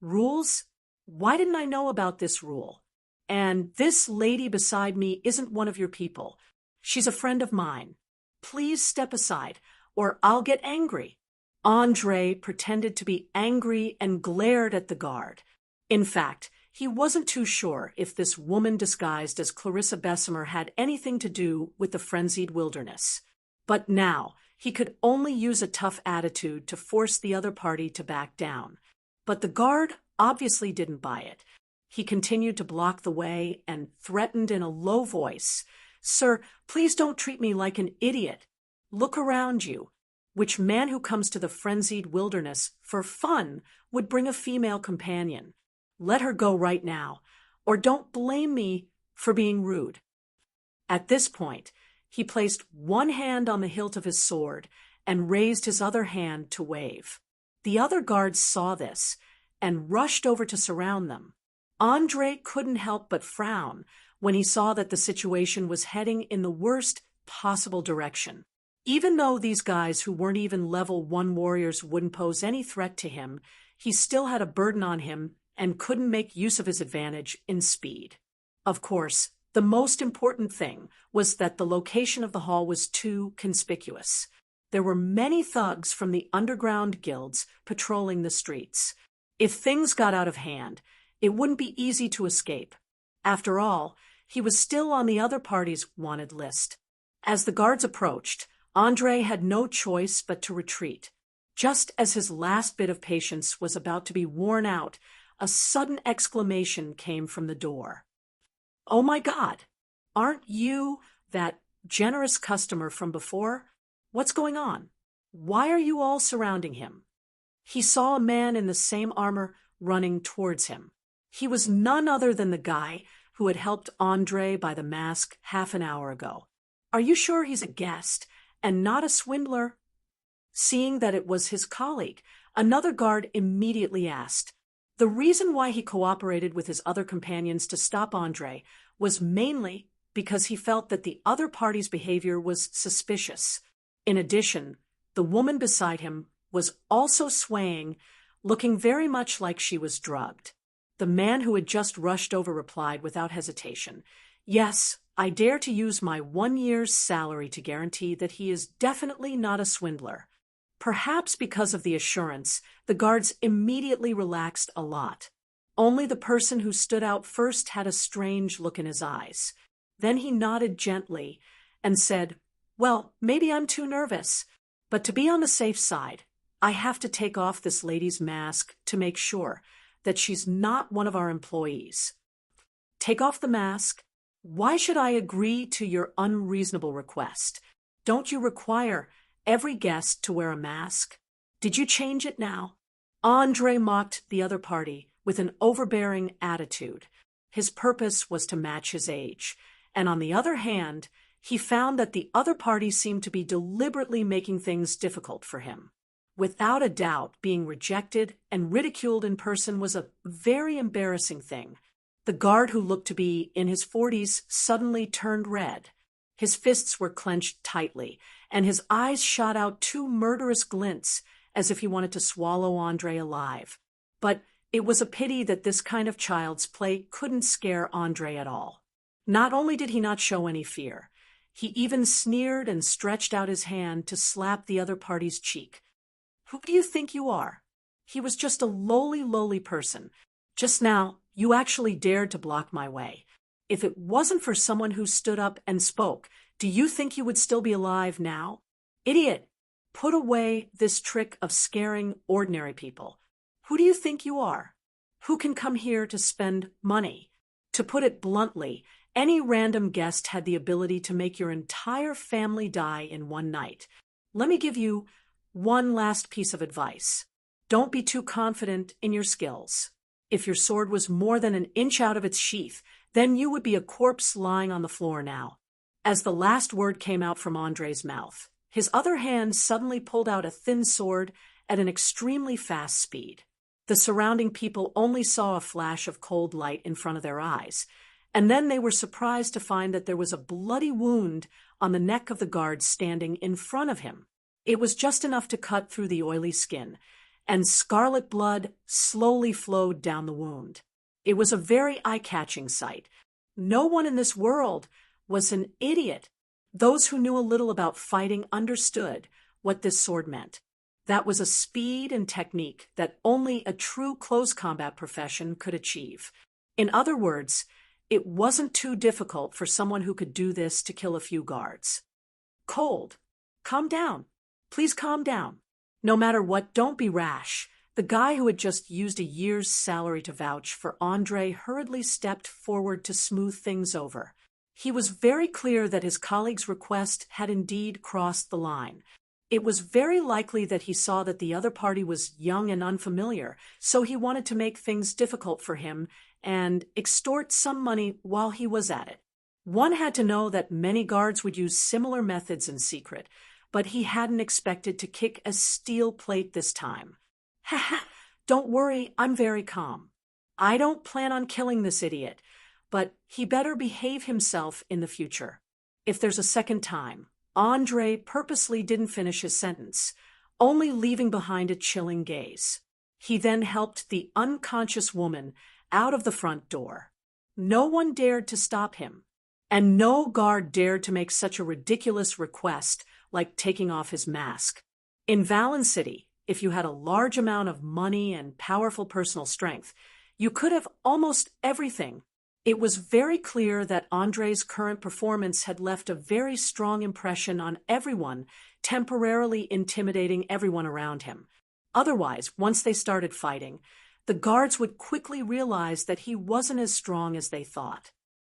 "Rules? Why didn't I know about this rule? And this lady beside me isn't one of your people. She's a friend of mine. Please step aside, or I'll get angry." Andre pretended to be angry and glared at the guard. In fact, he wasn't too sure if this woman disguised as Clarissa Bessemer had anything to do with the frenzied wilderness. But now, he could only use a tough attitude to force the other party to back down. But the guard obviously didn't buy it. He continued to block the way and threatened in a low voice, "Sir, please don't treat me like an idiot. Look around you. Which man who comes to the frenzied wilderness for fun would bring a female companion? Let her go right now, or don't blame me for being rude." At this point, he placed one hand on the hilt of his sword and raised his other hand to wave. The other guards saw this and rushed over to surround them. Andre couldn't help but frown when he saw that the situation was heading in the worst possible direction. Even though these guys who weren't even level 1 warriors wouldn't pose any threat to him, he still had a burden on him and couldn't make use of his advantage in speed. Of course, the most important thing was that the location of the hall was too conspicuous. There were many thugs from the underground guilds patrolling the streets. If things got out of hand, it wouldn't be easy to escape. After all, he was still on the other party's wanted list. As the guards approached, Andre had no choice but to retreat. Just as his last bit of patience was about to be worn out, a sudden exclamation came from the door. "Oh my God, aren't you that generous customer from before? What's going on? Why are you all surrounding him?" He saw a man in the same armor running towards him. He was none other than the guy who had helped Andre buy the mask half an hour ago. "Are you sure he's a guest and not a swindler?" Seeing that it was his colleague, another guard immediately asked. The reason why he cooperated with his other companions to stop Andre was mainly because he felt that the other party's behavior was suspicious. In addition, the woman beside him was also swaying, looking very much like she was drugged. The man who had just rushed over replied without hesitation, "Yes, I dare to use my 1 year's salary to guarantee that he is definitely not a swindler." Perhaps because of the assurance, the guards immediately relaxed a lot. Only the person who stood out first had a strange look in his eyes. Then he nodded gently and said, "Well, maybe I'm too nervous, but to be on the safe side, I have to take off this lady's mask to make sure that she's not one of our employees." "Take off the mask? Why should I agree to your unreasonable request? Don't you require every guest to wear a mask? Did you change it now?" Andre mocked the other party with an overbearing attitude. His purpose was to match his age, and on the other hand, he found that the other party seemed to be deliberately making things difficult for him. Without a doubt, being rejected and ridiculed in person was a very embarrassing thing. The guard, who looked to be in his 40s, suddenly turned red. His fists were clenched tightly, and his eyes shot out 2 murderous glints, as if he wanted to swallow Andre alive. But it was a pity that this kind of child's play couldn't scare Andre at all. Not only did he not show any fear, he even sneered and stretched out his hand to slap the other party's cheek. Who do you think you are? He was just a lowly person. Just now, you actually dared to block my way. If it wasn't for someone who stood up and spoke, do you think you would still be alive now? Idiot! Put away this trick of scaring ordinary people. Who do you think you are? Who can come here to spend money? To put it bluntly, any random guest had the ability to make your entire family die in one night. Let me give you one last piece of advice. Don't be too confident in your skills. If your sword was more than an inch out of its sheath, then you would be a corpse lying on the floor now. As the last word came out from Andre's mouth, his other hand suddenly pulled out a thin sword at an extremely fast speed. The surrounding people only saw a flash of cold light in front of their eyes, and then they were surprised to find that there was a bloody wound on the neck of the guard standing in front of him. It was just enough to cut through the oily skin, and scarlet blood slowly flowed down the wound. It was a very eye-catching sight. No one in this world was an idiot. Those who knew a little about fighting understood what this sword meant. That was a speed and technique that only a true close combat profession could achieve. In other words, it wasn't too difficult for someone who could do this to kill a few guards. Cold. Calm down. Please calm down. No matter what, don't be rash. The guy who had just used a year's salary to vouch for Andre hurriedly stepped forward to smooth things over. He was very clear that his colleague's request had indeed crossed the line. It was very likely that he saw that the other party was young and unfamiliar, so he wanted to make things difficult for him and extort some money while he was at it. One had to know that many guards would use similar methods in secret, but he hadn't expected to kick a steel plate this time. Ha ha! Don't worry, I'm very calm. I don't plan on killing this idiot, but he better behave himself in the future. If there's a second time. Andre purposely didn't finish his sentence, only leaving behind a chilling gaze. He then helped the unconscious woman out of the front door. No one dared to stop him, and no guard dared to make such a ridiculous request like taking off his mask. In Valen City, if you had a large amount of money and powerful personal strength, you could have almost everything. It was very clear that Andre's current performance had left a very strong impression on everyone, temporarily intimidating everyone around him. Otherwise, once they started fighting, the guards would quickly realize that he wasn't as strong as they thought.